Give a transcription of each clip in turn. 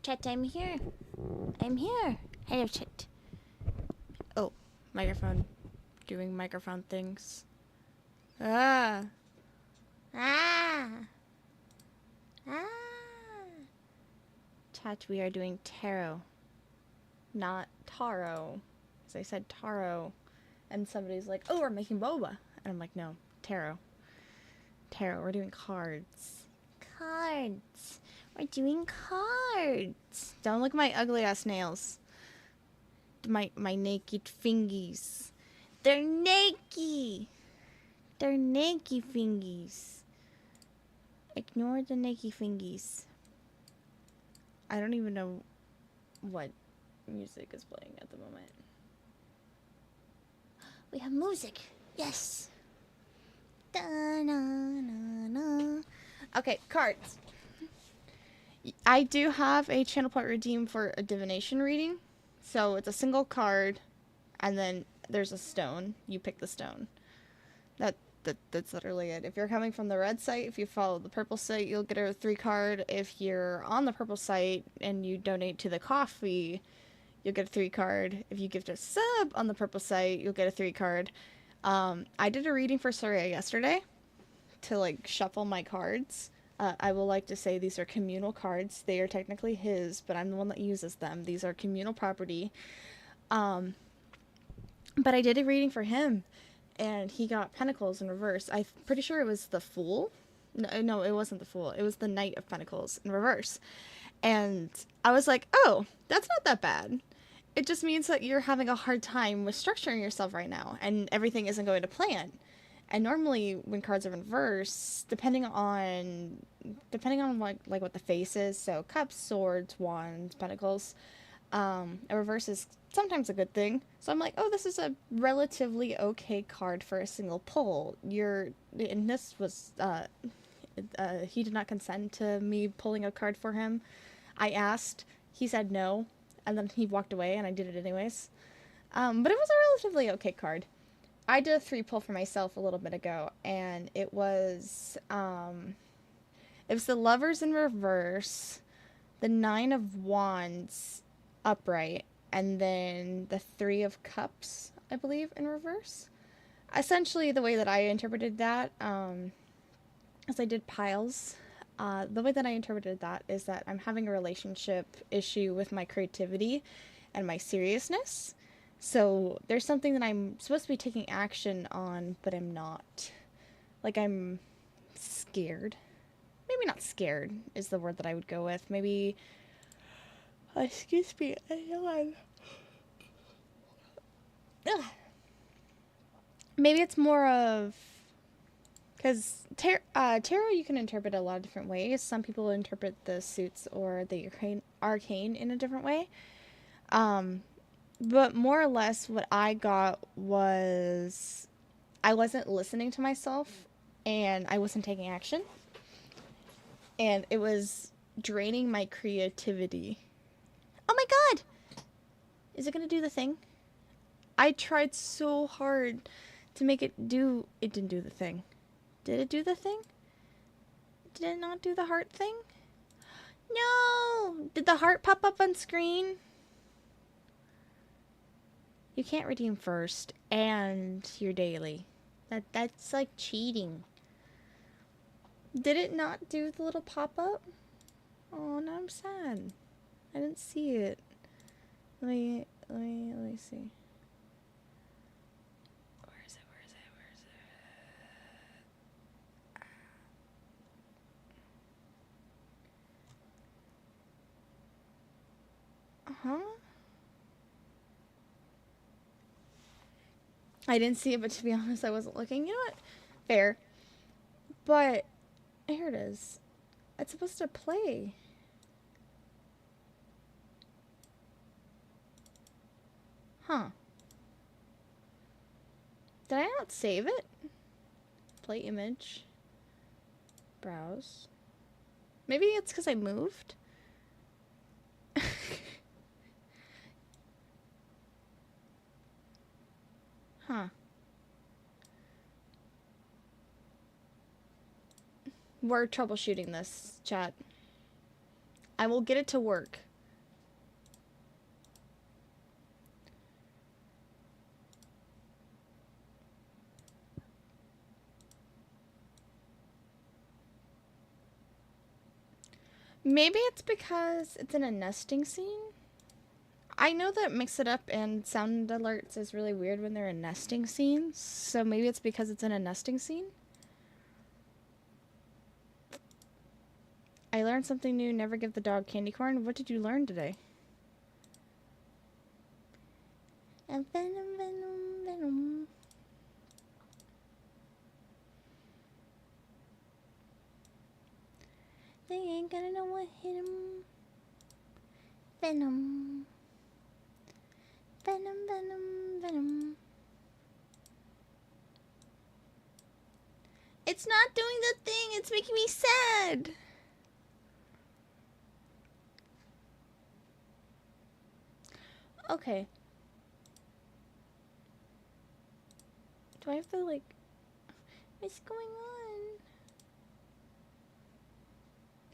chat, I'm here. I'm here. Hello, chat. Oh, microphone. Doing microphone things. Ah. Ah. Ah. Chat, we are doing tarot. Not taro. As I said taro. And somebody's like, oh, we're making boba. And I'm like, no, tarot. Tarot, we're doing cards. Cards. We're doing cards. Don't look at my ugly ass nails. My naked fingies. They're naked. They're naked fingies. Ignore the naked fingies. I don't even know what music is playing at the moment. We have music. Yes. Da-na-na-na. Okay, cards. I do have a channel point redeem for a divination reading. So it's a single card, and then there's a stone. You pick the stone. That's literally it. If you're coming from the red site, if you follow the purple site, you'll get a 3 card. If you're on the purple site and you donate to the coffee, you'll get a 3 card. If you gift a sub on the purple site, you'll get a 3 card. I did a reading for Soraya yesterday to like shuffle my cards. I will like to say these are communal cards. They are technically his, but I'm the one that uses them. These are communal property. But I did a reading for him, and he got Pentacles in reverse. I'm pretty sure it was the Fool. No, it wasn't the Fool. It was the Knight of Pentacles in reverse. And I was like, oh, that's not that bad. It just means that you're having a hard time with structuring yourself right now, and everything isn't going to plan. And normally when cards are in reverse, depending on what the face is, so cups, swords, wands, pentacles, a reverse is sometimes a good thing. So I'm like, oh, this is a relatively okay card for a single pull. And this was, he did not consent to me pulling a card for him. I asked, he said no, and then he walked away, and I did it anyways. But it was a relatively okay card. I did a 3 pull for myself a little bit ago, and it was the Lovers in reverse, the 9 of Wands upright, and then the 3 of Cups, I believe, in reverse. Essentially, the way that I interpreted that, as I did piles, the way that I interpreted that is that I'm having a relationship issue with my creativity and my seriousness. So there's something that I'm supposed to be taking action on, but I'm not. Like, I'm scared. Maybe not scared is the word that I would go with. Maybe, excuse me, maybe it's more of, because tarot you can interpret a lot of different ways. Some people interpret the suits or the arcane in a different way. But more or less what I got was I wasn't listening to myself, and I wasn't taking action. And it was draining my creativity. Oh my god! Is it gonna do the thing? I tried so hard to make it do... It didn't do the thing. Did it do the thing? Did it not do the heart thing? No! Did the heart pop up on screen? You can't redeem first and your daily. That's like cheating. Did it not do the little pop-up? Oh, now I'm sad. I didn't see it. Let me see. Where is it? Uh-huh. I didn't see it, but to be honest, I wasn't looking. You know what? Fair. But, here it is. It's supposed to play. Huh. Did I not save it? Play image. Browse. Maybe it's because I moved? Huh. We're troubleshooting this, chat. I will get it to work. Maybe it's because it's in a nesting scene. I know that Mix It Up and Sound Alerts is really weird when they're in nesting scenes, so maybe it's because it's in a nesting scene. I learned something new. Never give the dog candy corn. What did you learn today? And venom, venom, venom. They ain't gonna know what hit him. Venom. Venom, venom, venom. It's not doing the thing. It's making me sad. Okay. Do I have to, like... What's going on?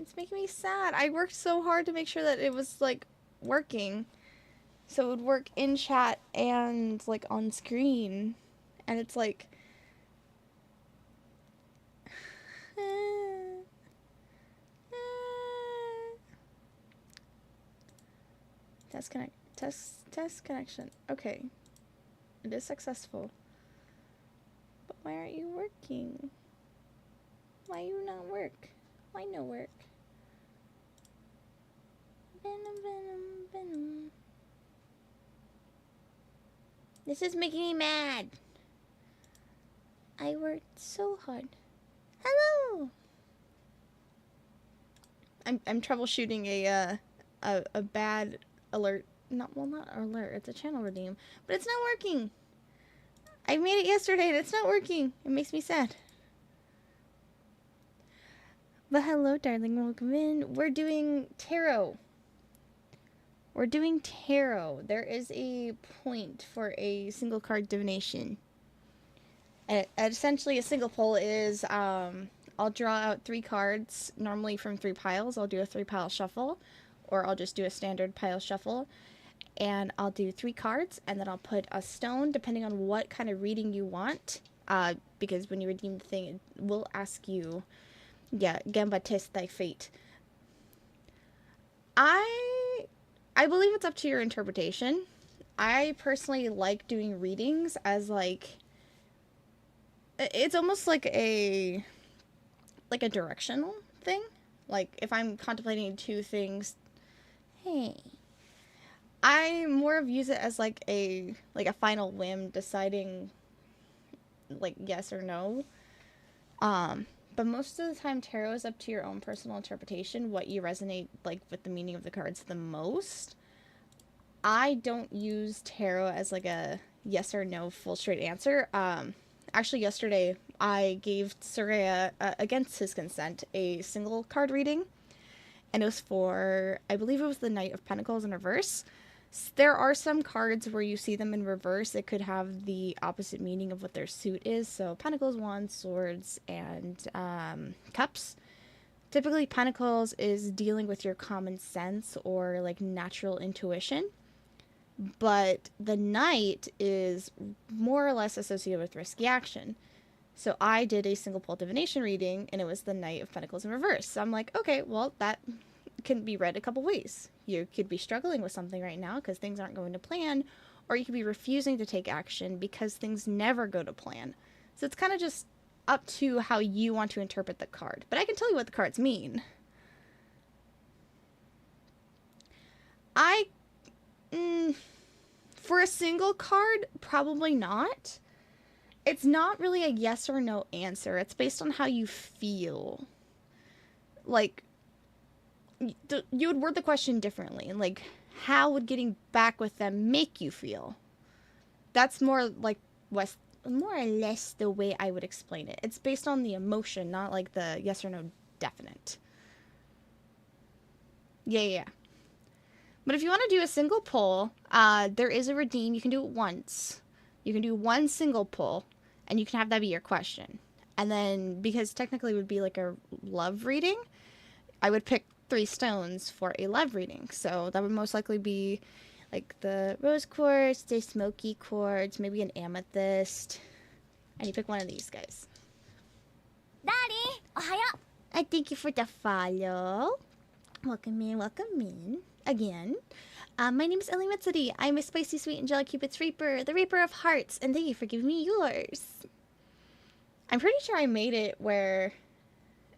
It's making me sad. I worked so hard to make sure that it was, like, working. So it would work in chat and, like, on screen. And it's like... Test connection. Okay. It is successful. But why aren't you working? Why you not work? Why no work? Venom, venom, venom. This is making me mad. I worked so hard. Hello. I'm troubleshooting a bad alert. Not alert. It's a channel redeem, but it's not working. I made it yesterday and it's not working. It makes me sad. But hello, darling. Welcome in. We're doing tarot. There is a point for a single card divination. And essentially, a single pull is I'll draw out 3 cards, normally from 3 piles. I'll do a 3-pile shuffle, or I'll just do a standard pile shuffle. And I'll do 3 cards, and then I'll put a stone, depending on what kind of reading you want. Because when you redeem the thing, it will ask you, Gamba, test thy fate. I believe it's up to your interpretation. I personally like doing readings as, like, it's almost like a directional thing. Like, if I'm contemplating 2 things, hey, I more of use it as like a final whim, deciding like yes or no. But most of the time tarot is up to your own personal interpretation, what you resonate like with the meaning of the cards the most. I don't use tarot as like a yes or no full straight answer. Actually yesterday I gave Soraya, against his consent, a single card reading, and it was for, I believe it was the Knight of Pentacles in reverse. There are some cards where you see them in reverse. It could have the opposite meaning of what their suit is. So Pentacles, Wands, Swords, and Cups. Typically, Pentacles is dealing with your common sense or like natural intuition. But the Knight is more or less associated with risky action. So I did a single pull divination reading, and it was the Knight of Pentacles in reverse. So I'm like, okay, well, that can be read a couple ways. You could be struggling with something right now because things aren't going to plan, or you could be refusing to take action because things never go to plan. So it's kind of just up to how you want to interpret the card. But I can tell you what the cards mean. For a single card, probably not. It's not really a yes or no answer. It's based on how you feel. Like, you would word the question differently. And, like, how would getting back with them make you feel? That's more, like, more or less the way I would explain it. It's based on the emotion, not, like, the yes or no definite. Yeah. But if you want to do a single pull, there is a redeem. You can do it once. You can do one single pull, and you can have that be your question. And then, because technically it would be like a love reading, I would pick 3 stones for a love reading. So that would most likely be like the rose quartz, the smoky quartz, maybe an amethyst. And you pick one of these guys. Daddy, ohaya. I thank you for the follow. Welcome in. Again. My name is Ellie Mitsudi. I'm a spicy sweet angelic Cupid's Reaper, the Reaper of Hearts, and thank you for giving me yours. I'm pretty sure I made it where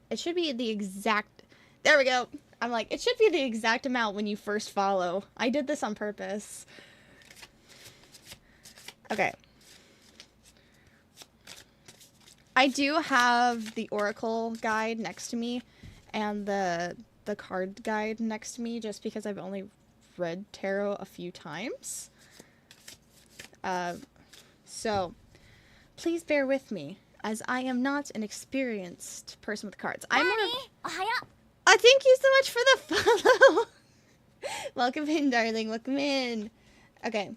it should be the exact... There we go. I'm like, it should be the exact amount when you first follow. I did this on purpose. Okay. I do have the Oracle guide next to me and the card guide next to me just because I've only read tarot a few times. So please bear with me as I am not an experienced person with cards. I'm more of... Oh, thank you so much for the follow. Welcome in, darling. Welcome in. Okay.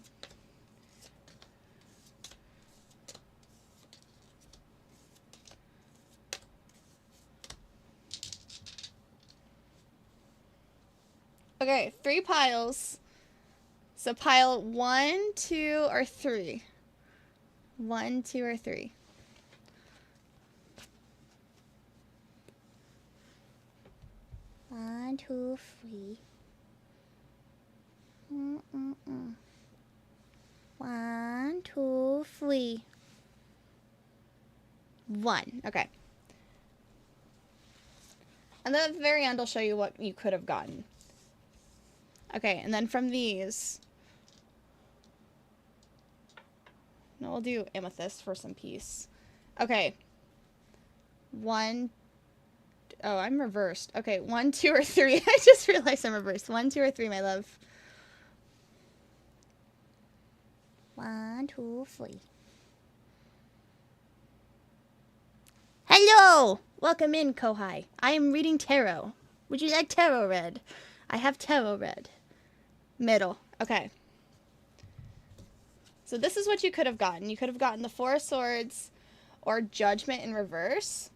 Okay, 3 piles. So pile 1, 2, or 3. 1, 2, or 3. One, two, three. 1, 2, 3. 1. Okay. And then at the very end, I'll show you what you could have gotten. Okay, and then from these... No, we'll do amethyst for some peace. Okay. 1... Oh, I'm reversed. Okay, 1, 2, or 3. I just realized I'm reversed. 1, 2, or 3, my love. 1, 2, 3. Hello! Welcome in, Kohai. I am reading tarot. Would you like tarot read? I have tarot read. Middle. Okay. So this is what you could have gotten. You could have gotten the 4 of Swords or Judgment in reverse.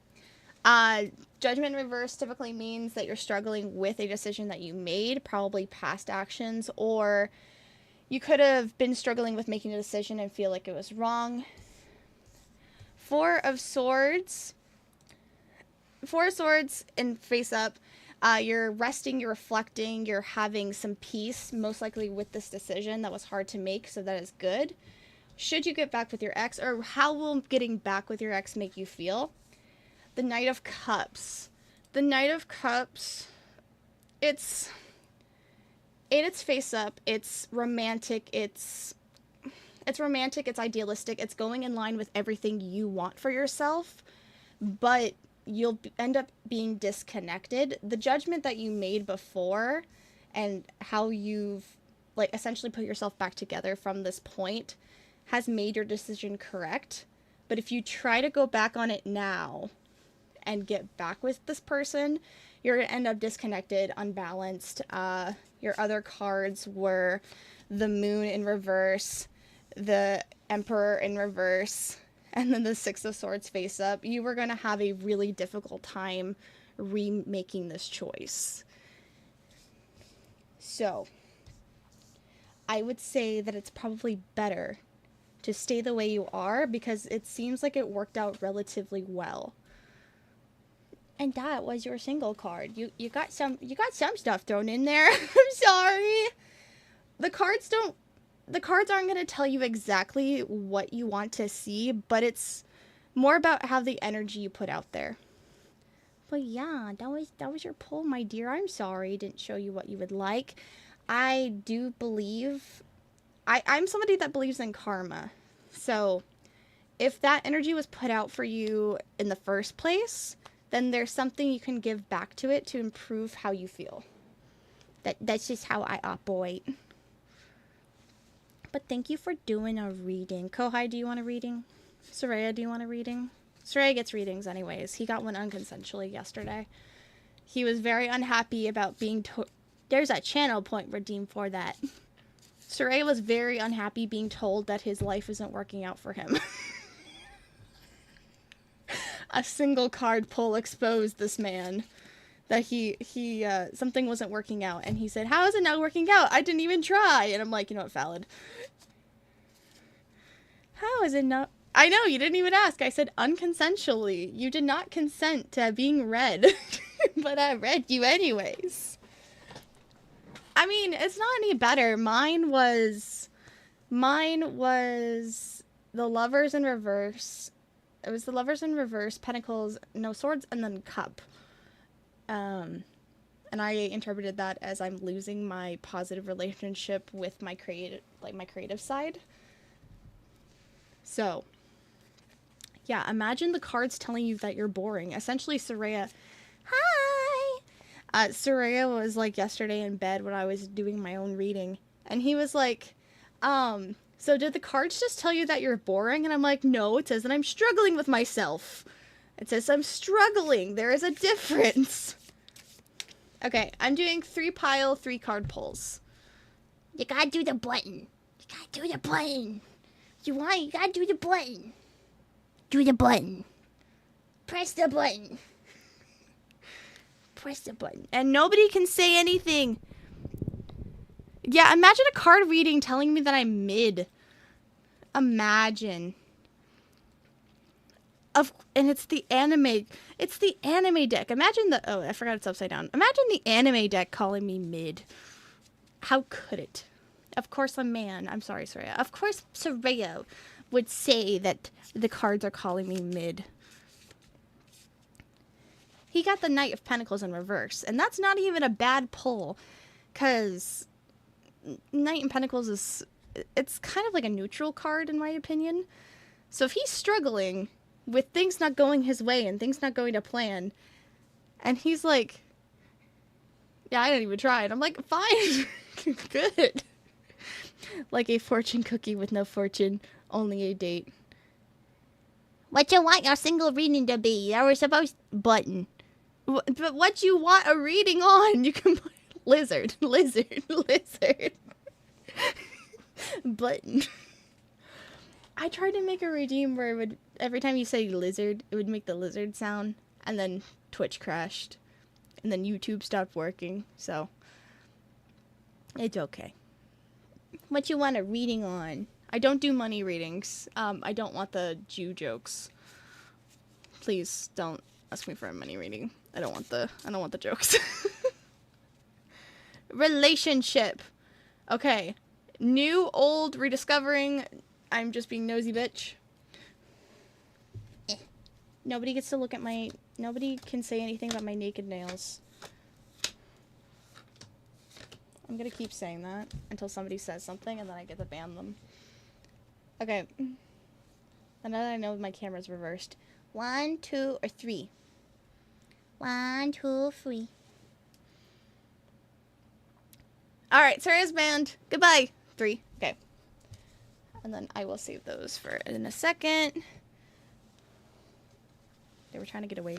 Judgment in reverse typically means that you're struggling with a decision that you made, probably past actions, or you could have been struggling with making a decision and feel like it was wrong. 4 of Swords. 4 of Swords in face up. You're resting, you're reflecting, you're having some peace, most likely with this decision that was hard to make, so that is good. Should you get back with your ex, or how will getting back with your ex make you feel? The Knight of Cups. The Knight of Cups, it's in its face up, it's romantic, it's romantic, it's idealistic, it's going in line with everything you want for yourself, but you'll end up being disconnected. The judgment that you made before and how you've like essentially put yourself back together from this point has made your decision correct. But if you try to go back on it now and get back with this person, you're going to end up disconnected, unbalanced. Your other cards were the Moon in reverse, the Emperor in reverse, and then the 6 of Swords face up. You were going to have a really difficult time remaking this choice. So, I would say that it's probably better to stay the way you are because it seems like it worked out relatively well. And that was your single card. You got some stuff thrown in there. I'm sorry. The cards aren't going to tell you exactly what you want to see, but it's more about how the energy you put out there. But yeah, that was your pull, my dear. I'm sorry, didn't show you what you would like. I do believe I'm somebody that believes in karma. So, if that energy was put out for you in the first place, then there's something you can give back to it to improve how you feel. That's just how I operate. But thank you for doing a reading. Kohai, do you want a reading? Soraya, do you want a reading? Soraya gets readings anyways. He got one unconsensually yesterday. He was very unhappy about being told... There's a channel point redeemed for that. Soraya was very unhappy being told that his life isn't working out for him. A single card pull exposed this man. That he something wasn't working out. And he said, how is it not working out? I didn't even try. And I'm like, you know what, valid. How is it not? I know, you didn't even ask. I said unconsensually. You did not consent to being read. But I read you anyways. I mean, it's not any better. Mine was the Lovers in reverse. It was the Lovers in reverse, Pentacles, no swords, and then Cup. And I interpreted that as I'm losing my positive relationship with my creative side. So, yeah, imagine the cards telling you that you're boring. Essentially, Soraya, hi! Soraya was like yesterday in bed when I was doing my own reading, and he was like, so did the cards just tell you that you're boring? And I'm like, no, it says that I'm struggling with myself. It says I'm struggling. There is a difference. Okay, I'm doing 3-pile, 3-card pulls. You gotta do the button. You gotta do the button. You gotta do the button. Do the button. Press the button. Press the button. And nobody can say anything. Yeah, imagine a card reading telling me that I'm mid. Imagine. And it's the anime deck. Imagine I forgot it's upside down. Imagine the anime deck calling me mid. How could it? Of course a man. I'm sorry, Soraya. Of course Soraya would say that the cards are calling me mid. He got the Knight of Pentacles in reverse, and that's not even a bad pull, because Knight of Pentacles it's kind of like a neutral card in my opinion. So if he's struggling with things not going his way and things not going to plan, and he's like, yeah, I didn't even try it. I'm like, fine. Good. Like a fortune cookie with no fortune, only a date. What you want your single reading to be? That we're supposed button. But what you want a reading on? You can put lizard. Button. I tried to make a redeem where it would, every time you say lizard, it would make the lizard sound, and then Twitch crashed, and then YouTube stopped working, so it's okay. What you want a reading on? I don't do money readings. I don't want the Jew jokes. Please don't ask me for a money reading. I don't want the jokes. Relationship. Okay. New, old, rediscovering. I'm just being nosy bitch. Nobody gets to look at nobody can say anything about my naked nails. I'm gonna keep saying that until somebody says something, and then I get to ban them. Okay. And now that I know my camera's reversed. 1, 2, or 3. 1, 2, 3. Alright, Sarah's banned. Goodbye. 3. Okay. And then I will save those for in a second. They were trying to get away.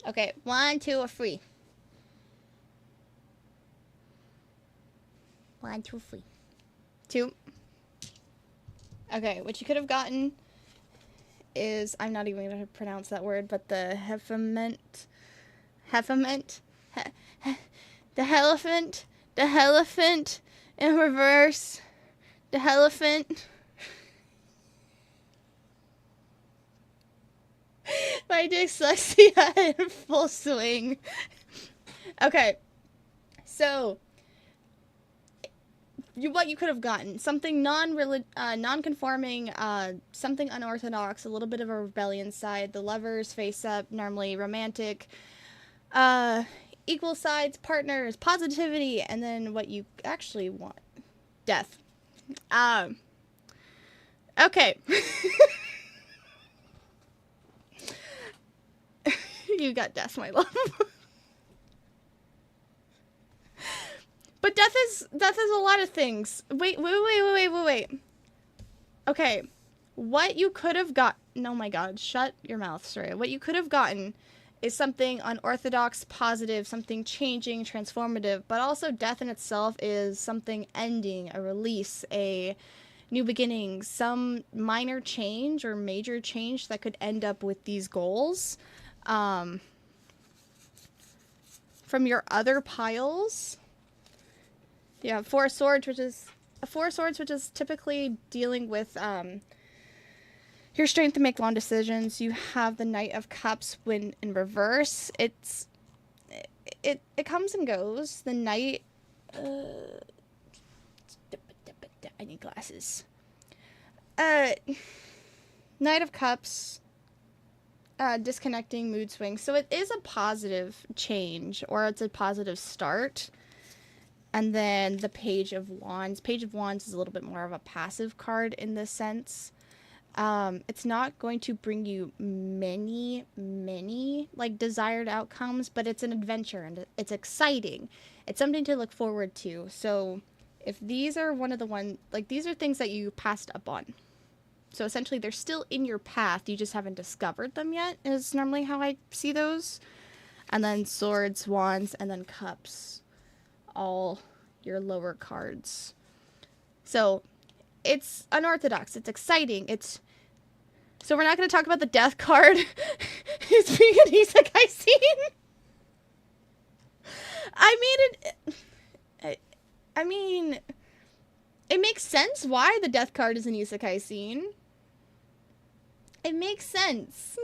Okay, 1, 2, or 3. 1, 2, 3. 2. Okay, what you could have gotten is, I'm not even going to pronounce that word, but the Hierophant, the Hierophant in reverse, the Hierophant. My dyslexia in full swing. Okay, so what you could have gotten, something non-conforming, something unorthodox, a little bit of a rebellion side, the Lovers, face up, normally romantic, equal sides, partners, positivity, and then what you actually want, death. Okay. You got death, my love. But death is a lot of things. Wait. Okay. What you could have got... Oh my god, shut your mouth, Soraya. What you could have gotten is something unorthodox, positive, something changing, transformative, but also death in itself is something ending, a release, a new beginning, some minor change or major change that could end up with these goals. From your other piles, you have 4 Swords, which is typically dealing with Your strength to make long decisions. You have the Knight of Cups when in reverse. It comes and goes. The Knight. I need glasses. Knight of Cups. Disconnecting, mood swings. So it is a positive change, or it's a positive start. And then the Page of Wands. Page of Wands is a little bit more of a passive card in this sense. It's not going to bring you many, like, desired outcomes, but it's an adventure, and it's exciting. It's something to look forward to. So if these are one of the these are things that you passed up on. So essentially they're still in your path, you just haven't discovered them yet, is normally how I see those. And then Swords, Wands, and then Cups. All your lower cards. So it's unorthodox, it's exciting, so we're not going to talk about the Death card. It's being an isekai scene. I mean, it makes sense why the Death card is an isekai scene. It makes sense.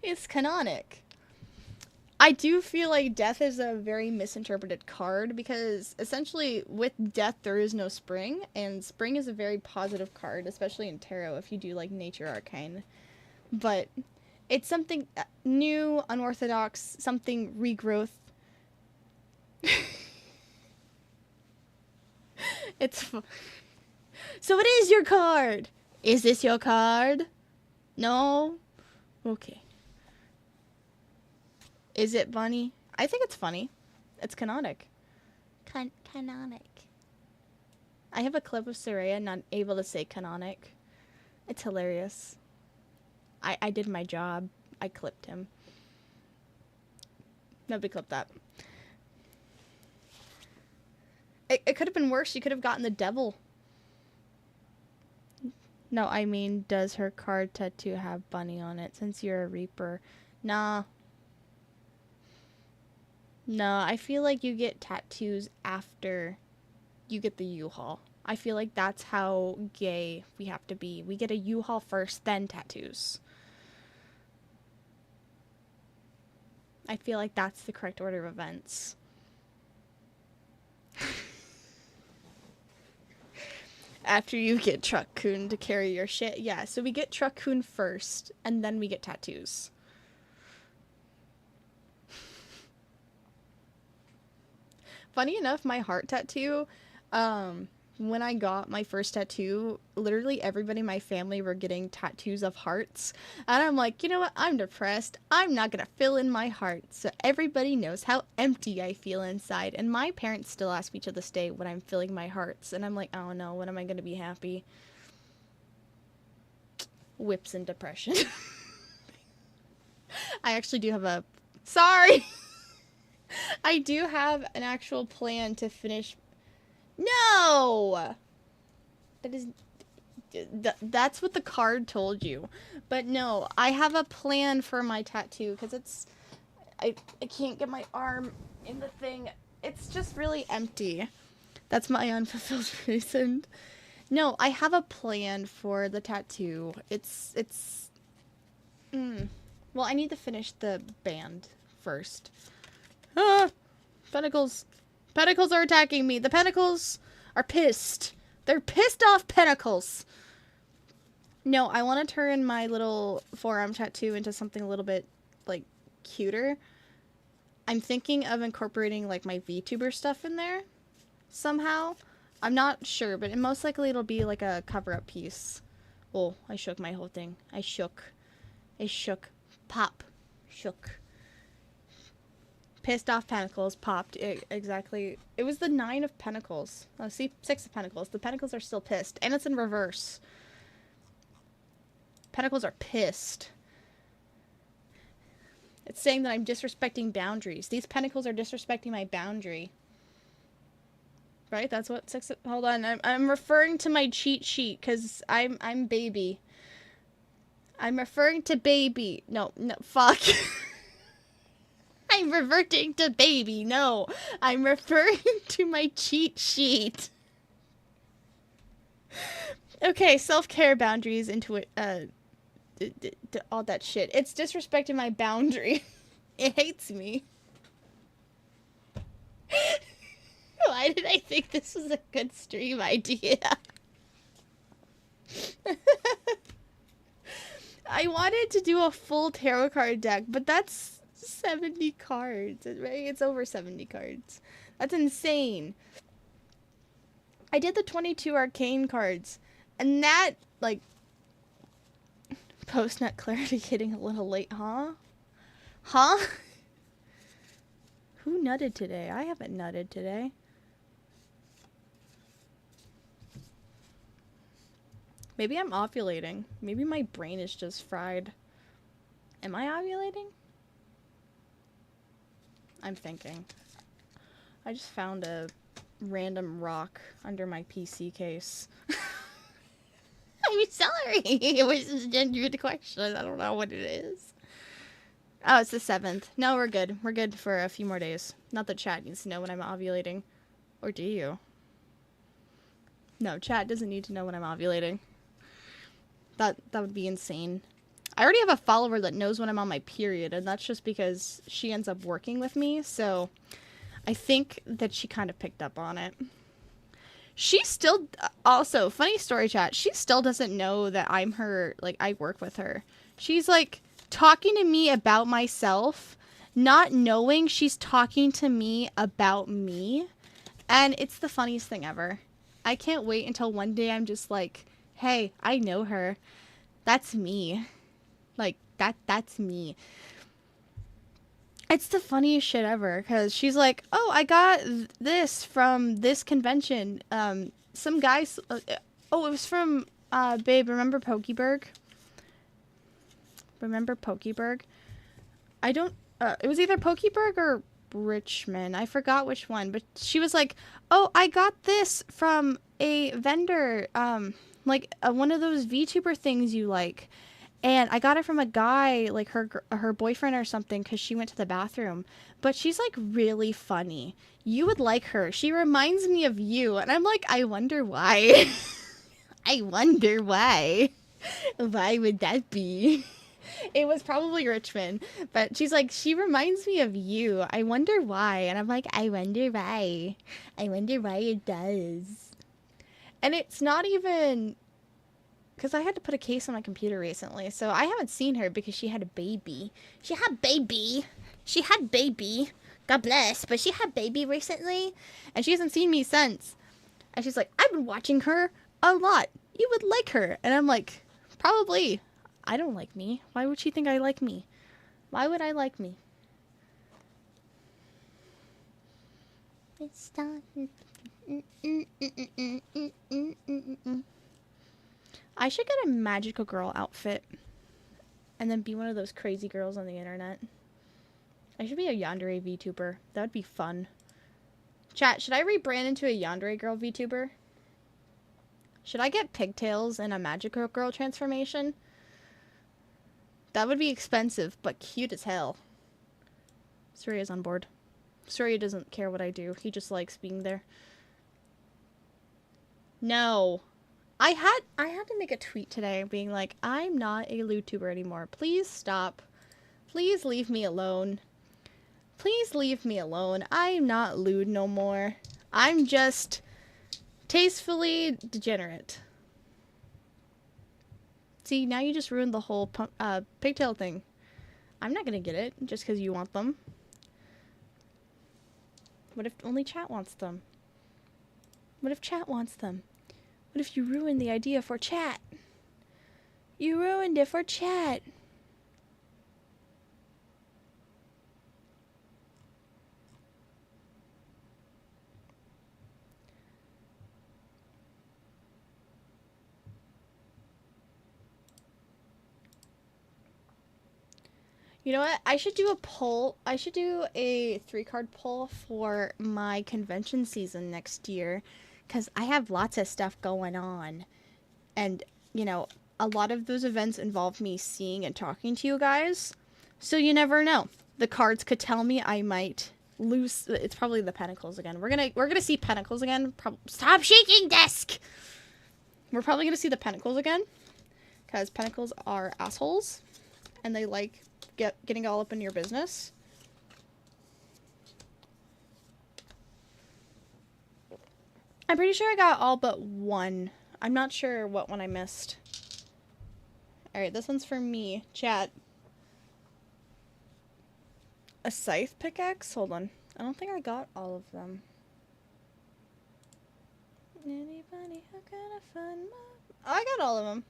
It's canonic. I do feel like Death is a very misinterpreted card because essentially with Death there is no spring, and spring is a very positive card, especially in tarot if you do like nature arcane. But it's something new, unorthodox, something regrowth. So it is your card. Is this your card? No? Okay. Is it funny? I think it's funny. It's canonic. Canonic. I have a clip of Soraya not able to say canonic. It's hilarious. I did my job. I clipped him. Nobody clipped that. It could have been worse. You could have gotten the devil. No, I mean, does her card tattoo have bunny on it since you're a reaper? Nah. No, I feel like you get tattoos after you get the U-Haul. I feel like that's how gay we have to be. We get a U-Haul first, then tattoos. I feel like that's the correct order of events. After you get Truck-kun to carry your shit. Yeah, so we get Truck-kun first, and then we get tattoos. Funny enough, my heart tattoo, when I got my first tattoo, literally everybody in my family were getting tattoos of hearts. And I'm like, you know what? I'm depressed. I'm not going to fill in my heart. So everybody knows how empty I feel inside. And my parents still ask me to this day when I'm filling my hearts. And I'm like, oh no, when am I going to be happy? Whips and depression. I actually do have a... Sorry! I do have an actual plan to finish... No! That's what the card told you. But no, I have a plan for my tattoo, because it's... I can't get my arm in the thing. It's just really empty. That's my unfulfilled reason. No, I have a plan for the tattoo. Well, I need to finish the band first. Ah! Pentacles. Pentacles are attacking me. The pentacles are pissed. They're pissed off pentacles. No, I want to turn my little forearm tattoo into something a little bit, like, cuter. I'm thinking of incorporating, like, my VTuber stuff in there somehow. I'm not sure, but most likely it'll be, like, a cover-up piece. Oh, I shook my whole thing. I shook. Pop. Shook. Pissed off pentacles popped. Exactly. It was the 9 of pentacles. Oh, see? 6 of pentacles. The pentacles are still pissed. And it's in reverse. Pentacles are pissed. It's saying that I'm disrespecting boundaries. These pentacles are disrespecting my boundary. Right? That's what 6 of... Hold on. I'm referring to my cheat sheet because I'm baby. I'm referring to baby. No, fuck. I'm reverting to baby. No, I'm referring to my cheat sheet. Okay, self-care boundaries into it. All that shit. It's disrespecting my boundary. It hates me. Why did I think this was a good stream idea? I wanted to do a full tarot card deck, but that's 70 cards, right? It's over 70 cards. That's insane. I did the 22 arcane cards, and that, like, post-nut clarity hitting a little late, huh? Huh? Who nutted today? I haven't nutted today. Maybe I'm ovulating. Maybe my brain is just fried. Am I ovulating? I'm thinking. I just found a random rock under my PC case. I'm sorry. It was just a genuine question. I don't know what it is. Oh, it's the 7th. No, we're good. We're good for a few more days. Not that chat needs to know when I'm ovulating. Or do you? No, chat doesn't need to know when I'm ovulating. That would be insane. I already have a follower that knows when I'm on my period, and that's just because she ends up working with me, so I think that she kind of picked up on it. She still, also, funny story chat, she still doesn't know that I'm her, like, I work with her. She's, like, talking to me about myself, not knowing she's talking to me about me, and it's the funniest thing ever. I can't wait until one day I'm just like, hey, I know her. That's me. Like, that's me. It's the funniest shit ever, because she's like, oh, I got this from this convention. Some guys, oh, it was from, babe, remember Pokeberg? Remember Pokeberg? I don't, it was either Pokeberg or Richmond. I forgot which one, but she was like, oh, I got this from a vendor, like one of those VTuber things you like. And I got it from a guy, like her boyfriend or something, because she went to the bathroom. But she's, like, really funny. You would like her. She reminds me of you. And I'm like, I wonder why. I wonder why. Why would that be? It was probably Richmond. But she's like, she reminds me of you. I wonder why. And I'm like, I wonder why. I wonder why it does. And it's not even... because I had to put a case on my computer recently, so I haven't seen her because she had a baby. She had baby. God bless. But she had baby recently, and she hasn't seen me since. And she's like, I've been watching her a lot. You would like her. And I'm like, probably. I don't like me. Why would she think I like me? Why would I like me? It's time. I should get a magical girl outfit and then be one of those crazy girls on the internet. I should be a yandere VTuber. That would be fun. Chat, should I rebrand into a yandere girl VTuber? Should I get pigtails and a magical girl transformation? That would be expensive, but cute as hell. Surya's on board. Surya doesn't care what I do. He just likes being there. No. I had to make a tweet today being like, I'm not a LootTuber anymore. Please stop. Please leave me alone. Please leave me alone. I'm not lewd no more. I'm just tastefully degenerate. See, now you just ruined the whole pigtail thing. I'm not gonna get it just because you want them. What if only chat wants them? What if chat wants them? What if you ruined the idea for chat? You ruined it for chat. You know what? I should do a poll. I should do a 3-card poll for my convention season next year. Because I have lots of stuff going on. And, you know, a lot of those events involve me seeing and talking to you guys. So you never know. The cards could tell me I might lose. It's probably the Pentacles again. We're gonna see Pentacles again. Stop shaking, desk! We're probably going to see the Pentacles again, because Pentacles are assholes, and they like getting all up in your business. I'm pretty sure I got all but one. I'm not sure what one I missed. Alright, this one's for me. Chat. A scythe pickaxe? Hold on. I don't think I got all of them. Anybody who can find my... Oh, I got all of them.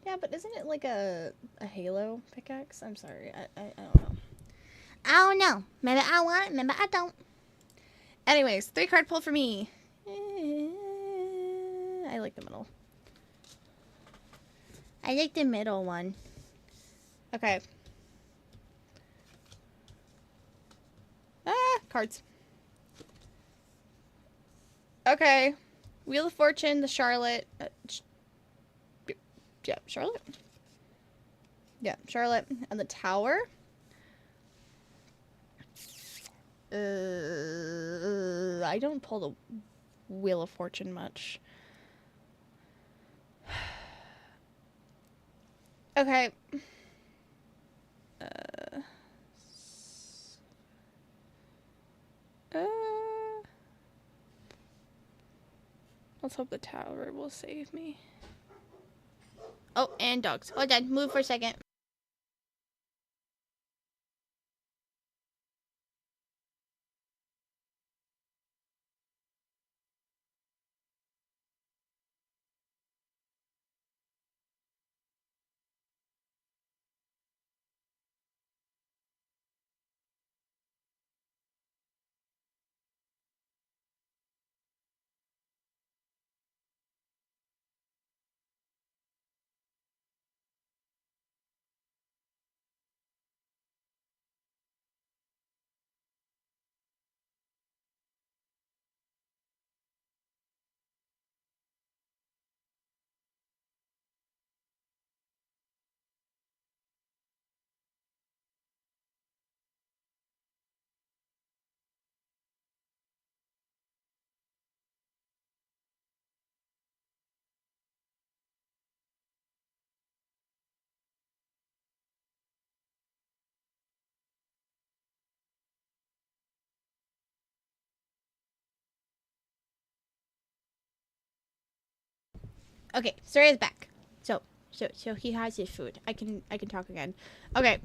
Yeah, but isn't it like a halo pickaxe? I'm sorry. I don't know. I don't know. Maybe I want it, maybe I don't. Anyways, 3 card pull for me. I like the middle. I like the middle one. Okay. Cards. Okay. Wheel of Fortune, the Charlotte. Yeah, Charlotte. Yeah, Charlotte. And the Tower. I don't pull the Wheel of Fortune much. Okay. Let's hope the Tower will save me. Oh, and dogs. Hold on. Move for a second. Okay, Story is back. So he has his food. I can talk again. Okay.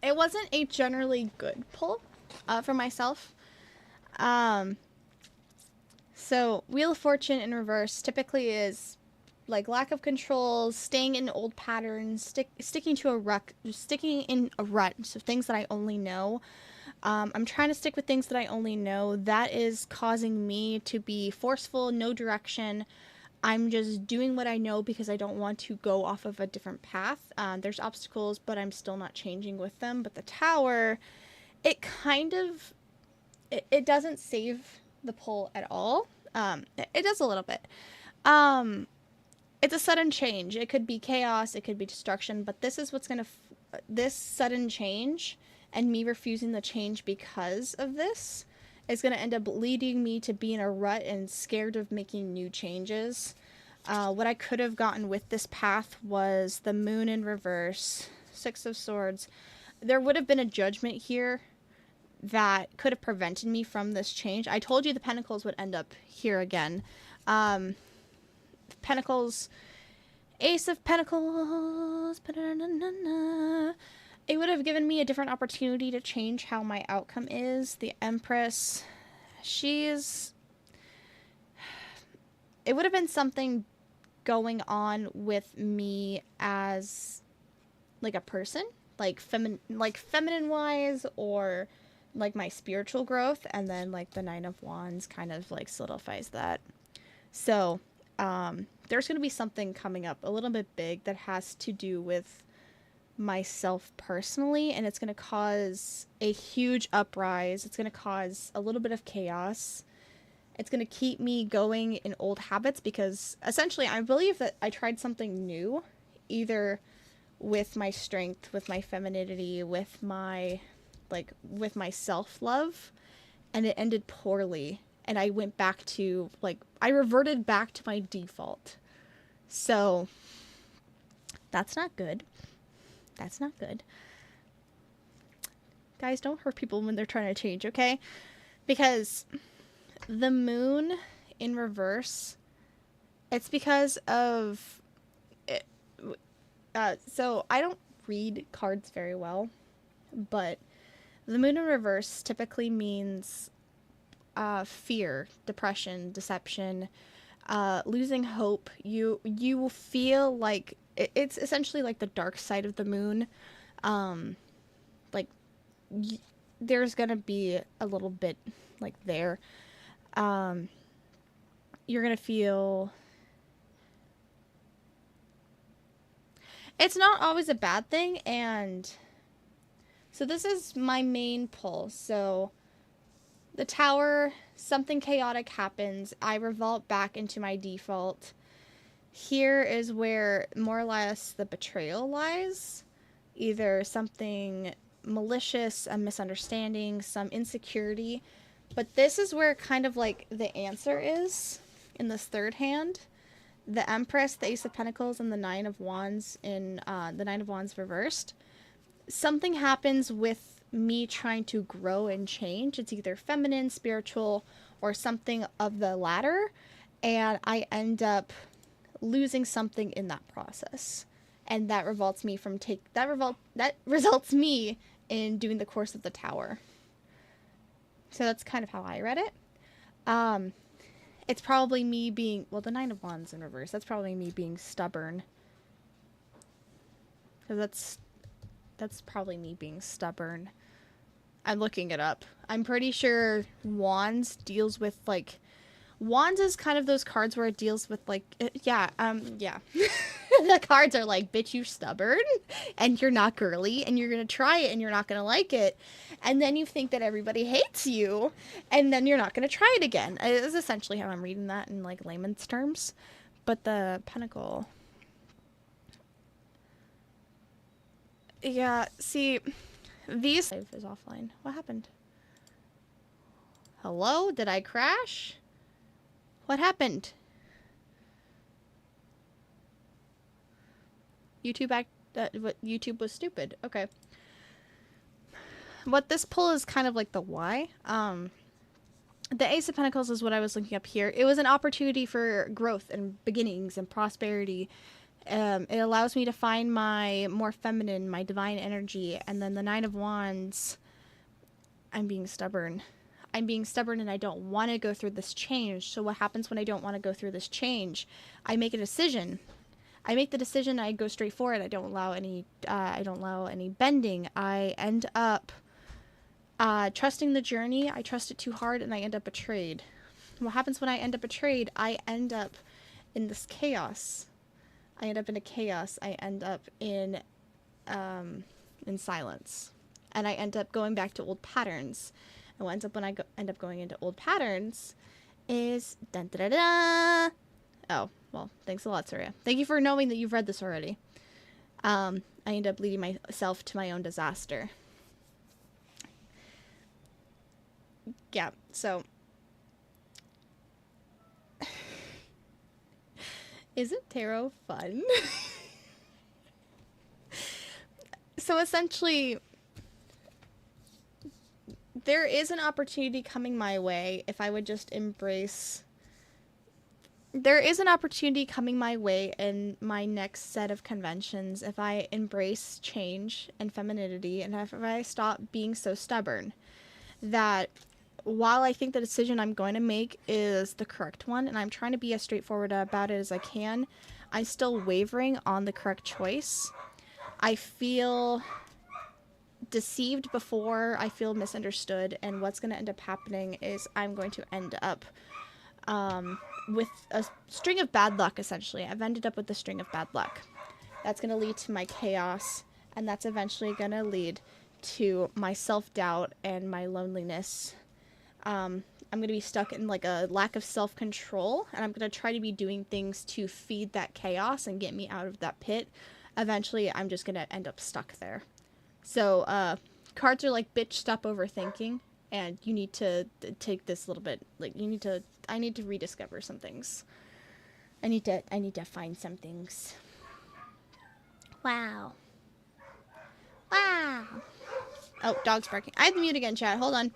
It wasn't a generally good pull for myself. So Wheel of Fortune in reverse typically is like lack of control, staying in old patterns, sticking in a rut. So things that I only know. I'm trying to stick with things that I only know. That is causing me to be forceful, no direction. I'm just doing what I know because I don't want to go off of a different path. There's obstacles, but I'm still not changing with them. But the Tower, it kind of, it doesn't save the pull at all. It does a little bit. It's a sudden change. It could be chaos, it could be destruction, but this is what's going to, this sudden change and me refusing the change because of this is going to end up leading me to be in a rut and scared of making new changes. What I could have gotten with this path was the Moon in reverse, 6 of Swords. There would have been a Judgment here that could have prevented me from this change. I told you the Pentacles would end up here again. Pentacles, Ace of Pentacles. It would have given me a different opportunity to change how my outcome is. The Empress, it would have been something going on with me as like a person, like feminine wise, or like my spiritual growth, and then like the 9 of Wands kind of like solidifies that. So there's going to be something coming up a little bit big that has to do with myself personally, and it's going to cause a huge uprise. It's going to cause a little bit of chaos. It's going to keep me going in old habits because essentially I believe that I tried something new, either with my strength, with my femininity, with my self-love, and it ended poorly. and I went back to, like, I reverted back to my default. So that's not good. That's not good. Guys, don't hurt people when they're trying to change, okay? Because the moon in reverse, it's because of it, so I don't read cards very well, but the moon in reverse typically means fear, depression, deception, losing hope. You will feel like it's essentially like the dark side of the moon. Like there's gonna be a little bit like there. You're gonna feel. It's not always a bad thing, and so this is my main pull. So the tower, something chaotic happens. I revolt back into my default. Here is where more or less the betrayal lies. Either something malicious, a misunderstanding, some insecurity. But this is where kind of like the answer is in this third hand. The Empress, the Ace of Pentacles, and the Nine of Wands in the Nine of Wands reversed. Something happens with me trying to grow and change. It's either feminine, spiritual, or something of the latter. And I end up losing something in that process. And that results me from that results me in doing the course of the tower. So that's kind of how I read it. It's probably me being, well, the Nine of Wands in reverse. That's probably me being stubborn. Because that's probably me being stubborn. I'm looking it up. I'm pretty sure Wands deals with, like, Wands is kind of those cards where it deals with, like, yeah. The cards are like, bitch, you're stubborn, and you're not girly, and you're gonna try it, and you're not gonna like it, and then you think that everybody hates you, and then you're not gonna try it again. It is essentially how I'm reading that in, like, layman's terms. But the Pentacle, yeah, see, these is offline. What happened? Hello? Did I crash? What happened? YouTube was stupid. Okay. What this pull is kind of like the why. The Ace of Pentacles is what I was looking up here. It was an opportunity for growth and beginnings and prosperity. It allows me to find my more feminine, my divine energy. And then the Nine of Wands, I'm being stubborn. I'm being stubborn and I don't want to go through this change. So what happens when I don't want to go through this change? I make a decision. I make the decision. I go straight for it. I don't allow any bending. I end up trusting the journey. I trust it too hard and I end up betrayed. What happens when I end up betrayed? I end up in this chaos. I end up in a chaos. I end up in silence. And I end up going back to old patterns. And what ends up when I end up going into old patterns is dun, da, da, da. Oh, well, thanks a lot, Surya. Thank you for knowing that you've read this already. I end up leading myself to my own disaster. Yeah, so isn't tarot fun? So essentially, there is an opportunity coming my way if I would just embrace. There is an opportunity coming my way in my next set of conventions if I embrace change and femininity and if I stop being so stubborn. That while I think the decision I'm going to make is the correct one, and I'm trying to be as straightforward about it as I can, I'm still wavering on the correct choice. I feel deceived before I feel misunderstood, and what's going to end up happening is I'm going to end up with a string of bad luck, essentially. I've ended up with a string of bad luck. That's going to lead to my chaos, and that's eventually going to lead to my self-doubt and my loneliness. I'm going to be stuck in like a lack of self-control, and I'm going to try to be doing things to feed that chaos and get me out of that pit. Eventually, I'm just going to end up stuck there. So, cards are like, bitch, stop overthinking. and you need to take this little bit, like I need to rediscover some things. I need to find some things. Wow. Wow. Oh, dog's barking. I have to mute again, chat. Hold on.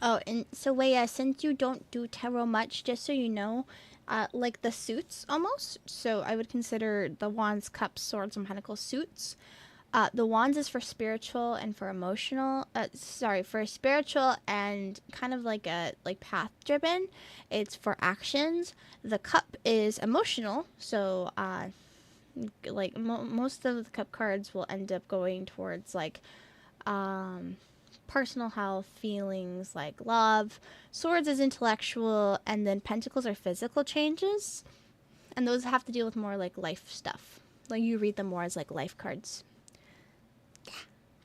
Oh, and so Leia, since you don't do tarot much, just so you know, like the suits almost. So I would consider the wands, cups, swords, and pentacles suits. The wands is for spiritual and for emotional. For spiritual and kind of like a path driven. It's for actions. The cup is emotional. So most of the cup cards will end up going towards like personal health, feelings like love. Swords is intellectual, and then pentacles are physical changes, and those have to deal with more like life stuff. Like you read them more as like life cards.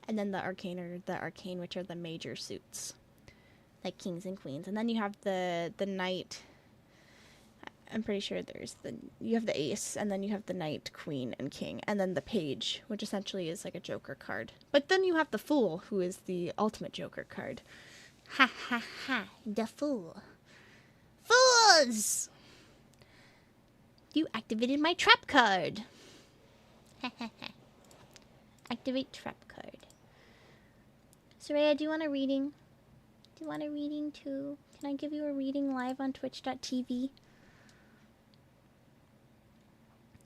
And then the arcane, which are the major suits, like kings and queens. And then you have the knight. I'm pretty sure you have the ace, and then you have the knight, queen, and king, and then the page, which essentially is like a joker card. But then you have the fool, who is the ultimate joker card. Ha ha ha, the fool. Fools! You activated my trap card. Ha ha ha. Activate trap card. Soraya, do you want a reading? Do you want a reading too? Can I give you a reading live on twitch.tv?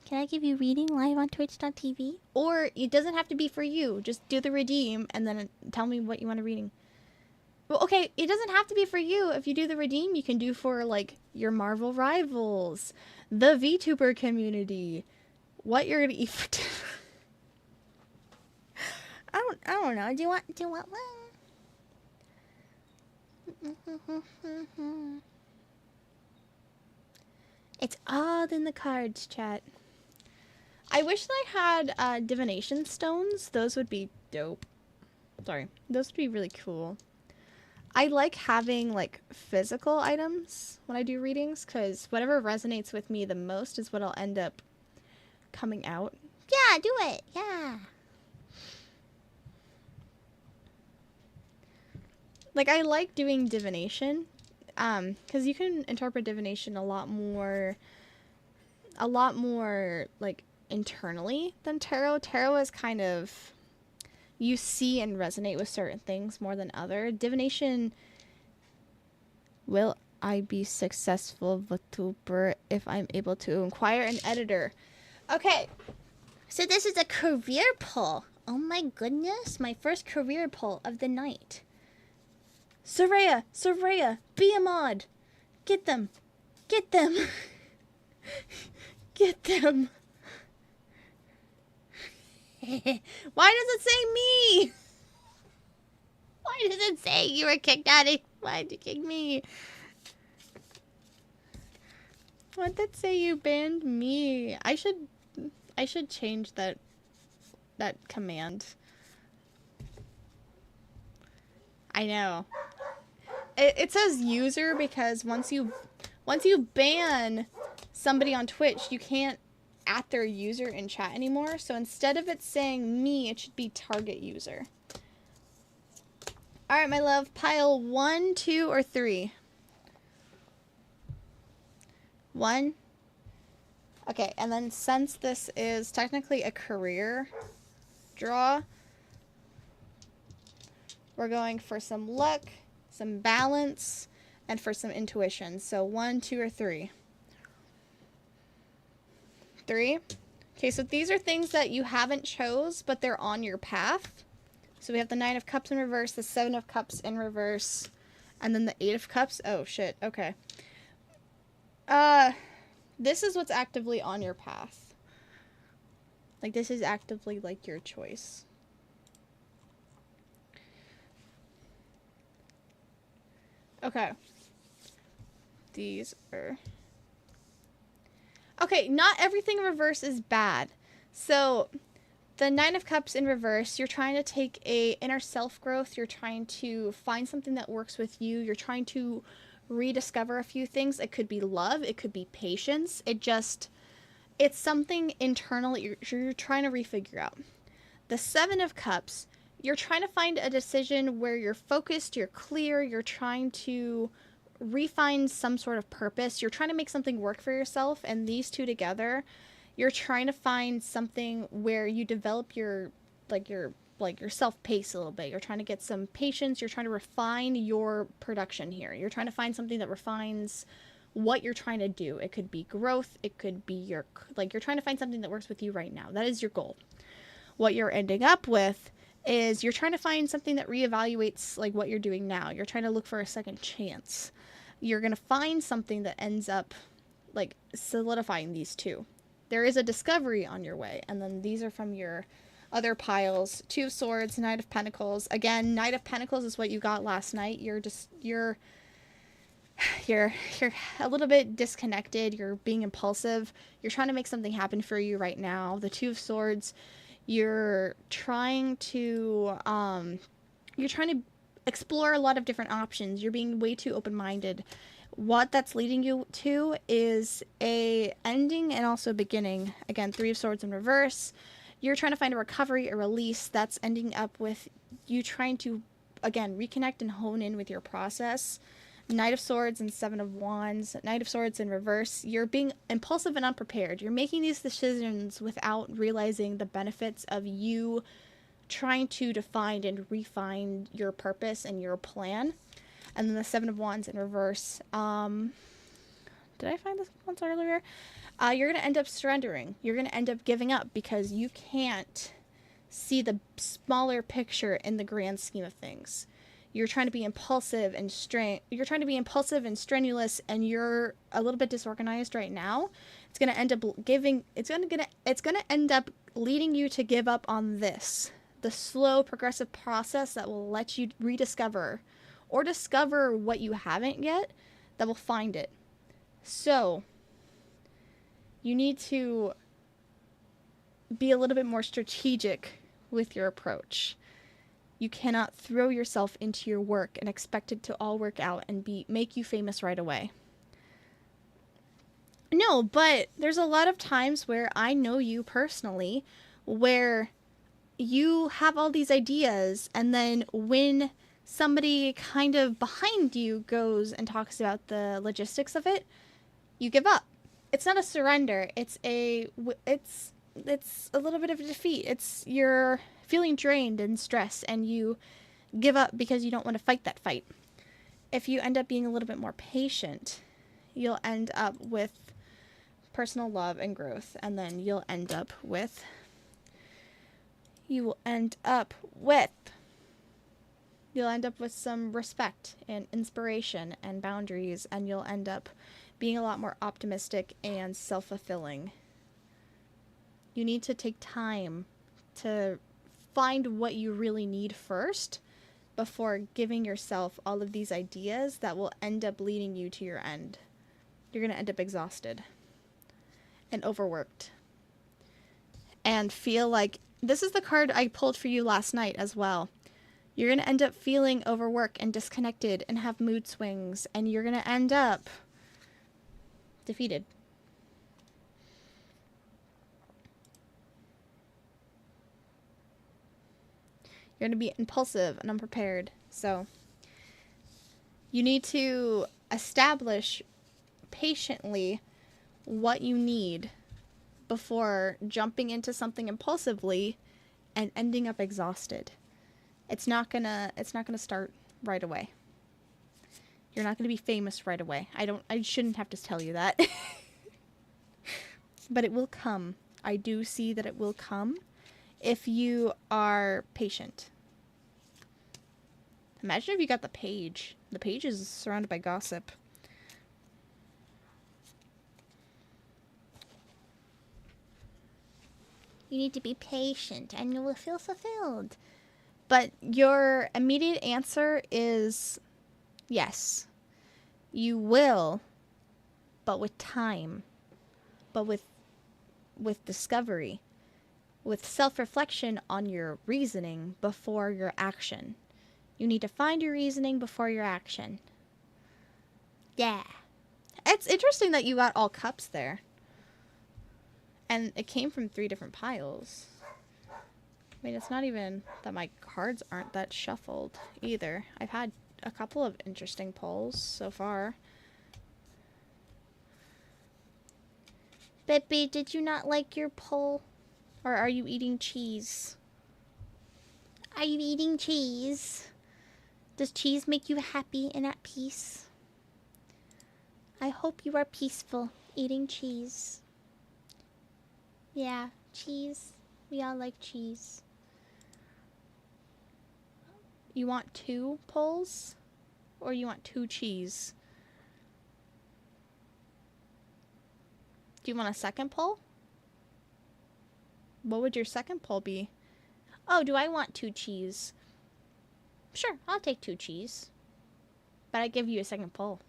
Can I give you reading live on twitch.tv? Or it doesn't have to be for you. Just do the redeem and then tell me what you want a reading. Well, okay, it doesn't have to be for you. If you do the redeem, you can do for like your Marvel rivals, the VTuber community, what you're gonna eat for dinner. I don't know. Do you want one? It's all in the cards, chat. I wish that I had divination stones. Those would be dope. Sorry. Those would be really cool. I like having like physical items when I do readings, because whatever resonates with me the most is what'll end up coming out. Yeah, do it. Yeah. Like, I like doing divination, because you can interpret divination a lot more, like, internally than tarot. Tarot is kind of, you see and resonate with certain things more than other. Divination, will I be successful VTuber if I'm able to inquire an editor? Okay, so this is a career pull. Oh my goodness, my first career pull of the night. Soraya, be a mod. Get them. Get them. Get them. Why does it say me? Why does it say you were kicked out of... Why'd you kick me? Why'd that say you banned me? I should change that command. I know. It says user because once you ban somebody on Twitch, you can't at their user in chat anymore. So instead of it saying me, it should be target user. All right, my love. Pile 1, 2, or 3? 1. Okay, and then since this is technically a career draw, we're going for some luck, some balance, and for some intuition. So 1, 2, or 3. 3. Okay, so these are things that you haven't chose, but they're on your path. So we have the 9 of Cups in reverse, the 7 of Cups in reverse, and then the 8 of Cups. Oh, shit. Okay. This is what's actively on your path. Like, this is actively, like, your choice. Okay. These are... Okay, not everything in reverse is bad. So, the 9 of Cups in reverse, you're trying to take a inner self-growth. You're trying to find something that works with you. You're trying to rediscover a few things. It could be love. It could be patience. It's something internal you're trying to refigure out. The 7 of Cups, you're trying to find a decision where you're focused, you're clear, you're trying to refine some sort of purpose. You're trying to make something work for yourself, and these two together, you're trying to find something where you develop your self-pace a little bit. You're trying to get some patience. You're trying to refine your production here. You're trying to find something that refines what you're trying to do. It could be growth. It could be you're trying to find something that works with you right now. That is your goal. What you're ending up with is you're trying to find something that reevaluates like what you're doing now. You're trying to look for a second chance. You're going to find something that ends up like solidifying these two. There is a discovery on your way. And then these are from your other piles. 2 of Swords, Knight of Pentacles. Again, Knight of Pentacles is what you got last night. You're a little bit disconnected. You're being impulsive. You're trying to make something happen for you right now. The 2 of Swords, you're trying to explore a lot of different options. You're being way too open-minded. What that's leading you to is a ending and also a beginning. Again, 3 of Swords in reverse. You're trying to find a recovery, a release. That's ending up with you trying to, again, reconnect and hone in with your process. Knight of Swords and 7 of Wands. Knight of Swords in reverse. You're being impulsive and unprepared. You're making these decisions without realizing the benefits of you trying to define and refine your purpose and your plan. And then the 7 of Wands in reverse. Did I find this once earlier? You're going to end up surrendering. You're going to end up giving up because you can't see the smaller picture in the grand scheme of things. You're trying to be impulsive and strenuous, and you're a little bit disorganized right now. It's going to end up end up leading you to give up on this. The slow progressive process that will let you rediscover or discover what you haven't yet, that will find it. So, you need to be a little bit more strategic with your approach. You cannot throw yourself into your work and expect it to all work out and make you famous right away. No, but there's a lot of times where I know you personally, where you have all these ideas, and then when somebody kind of behind you goes and talks about the logistics of it, you give up. It's not a surrender. It's a little bit of a defeat. It's you're feeling drained and stressed, and you give up because you don't want to fight that fight. If you end up being a little bit more patient, you'll end up with personal love and growth, and then you'll end up with some respect and inspiration and boundaries, and you'll end up being a lot more optimistic and self-fulfilling. You need to take time to find what you really need first before giving yourself all of these ideas that will end up leading you to your end. You're going to end up exhausted and overworked and feel like this is the card I pulled for you last night as well. You're going to end up feeling overworked and disconnected and have mood swings, and you're going to end up defeated. You're going to be impulsive and unprepared. So you need to establish patiently what you need before jumping into something impulsively and ending up exhausted. It's not gonna start right away. You're not going to be famous right away. I shouldn't have to tell you that. But it will come. I do see that it will come if you are patient. Imagine if you got the page. The page is surrounded by gossip. You need to be patient and you will feel fulfilled. But your immediate answer is yes. You will, but with time. But with discovery. With self-reflection on your reasoning before your action. You need to find your reasoning before your action. Yeah. It's interesting that you got all cups there. And it came from 3 different piles. I mean, it's not even that my cards aren't that shuffled either. I've had a couple of interesting pulls so far. Beppy, did you not like your pull? Or are you eating cheese? Are you eating cheese? Does cheese make you happy and at peace? I hope you are peaceful eating cheese. Yeah, cheese. We all like cheese. You want 2 pulls? Or you want 2 cheese? Do you want a second pull? What would your second pull be? Oh, do I want 2 cheese? Sure, I'll take 2 cheese. But I give you a second pull.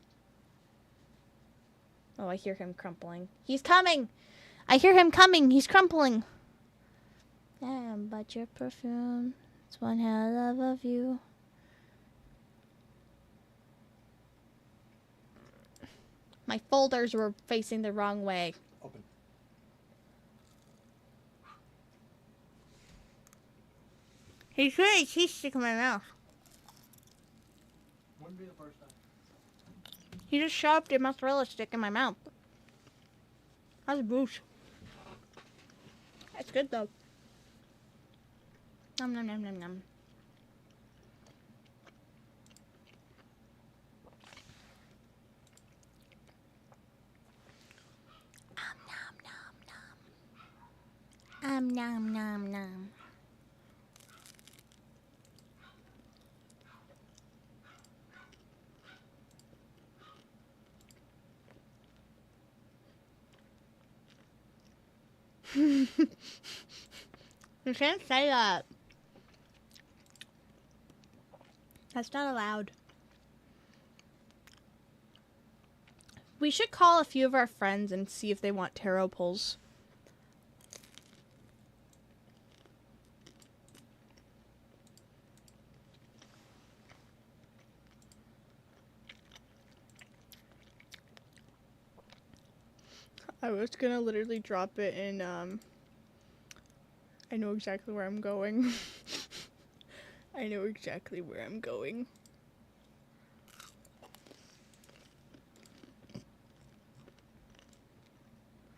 Oh, I hear him crumpling. He's coming! I hear him coming! He's crumpling! Damn, but your perfume, it's one hell of a view. My folders were facing the wrong way. Open. He's putting a cheese stick in my mouth. Wouldn't be the first time. He just shoved a mozzarella stick in my mouth. That's boosh. That's good though. Nom nom nom nom nom. Nom nom nom nom. You can't say that. That's not allowed. We should call a few of our friends and see if they want tarot pulls. I was gonna literally drop it in, I know exactly where I'm going. I know exactly where I'm going.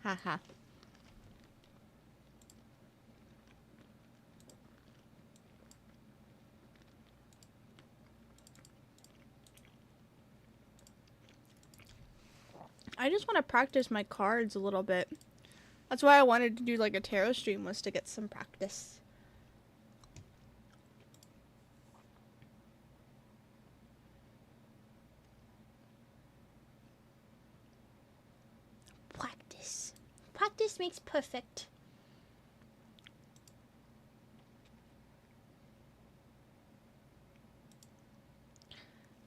Haha. I just want to practice my cards a little bit. That's why I wanted to do like a tarot stream, was to get some practice. Practice. Practice makes perfect.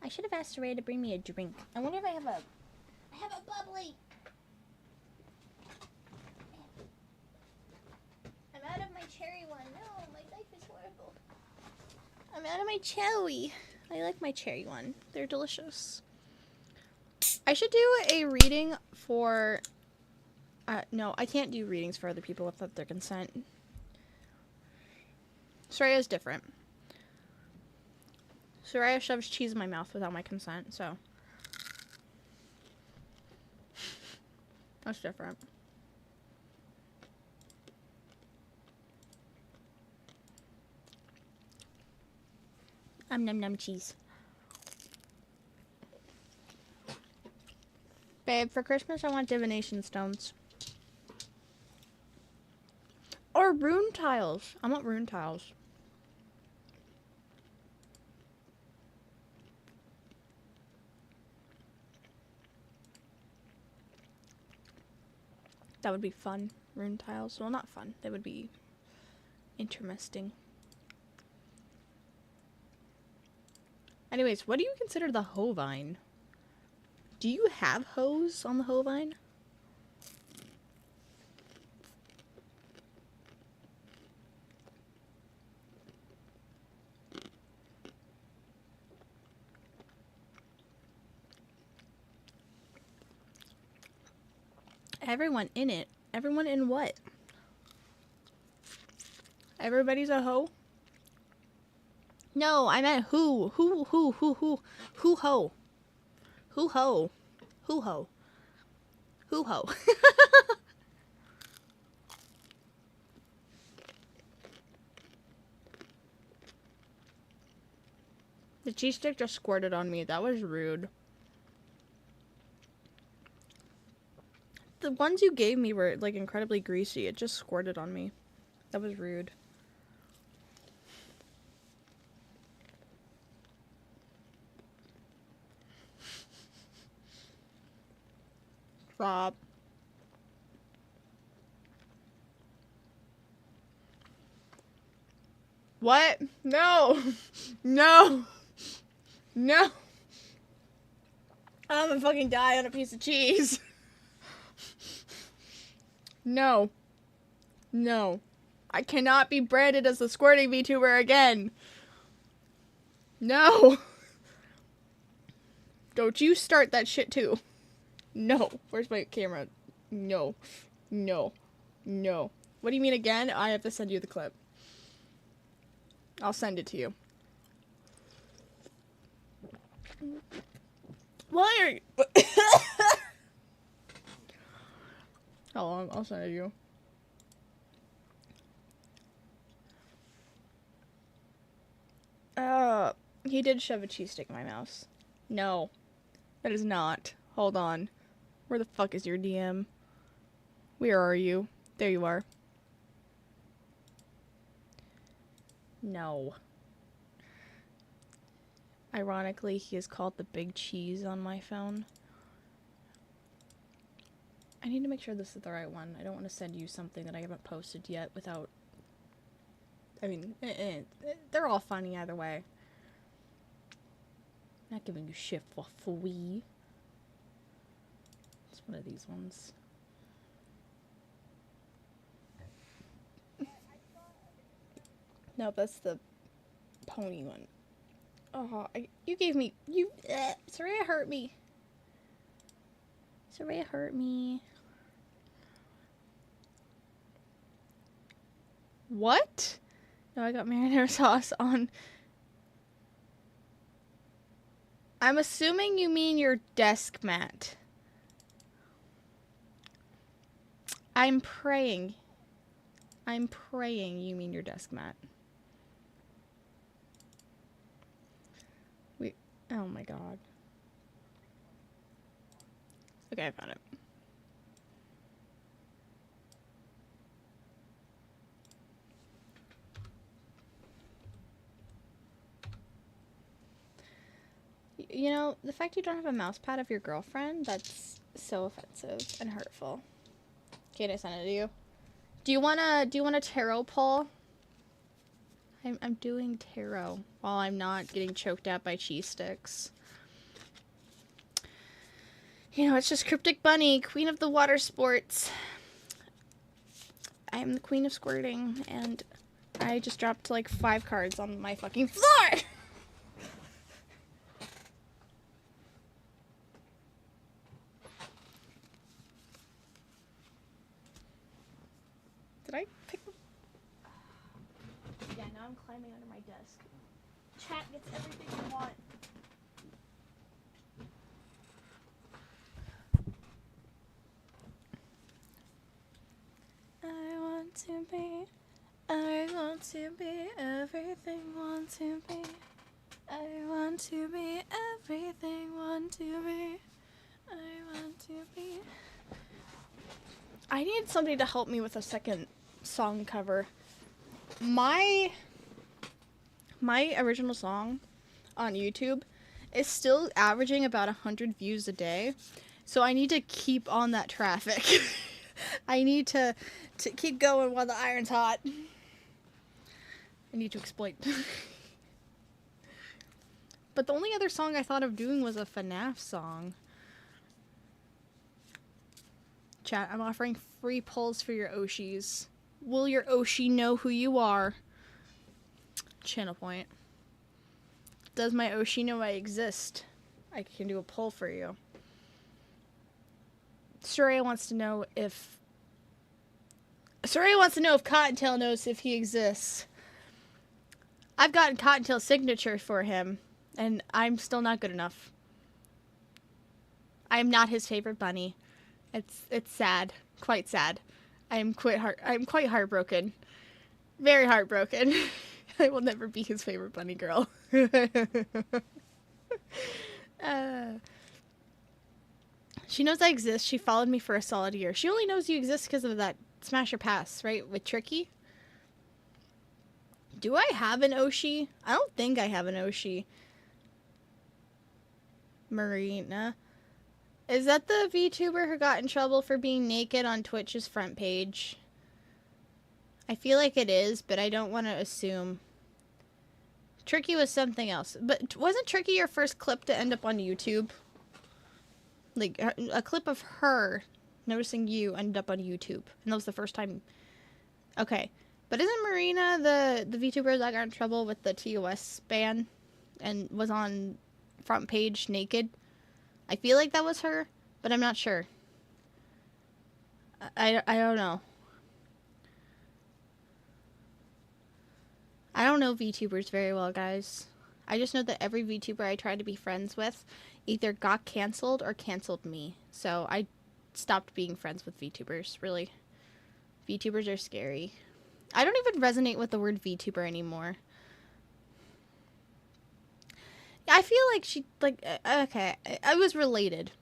I should have asked Ray to bring me a drink. I wonder if I have a bubbly. I'm out of my cherry one. No, my life is horrible. I'm out of my cherry. I like my cherry one. They're delicious. I should do a reading for... no, I can't do readings for other people without their consent. Soraya's different. Soraya shoves cheese in my mouth without my consent, so... That's different. Num num cheese. Babe, for Christmas I want divination stones. Or rune tiles. I want rune tiles. That would be fun. Rune tiles. Well, not fun. That would be interesting. Anyways, what do you consider the hoe vine? Do you have hoes on the hoe vine? Everyone in it. Everyone in what? Everybody's a hoe? No, I meant who. Who ho? Who ho? Who ho? Who ho? The cheese stick just squirted on me. That was rude. The ones you gave me were like incredibly greasy. It just squirted on me. That was rude. Stop. What? No. No. No. I'm gonna fucking die on a piece of cheese. No. No. I cannot be branded as the squirting VTuber again. No. Don't you start that shit too. No. Where's my camera? No. No. No. What do you mean again? I have to send you the clip. I'll send it to you. Why are you... How long? I'll send it to you. He did shove a cheese stick in my mouth. No. That is not. Hold on. Where the fuck is your DM? Where are you? There you are. No. Ironically, he is called the Big Cheese on my phone. I need to make sure this is the right one. I don't want to send you something that I haven't posted yet without... I mean, they're all funny either way. Not giving you shit for free. It's one of these ones. No, that's the pony one. Oh, you gave me... Soraya hurt me. Soraya hurt me. What? No, I got marinara sauce on... I'm assuming you mean your desk mat. I'm praying. I'm praying you mean your desk mat. Wait. Oh my god. Okay, I found it. You know, the fact you don't have a mouse pad of your girlfriend, that's so offensive and hurtful. Okay, I send it to you. Do you want a tarot pull? I'm doing tarot while I'm not getting choked out by cheese sticks. You know, it's just Cryptic Bunny, queen of the water sports. I am the queen of squirting, and I just dropped like 5 cards on my fucking floor! Did I pick them? Yeah, now I'm climbing under my desk. Chat gets everything you want. I want to be everything, want to be. I want to be everything, want to be. I want to I need somebody to help me with a second song cover. My original song on YouTube is still averaging about 100 views a day. So I need to keep on that traffic. I need to keep going while the iron's hot. I need to exploit. But the only other song I thought of doing was a FNAF song. Chat, I'm offering free polls for your Oshis. Will your Oshi know who you are? Channel point. Does my Oshi know I exist? I can do a poll for you. Soraya wants to know if Cottontail knows if he exists. I've gotten Cottontail's signature for him, and I'm still not good enough. I am not his favorite bunny. It's sad, quite sad. I'm quite heartbroken, very heartbroken. I will never be his favorite bunny girl. She knows I exist. She followed me for a solid year. She only knows you exist because of that Smash or Pass, right? With Tricky. Do I have an Oshi? I don't think I have an Oshi. Marina. Is that the VTuber who got in trouble for being naked on Twitch's front page? I feel like it is, but I don't want to assume. Tricky was something else. But wasn't Tricky your first clip to end up on YouTube? Like, a clip of her noticing you ended up on YouTube. And that was the first time. Okay. But isn't Marina the VTuber that got in trouble with the TOS ban? And was on front page naked? I feel like that was her, but I'm not sure. I don't know. I don't know VTubers very well, guys. I just know that every VTuber I tried to be friends with either got canceled or canceled me. So I stopped being friends with VTubers, really. VTubers are scary. I don't even resonate with the word VTuber anymore. I feel like she, like, okay, I was related.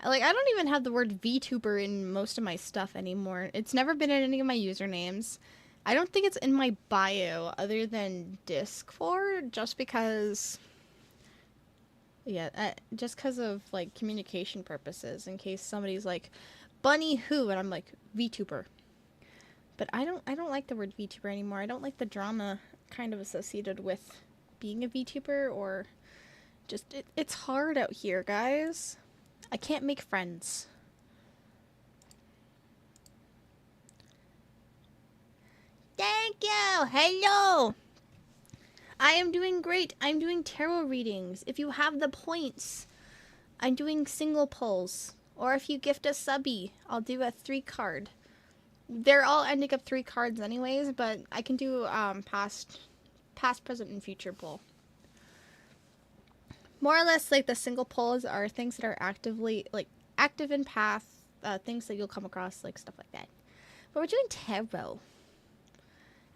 Like, I don't even have the word VTuber in most of my stuff anymore. It's never been in any of my usernames. I don't think it's in my bio other than Discord, just because, yeah, just because of, like, communication purposes, in case somebody's like, Bunny who? And I'm like, VTuber. But I don't like the word VTuber anymore. I don't like the drama kind of associated with being a VTuber, or just, it's hard out here, guys. I can't make friends. Thank you! Hello! I am doing great. I'm doing tarot readings. If you have the points, I'm doing single pulls. Or if you gift a subby, I'll do a 3-card. They're all ending up 3 cards anyways, but I can do past, present, and future pull. More or less, like, the single pulls are things that are actively, like, active in path, things that you'll come across, like, stuff like that. But we're doing tarot.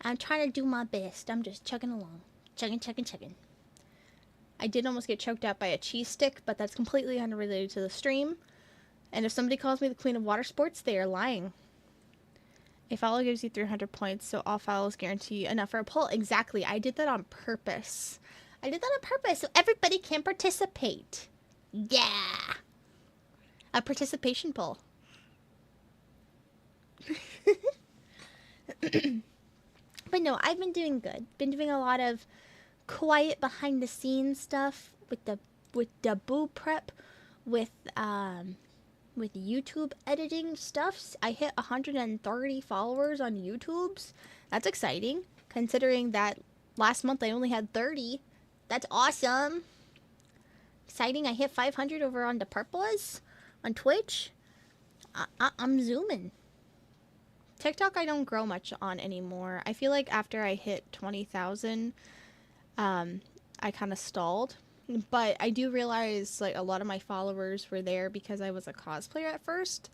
I'm trying to do my best. I'm just chugging along. Chugging. I did almost get choked out by a cheese stick, but that's completely unrelated to the stream. And if somebody calls me the queen of water sports, they are lying. A follow gives you 300 points, so all follows guarantee enough for a poll. Exactly. I did that on purpose. So everybody can participate. Yeah. A participation poll. But no, I've been doing good. Been doing a lot of quiet behind the scenes stuff with the boo prep, with YouTube editing stuff. I hit 130 followers on YouTube's. That's exciting, considering that last month I only had 30. That's awesome. Exciting. I hit 500 over on the Purples on Twitch. I'm zooming. TikTok I don't grow much on anymore. I feel like after I hit 20,000, I kind of stalled. But I do realize, like, a lot of my followers were there because I was a cosplayer at first.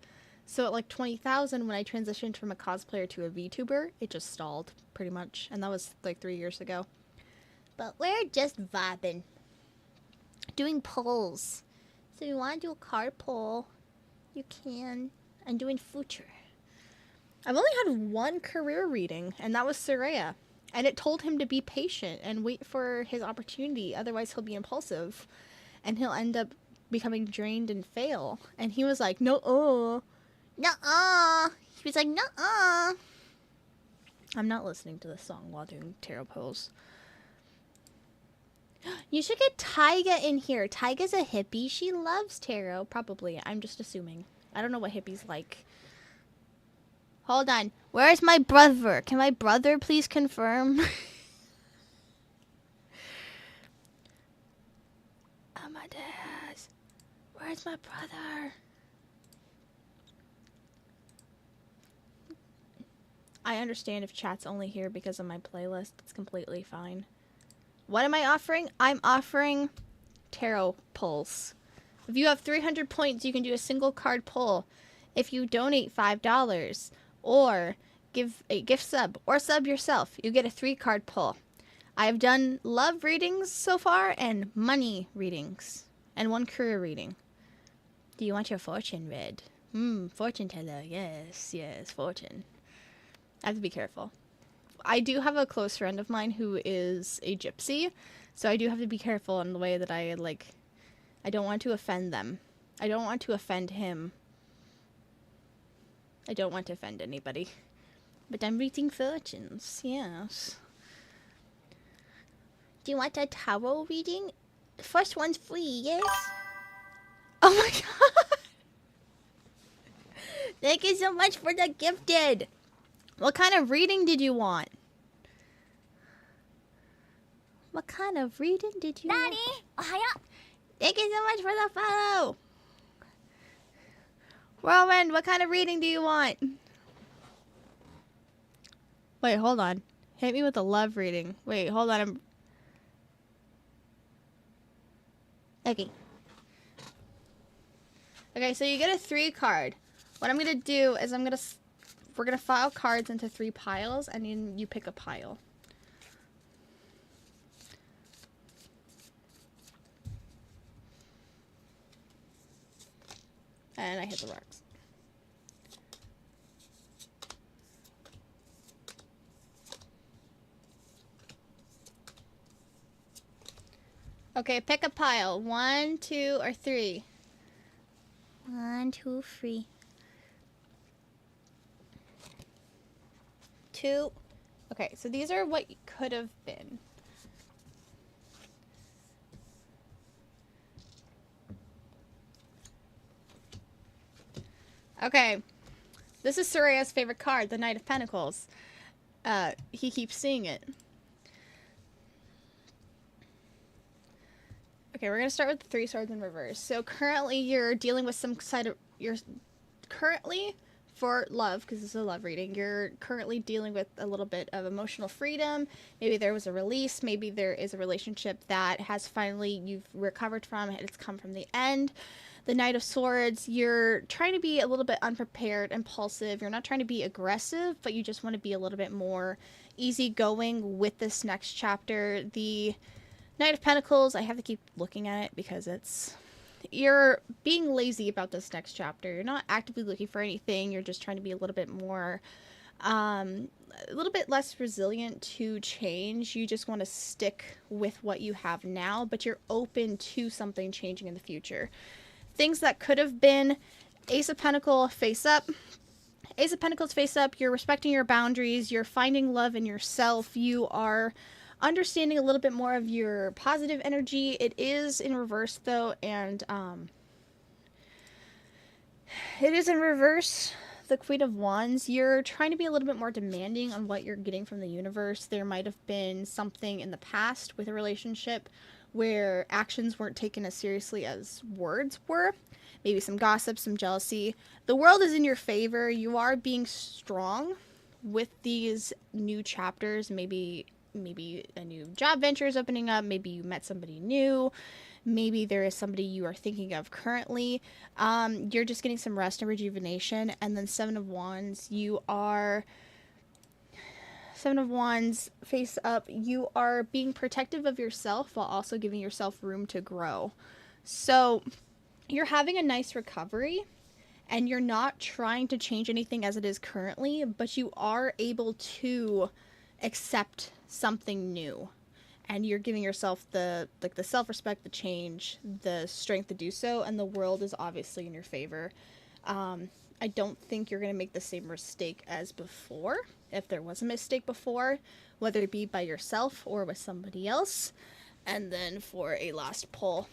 So at, like, 20,000, when I transitioned from a cosplayer to a VTuber, it just stalled, pretty much. And that was, like, 3 years ago. But we're just vibing. Doing polls. So if you want to do a card poll, you can. I'm doing future. I've only had one career reading, and that was Soraya. And it told him to be patient and wait for his opportunity. Otherwise, he'll be impulsive. And he'll end up becoming drained and fail. And he was like, no-uh. Nuh-uh. He was like, nuh-uh. I'm not listening to this song while doing tarot pulls. You should get Tyga in here. Tyga's a hippie. She loves tarot. Probably. I'm just assuming. I don't know what hippies like. Hold on. Where's my brother? Can my brother please confirm? Amadeus. Where's my brother? I understand if chat's only here because of my playlist. It's completely fine. What am I offering? I'm offering tarot pulls. If you have 300 points, you can do a single card pull. If you donate $5 or give a gift sub or sub yourself, you get a 3-card pull. I've done love readings so far and money readings and 1 career reading. Do you want your fortune read? Fortune teller. Yes, fortune. I have to be careful. I do have a close friend of mine who is a gypsy, so I do have to be careful in the way that I don't want to offend them. I don't want to offend him. I don't want to offend anybody. But I'm reading fortunes, yes. Do you want a tarot reading? The first one's free, yes? Oh my god! Thank you so much for the gifted! What kind of reading did you want? What kind of reading did you want? Ohio! Thank you so much for the follow! Rowan, what kind of reading do you want? Wait, hold on. Hit me with a love reading. Wait, hold on. Okay. Okay, so you get a 3 card. What I'm going to do is we're going to file cards into 3 piles, and then you pick a pile. And I hit the rocks. Okay, pick a pile. 1, 2, or 3. 1, 2, 3. 2. Okay, so these are what could have been. Okay, this is Soraya's favorite card, the Knight of Pentacles. He keeps seeing it. Okay, we're going to start with the 3 swords in reverse. So currently you're dealing with some side of... You're currently, for love, because this is a love reading, you're currently dealing with a little bit of emotional freedom. Maybe there was a release. Maybe there is a relationship that has finally... You've recovered from it. It's come from the end. The Knight of Swords, you're trying to be a little bit unprepared, impulsive. You're not trying to be aggressive, but you just want to be a little bit more easygoing with this next chapter. The Knight of Pentacles, I have to keep looking at it because you're being lazy about this next chapter. You're not actively looking for anything. You're just trying to be a little bit more, a little bit less resilient to change. You just want to stick with what you have now, but you're open to something changing in the future. Things that could have been Ace of Pentacles face up. Ace of Pentacles face up. You're respecting your boundaries. You're finding love in yourself. You are understanding a little bit more of your positive energy. It is in reverse though, and it is in reverse. The Queen of Wands, you're trying to be a little bit more demanding on what you're getting from the universe. There might have been something in the past with a relationship where actions weren't taken as seriously as words were. Maybe some gossip, some jealousy. The world is in your favor. You are being strong with these new chapters. Maybe a new job venture is opening up. Maybe you met somebody new. Maybe there is somebody you are thinking of currently. You're just getting some rest and rejuvenation. And then 7 of Wands, you are... 7 of Wands, face up, you are being protective of yourself while also giving yourself room to grow. So you're having a nice recovery, and you're not trying to change anything as it is currently, but you are able to accept something new. And you're giving yourself the self-respect, the change, the strength to do so, and the world is obviously in your favor. I don't think you're going to make the same mistake as before, if there was a mistake before, whether it be by yourself or with somebody else. And then for a last pull,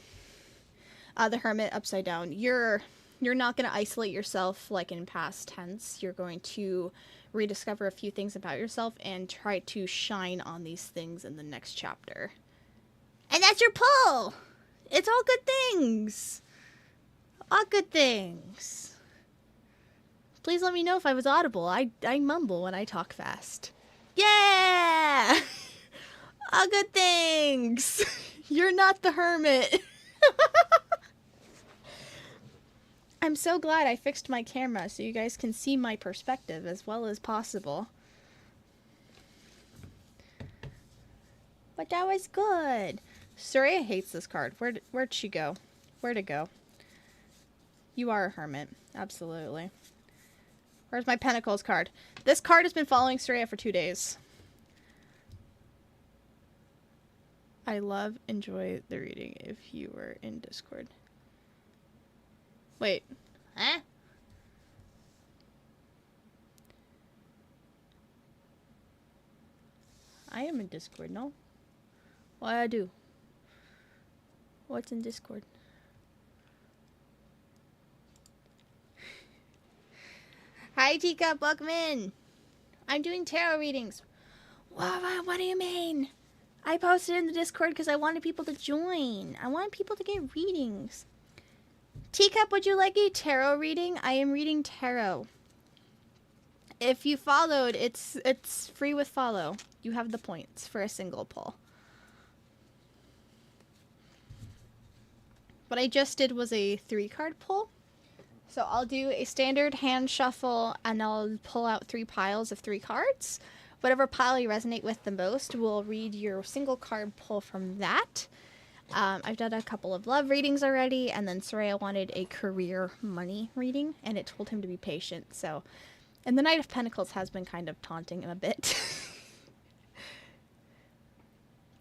the Hermit upside down. You're not going to isolate yourself like in past tense. You're going to rediscover a few things about yourself and try to shine on these things in the next chapter. And that's your pull! It's all good things! All good things. Please let me know if I was audible. I mumble when I talk fast. Yeah! All good things! You're not the Hermit. I'm so glad I fixed my camera so you guys can see my perspective as well as possible. But that was good. Soraya hates this card. Where'd she go? Where'd it go? You are a hermit. Absolutely. Where's my Pentacles card? This card has been following Soraya for 2 days. I enjoy the reading if you were in Discord. Wait. Huh? I am in Discord, no? What I do? What's in Discord? Hi, Teacup. Welcome in. I'm doing tarot readings. What do you mean? I posted in the Discord because I wanted people to join. I wanted people to get readings. Teacup, would you like a tarot reading? I am reading tarot. If you followed, it's free with follow. You have the points for a single pull. What I just did was a 3-card pull. So I'll do a standard hand shuffle and I'll pull out 3 piles of 3 cards. Whatever pile you resonate with the most, we'll read your single card pull from that. I've done a couple of love readings already, and then Soraya wanted a career money reading, and it told him to be patient. So, and the Knight of Pentacles has been kind of taunting him a bit.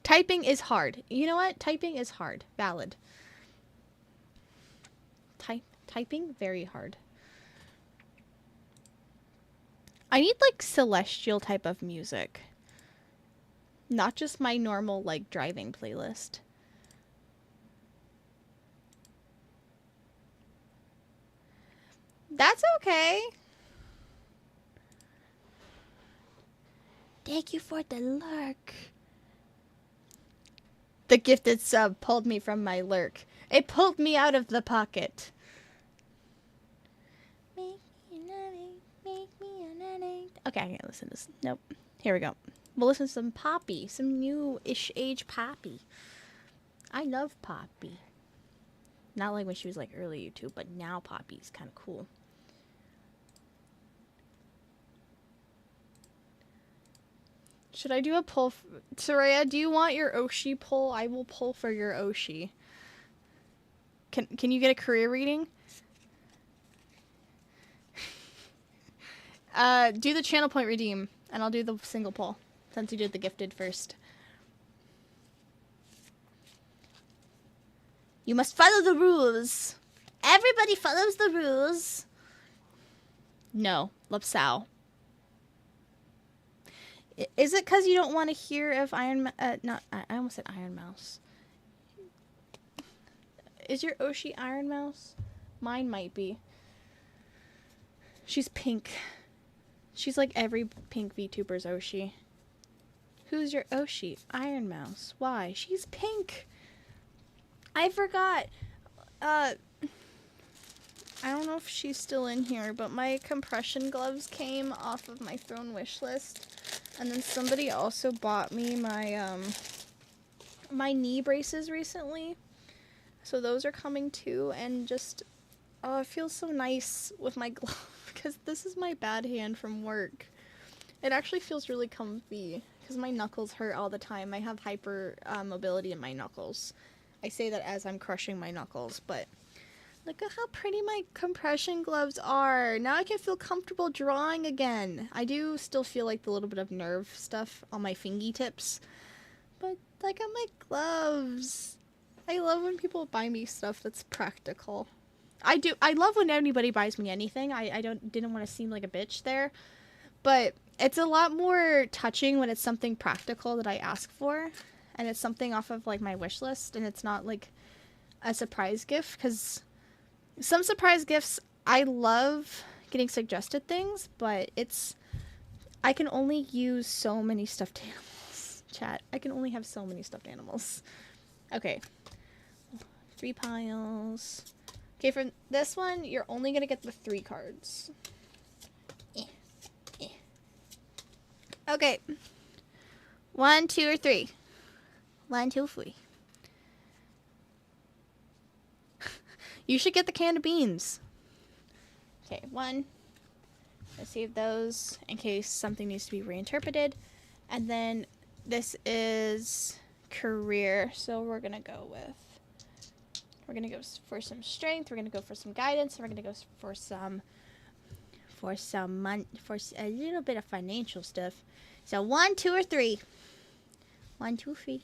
Typing is hard. You know what? Typing is hard. Valid. Typing, very hard. I need, like, celestial type of music. Not just my normal, like, driving playlist. That's okay. Thank you for the lurk. The gifted sub pulled me from my lurk. It pulled me out of the pocket. Make me an addict. Okay, I can't listen to this. Nope. Here we go. We'll listen to some Poppy. Some new-ish age Poppy. I love Poppy. Not like when she was like early YouTube, but now Poppy's kind of cool. Should I do a pull? Soraya, do you want your Oshi pull? I will pull for your Oshi. Can you get a career reading? Do the channel point redeem, and I'll do the single pull, since you did the gifted first. You must follow the rules. Everybody follows the rules. No, Lapsao. Is it because you don't want to hear if I almost said Iron Mouse. Is your Oshi Iron Mouse? Mine might be. She's pink. She's like every pink VTuber's Oshi. Who's your Oshi? Iron Mouse. Why? She's pink. I forgot. I don't know if she's still in here, but my compression gloves came off of my throne wish list. And then somebody also bought me my, my knee braces recently. So those are coming too, and just, oh, it feels so nice with my glove, because this is my bad hand from work. It actually feels really comfy, because my knuckles hurt all the time. I have hyper mobility in my knuckles. I say that as I'm crushing my knuckles, but Look at how pretty my compression gloves are. Now I can feel comfortable drawing again. I do still feel like the little bit of nerve stuff on my fingy tips. But look at my gloves. I love when people buy me stuff that's practical. I love when anybody buys me anything. I didn't want to seem like a bitch there. But it's a lot more touching when it's something practical that I ask for. And it's something off of like my wish list. And it's not like a surprise gift. Because some surprise gifts, I love getting suggested things. But I can only use so many stuffed animals. Chat. I can only have so many stuffed animals. Okay. 3 piles. Okay, for this one, you're only going to get the 3 cards. Okay. 1, 2, or 3. 1, 2, 3. You should get the can of beans. Okay, 1. Let's save those in case something needs to be reinterpreted. And then this is career, so we're going to go for some strength, we're going to go for some guidance, and we're going to go for a little bit of financial stuff. So 1, 2, or 3. 1, 2, 3. 1,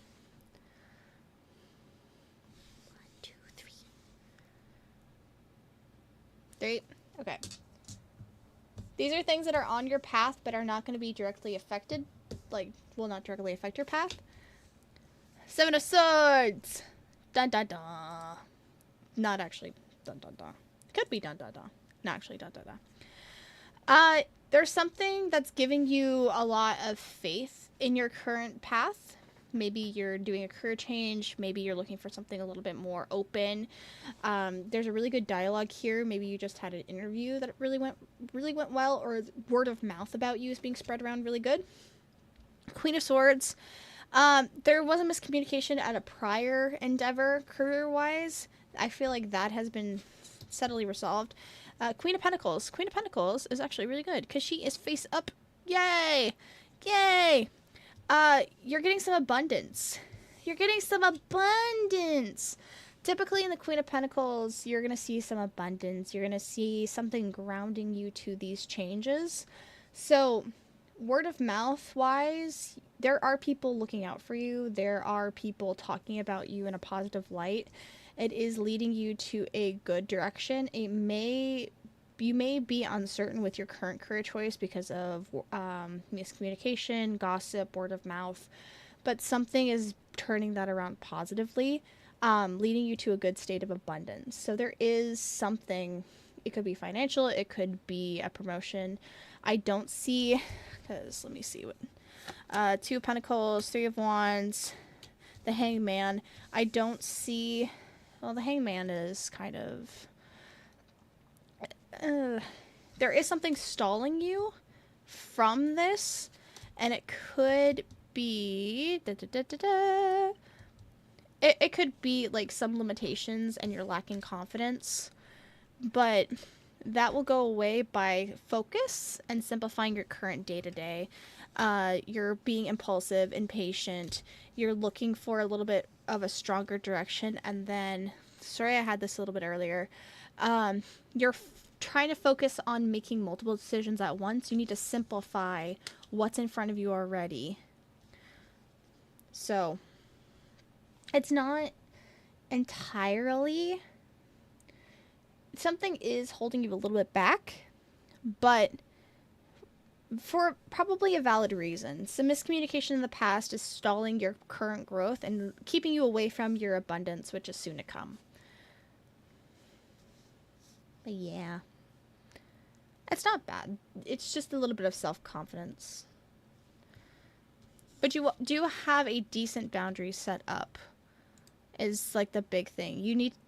2, 3. 3. Okay. These are things that are on your path but are not going to be directly affected. Like, will not directly affect your path. 7 of Swords. Dun dun dun. Not actually dun dun dun. Could be dun dun dun. Not actually dun dun dun. There's something that's giving you a lot of faith in your current path. Maybe you're doing a career change. Maybe you're looking for something a little bit more open. There's a really good dialogue here. Maybe you just had an interview that really went well, or word of mouth about you is being spread around really good. Queen of Swords. There was a miscommunication at a prior endeavor career-wise. I feel like that has been steadily resolved. Queen of Pentacles. Queen of Pentacles is actually really good because she is face up. Yay! Yay! You're getting some abundance. You're getting some abundance. Typically in the Queen of Pentacles, you're going to see some abundance. You're going to see something grounding you to these changes. So, word of mouth wise, there are people looking out for you. There are people talking about you in a positive light. It is leading you to a good direction. You may be uncertain with your current career choice because of miscommunication, gossip, word of mouth, but something is turning that around positively, leading you to a good state of abundance. So there is something. It could be financial. It could be a promotion. I don't see, because let me see what, 2 of Pentacles, 3 of Wands, the Hangman. I don't see, well, the Hangman is kind of, there is something stalling you from this, and it could be, it could be like some limitations and you're lacking confidence, but that will go away by focus and simplifying your current day-to-day. You're being impulsive, impatient. You're looking for a little bit of a stronger direction. And then, sorry, I had this a little bit earlier. You're trying to focus on making multiple decisions at once. You need to simplify what's in front of you already. So, it's not entirely, something is holding you a little bit back, but for probably a valid reason. Some miscommunication in the past is stalling your current growth and keeping you away from your abundance, which is soon to come. But yeah, it's not bad. It's just a little bit of self-confidence. But you do have a decent boundary set up, is like the big thing.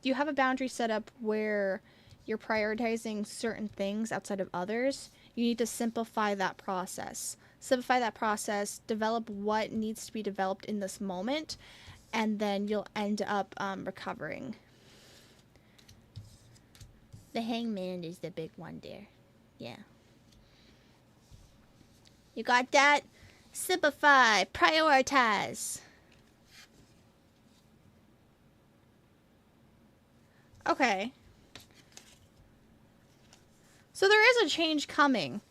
You have a boundary set up where you're prioritizing certain things outside of others. You need to simplify that process. Develop what needs to be developed in this moment, and then you'll end up recovering. The Hangman is the big one there. Yeah. You got that? Simplify. Prioritize. Okay. So there is a change coming.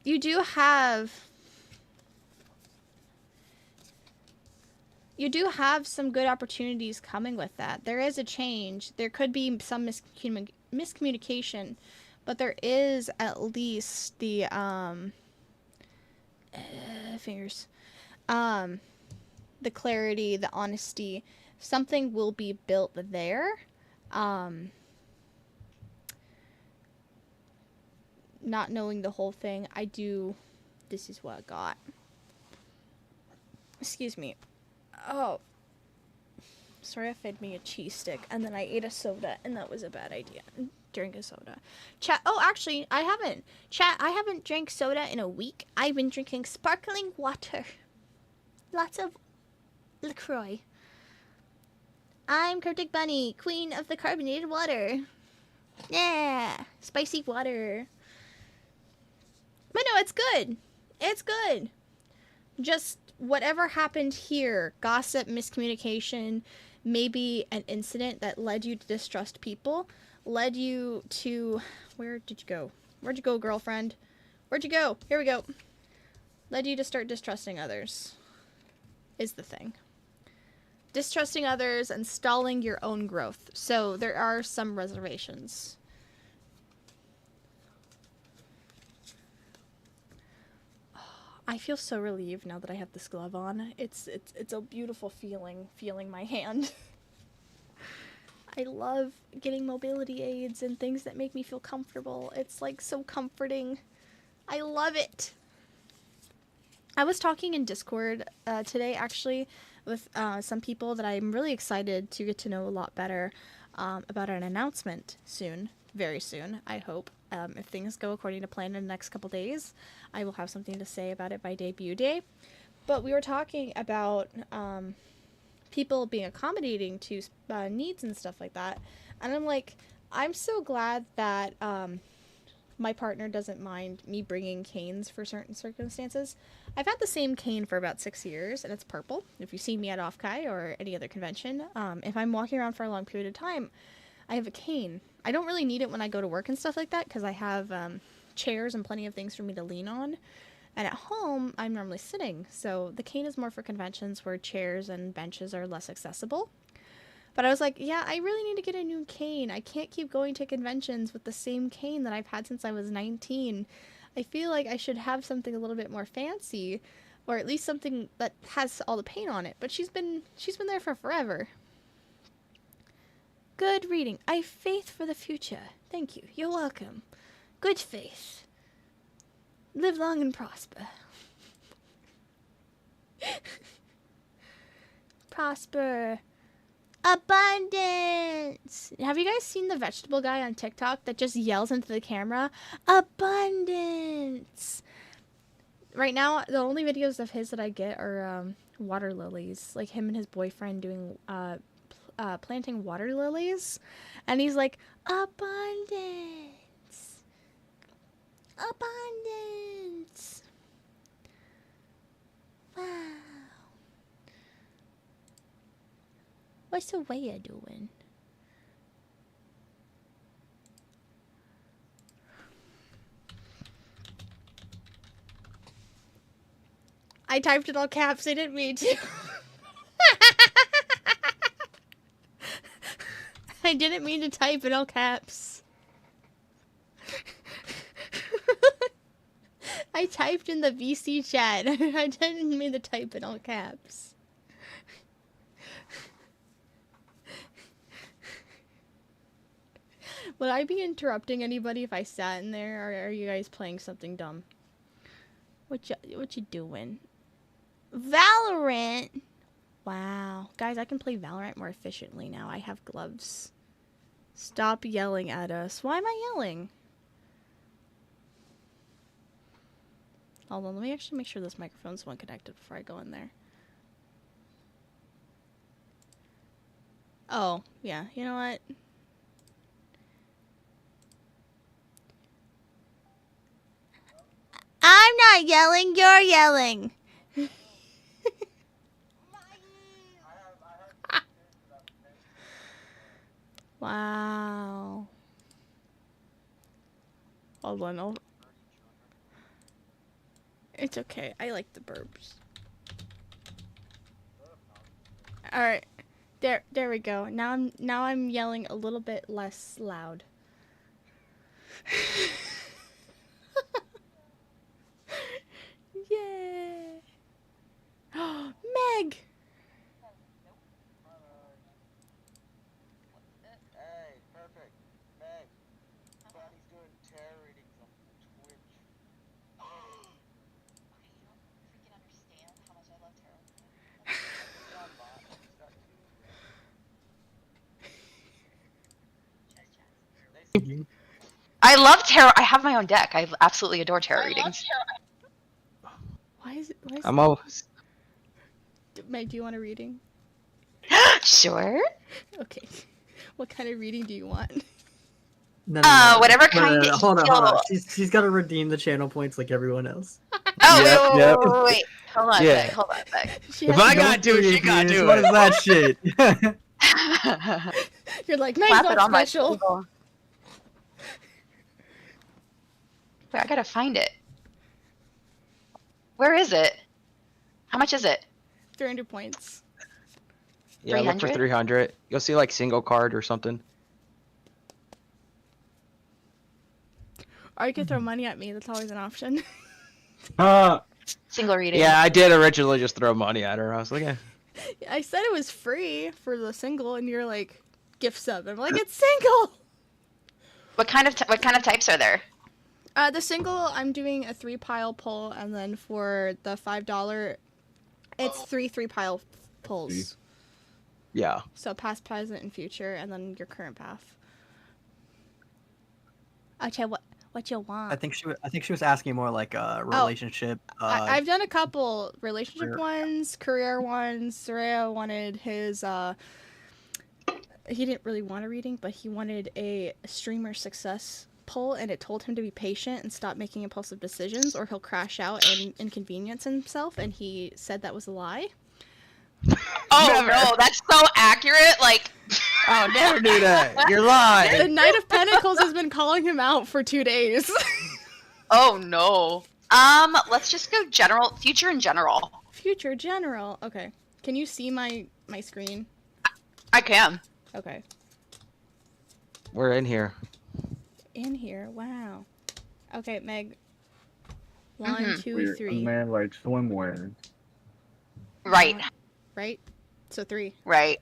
You do have some good opportunities coming with that. There is a change. There could be some miscommunication, but there is at least the fingers, the clarity, the honesty. Something will be built there. Not knowing the whole thing, this is what I got. Excuse me. Oh, sorry, I fed me a cheese stick and then I ate a soda, and that was a bad idea. Drink a soda. Chat. Oh, actually, I haven't. Chat, I haven't drank soda in a week. I've been drinking sparkling water. Lots of LaCroix. I'm Cryptic Bunny, queen of the carbonated water. Yeah, spicy water. But no, it's good. It's good. Just whatever happened here, gossip, miscommunication, maybe an incident that led you to distrust people, led you to... Where did you go? Where'd you go, girlfriend? Where'd you go? Here we go. Led you to start distrusting others, is the thing. Distrusting others and stalling your own growth. So there are some reservations. I feel so relieved now that I have this glove on. It's a beautiful feeling my hand. I love getting mobility aids and things that make me feel comfortable. It's like so comforting. I love it. I was talking in Discord today actually with some people that I'm really excited to get to know a lot better about an announcement soon. Very soon, I hope. If things go according to plan in the next couple days, I will have something to say about it by debut day. But we were talking about people being accommodating to needs and stuff like that. And I'm like, I'm so glad that my partner doesn't mind me bringing canes for certain circumstances. I've had the same cane for about 6 years, and it's purple. If you see me at Offkai or any other convention, if I'm walking around for a long period of time, I have a cane. I don't really need it when I go to work and stuff like that because I have chairs and plenty of things for me to lean on. And at home, I'm normally sitting. So the cane is more for conventions where chairs and benches are less accessible. But I was like, yeah, I really need to get a new cane. I can't keep going to conventions with the same cane that I've had since I was 19. I feel like I should have something a little bit more fancy, or at least something that has all the paint on it. But she's been there for forever. Good reading. I have faith for the future. Thank you. You're welcome. Good faith. Live long and prosper. Prosper. Abundance. Have you guys seen the vegetable guy on TikTok that just yells into the camera? Abundance. Right now, the only videos of his that I get are water lilies. Like him and his boyfriend doing planting water lilies. And he's like, abundance. Abundance. Wow. What's the way doing? I typed it all caps. I didn't mean to. I didn't mean to type in all caps. I typed in the VC chat. I didn't mean to type in all caps. Would I be interrupting anybody if I sat in there, or are you guys playing something dumb? What you doing? Valorant! Wow. Guys, I can play Valorant more efficiently now. I have gloves. Stop yelling at us. Why am I yelling? Hold on, let me actually make sure this microphone's one connected before I go in there. Oh, yeah. You know what? I'm not yelling, you're yelling. Wow. Hold on. It's okay. I like the burps. All right. There we go. Now I'm yelling a little bit less loud. Yay! Meg. Hey, perfect. Meg, Bonnie's doing tarot readings on Twitch. Okay, you don't freaking understand how much I love tarot. She's on bot. She's got two. Chess. I love tarot. I have my own deck. I absolutely adore tarot readings. Why is I'm always. Meg, do you want a reading? Sure. Okay. What kind of reading do you want? No, Whatever kind no. you Hold on. feel. She's got to redeem the channel points like everyone else. Oh, Yep, wait. Hold on, Yeah. Meg. Hold on, Meg. She If has I to- gotta do it, she gotta do What it. is that shit? You're like, Meg's Slap it not on my special. table. Wait, I gotta find it. Where is it? How much is it? 300 points. Yeah, look for 300? 300. You'll see like single card or something. Or you could throw money at me. That's always an option. Single reading. Yeah, I did originally just throw money at her. I was like, eh. I said it was free for the single, and you're like, gift sub. I'm like, it's single. What kind of types are there? The single, I'm doing a 3-pile pull, and then for the $5, it's 3-pile pulls. Yeah. So past, present, and future, and then your current path. Okay, what you want? I think she was asking more like a relationship. I've done a couple relationship career. ones, career ones. Soraya wanted his. He didn't really want a reading, but he wanted a streamer success pull, and it told him to be patient and stop making impulsive decisions, or he'll crash out and inconvenience himself. And he said that was a lie. Oh Never. no, that's so accurate. Like, I'll never do that. You're The lying. Knight of Pentacles has been calling him out for 2 days. oh no. Let's just go general, future in general. Future general. Okay. Can you see my screen? I can. Okay. We're in here. In here. Wow. Okay, Meg. One, Mhm. two, We're three. man like swimwear. Right, Right? So 3. right.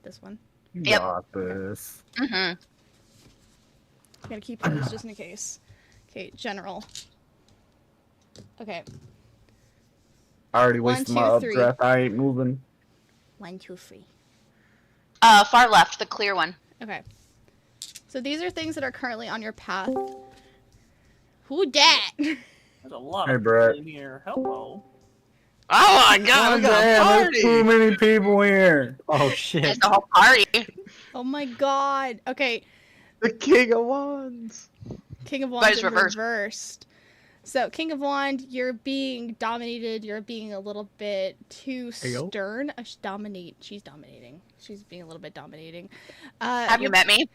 This one. You Yep. got this. Mm-hmm. I'm gonna keep those just in case. Okay, general. Okay. I already 1, wasted 2, my 3. updraft. I ain't moving. 1, 2, 3. Far left, the clear one. Okay. So these are things that are currently on your path. Who dat? There's a lot Hey, of Brett. people in here. Hello. Oh my god, we got a Damn, there's too party. many people here. Oh shit! It's a whole party. Oh my god. Okay, The King of Wands. King of But Wands it's in reversed. reversed. So King of Wand, you're being dominated. You're being a little bit too Heyo. stern. She's dominating. She's being a little bit dominating. Have you You're met me?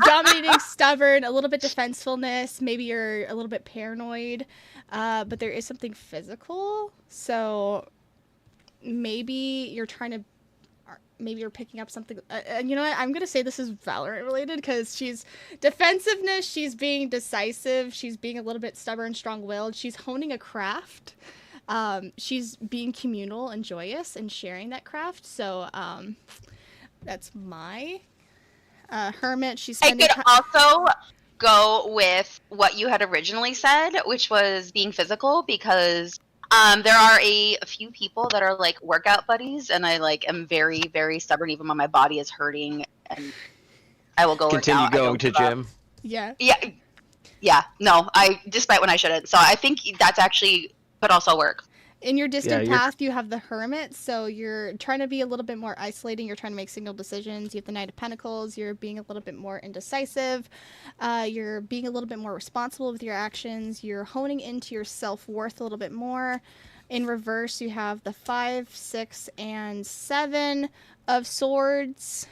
dominating, stubborn, a little bit defensiveness. Maybe you're a little bit paranoid. But there is something physical. So maybe you're trying to. Maybe you're picking up something. You know what? I'm gonna say this is Valorant related because she's defensiveness. She's being decisive. She's being a little bit stubborn, strong-willed. She's honing a craft. She's being communal and joyous and sharing that craft. So that's my hermit. She's I spending. could also go with what you had originally said, which was being physical, because there are a few people that are like workout buddies, and I like am very, very stubborn even when my body is hurting, and I will go work Continue out. I going don't to give up. gym. Yeah. Yeah. No, despite when I shouldn't. So I think that's actually could also work. In your distant you're- path, you have the Hermit, so you're trying to be a little bit more isolating. You're trying to make single decisions. You have the Knight of Pentacles. You're being a little bit more indecisive. You're being a little bit more responsible with your actions. You're honing into your self-worth a little bit more. In reverse, you have the 5, 6, and 7 of Swords.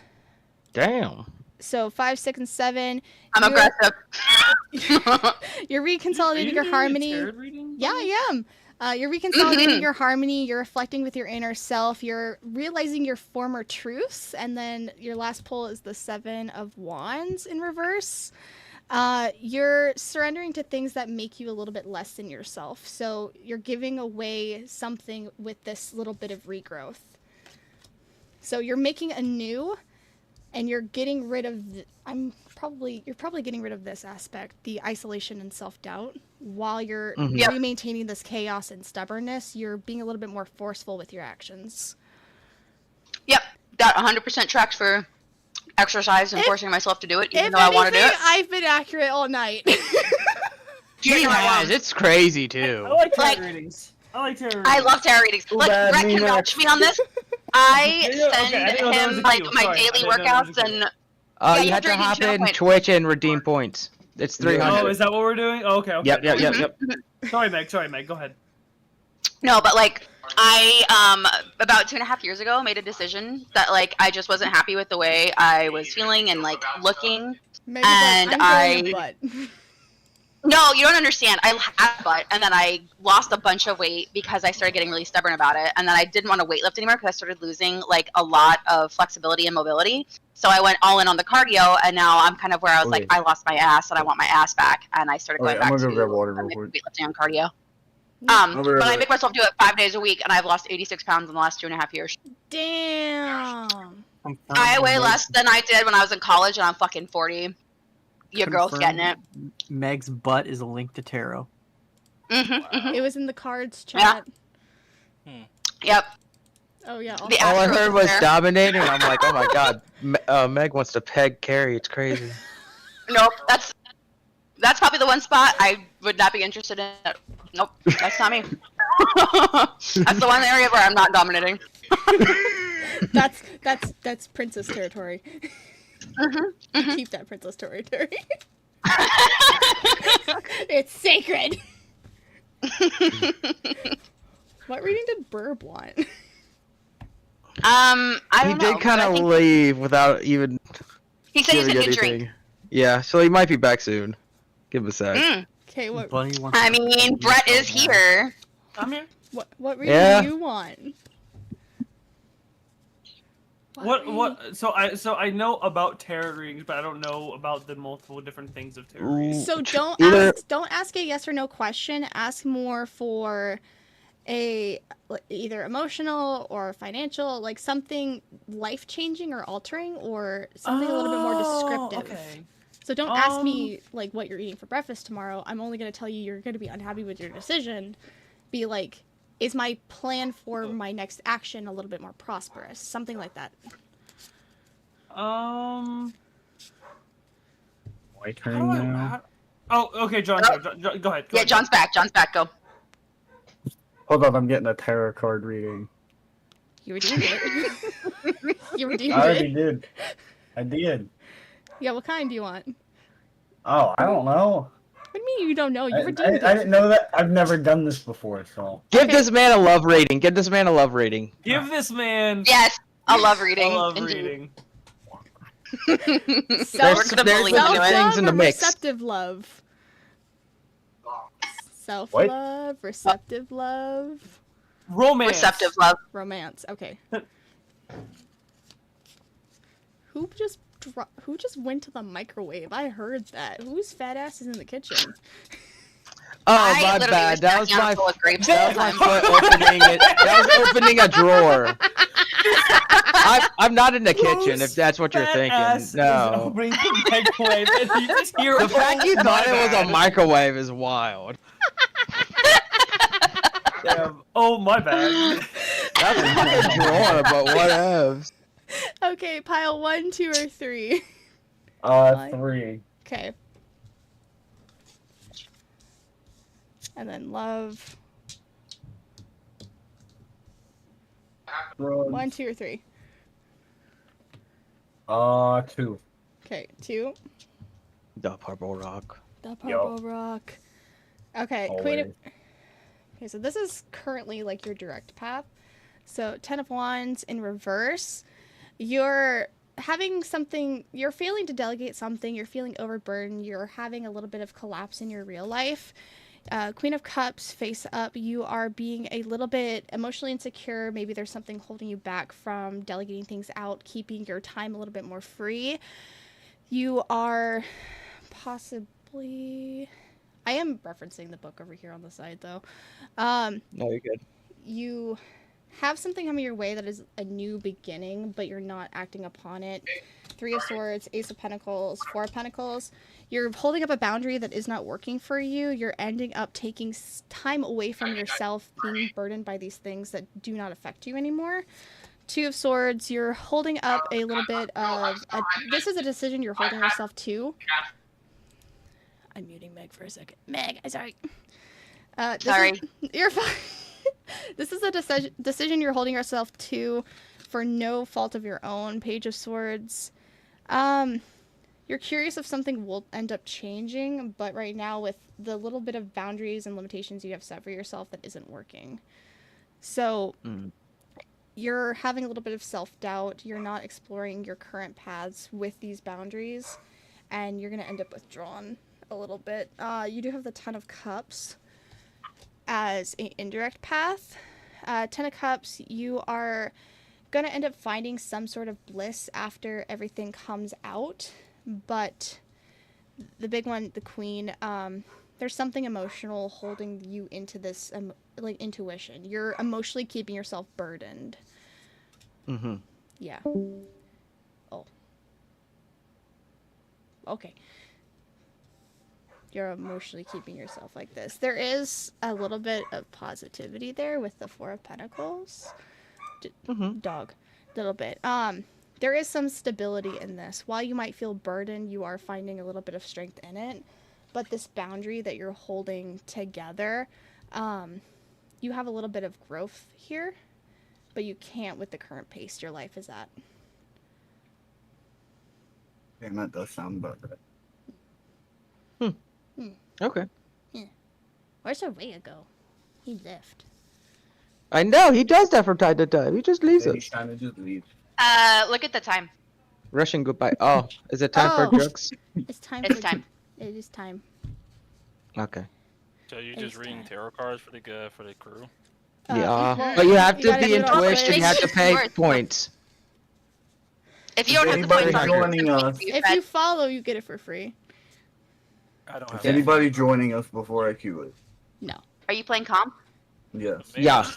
Damn. So 5, 6, and 7. I'm you're- aggressive. You're Are you reconsolidating your doing a harmony. tarot reading? Yeah, I am. You're reconsolidating your harmony. You're reflecting with your inner self. You're realizing your former truths. And then your last pull is the 7 of Wands in reverse. You're surrendering to things that make you a little bit less than yourself. So you're giving away something with this little bit of regrowth. So you're making anew, and you're getting rid of you're probably getting rid of this aspect, the isolation and self-doubt, while you're Yep. maintaining this chaos and stubbornness. You're being a little bit more forceful with your actions. Yep, that 100% tracks for exercise and forcing myself to do it, even If though I want to do anything, it. I've been accurate all night. She has. It's crazy too. I like tarot Like- readings. I like tarot readings. I love tarot readings. Too Like, bad, Brett me can vouch next. me on this. I Yeah, yeah, okay, I send didn't know that was him, a like, cue. my Sorry, I daily didn't know that was a workouts, cue. and yeah, You you have to have to hop redeem channel in points. Twitch and redeem points. It's 300. Oh, is that what we're doing? Oh, okay, okay. Yep. Sorry, Meg, go ahead. No, but like I about 2.5 years ago made a decision that like I just wasn't happy with the way I was feeling and like looking. Megan's like, And I'm growing a butt. No, you don't understand. I had a butt, and then I lost a bunch of weight because I started getting really stubborn about it, and then I didn't want to weightlift anymore because I started losing like a lot of flexibility and mobility. So I went all in on the cardio, and now I'm kind of where I was like, Okay. I lost my ass, and I want my ass back, and I started going Okay, I'm back gonna to go grab water real weightlifting and cardio. I'll be right But I back. make myself do it 5 days a week, and I've lost 86 pounds in the last 2.5 years. Damn. I weigh less than I did when I was in college, and I'm fucking 40. Your girl's getting it. Meg's butt is a link to tarot. It was in the cards Yeah. chat. Yep. Oh yeah. The All I Astros heard was there. dominating. I'm like, oh my god, Meg wants to peg Carrie. It's crazy. Nope, that's probably the one spot I would not be interested in. Nope, that's not me. That's the one area where I'm not dominating. That's princess territory. Keep that princess territory. It's sacred. What reading did Burb want? I He don't know. did kind I of think leave without even he said he's giving gonna get a drink. anything. Yeah, so he might be back soon. Give him a sec. Okay, what Bunny wants I to- mean, Brett is here. I'm here. what reading Yeah. do you want? What? So I know about tarot readings, but I don't know about the multiple different things of tarot readings. So Either- don't ask a yes or no question. Ask more for a either emotional or financial, like something life changing or altering, or something a little bit more descriptive. Okay. So don't ask me like what you're eating for breakfast tomorrow. I'm only gonna tell you you're gonna be unhappy with your decision. Be like, is my plan for my next action a little bit more prosperous? Something like that. My How turn do I, now. oh, okay, John, go ahead. Yeah, John's back. John's back. Go. Hold on, I'm getting a tarot card reading. You redeemed it. You redeemed I already it. did. I did. Yeah, what kind do you want? Oh, I don't know. What do you mean you don't know? You I redeemed it. didn't know that. I've never done this before, so. Give this man a love rating. Give this man a love rating. Give this man Yes, I love reading. a love Indeed. reading. Self- We're gonna there's bully him into it. things in the or mix. receptive love? Self-love, receptive love, Romance. Receptive love. romance. Okay. Who just went to the microwave? I heard that. Whose fat ass is in the kitchen? Oh, I my literally bad. was That was snacking on my a bowl of grapes that the was whole my time. foot opening it. That was opening a drawer. I'm not in the kitchen, if that's what you're Fat thinking. ass is No. opening the microwave, and you just hear. The fact you "Oh, thought my it was a bad." microwave is wild. Damn. Oh my bad. That's a fucking drawer, but whatevs. Okay, pile 1, 2, or 3. What? 3. Okay. And then love. 1, 2, or 3. 2. Okay, 2. The purple rock. The purple rock. Okay, Queen of... Always. Okay, so this is currently like your direct path. So 10 of Wands in reverse. You're having something, you're failing to delegate something, you're feeling overburdened, you're having a little bit of collapse in your real life. Queen of Cups, face up, you are being a little bit emotionally insecure. Maybe there's something holding you back from delegating things out, keeping your time a little bit more free. You are possibly... I am referencing the book over here on the side, though. No, you're good. You have something coming your way that is a new beginning, but you're not acting upon it. Three of Swords, Ace of Pentacles, Four of Pentacles. You're holding up a boundary that is not working for you. You're ending up taking time away from yourself, being burdened by these things that do not affect you anymore. Two of Swords, you're holding up a little bit of... this is a decision you're holding yourself to. I'm muting Meg for a second. Meg, I'm sorry. Sorry. You're fine. This is a decision you're holding yourself to for no fault of your own. Page of Swords. You're curious if something will end up changing, but right now with the little bit of boundaries and limitations you have set for yourself, that isn't working. So you're having a little bit of self-doubt. You're not exploring your current paths with these boundaries, and you're going to end up withdrawn a little bit. You do have the Ten of Cups as an indirect path. Ten of Cups, you are going to end up finding some sort of bliss after everything comes out. But the big one, the Queen, there's something emotional holding you into this, like, intuition. You're emotionally keeping yourself burdened. Mm-hmm. Yeah. Oh. Okay. You're emotionally keeping yourself like this. There is a little bit of positivity there with the Four of Pentacles. Dog. Little bit. There is some stability in this. While you might feel burdened, you are finding a little bit of strength in it. But this boundary that you're holding together, you have a little bit of growth here, but you can't with the current pace your life is at. Damn, that does sound about right. Okay. Where's Araya go? He left. I know, he does that from time to time. He just leaves Yeah, us. he's trying to just leave. Look at the time. Rushing goodbye. Oh, is it time for Oh. drugs? It's time. It's time. It is time. Okay. So you're It's just reading time. tarot cards for the crew? Yeah. well, But you have you to gotta be do it on intuition, you Twitch. have to pay Yours. points. If you don't have the Anybody points, joining us? If you follow, you get it for free. I don't have. Is anybody joining us before I queue it? No. are you playing comp? Yes. Yeah. Is it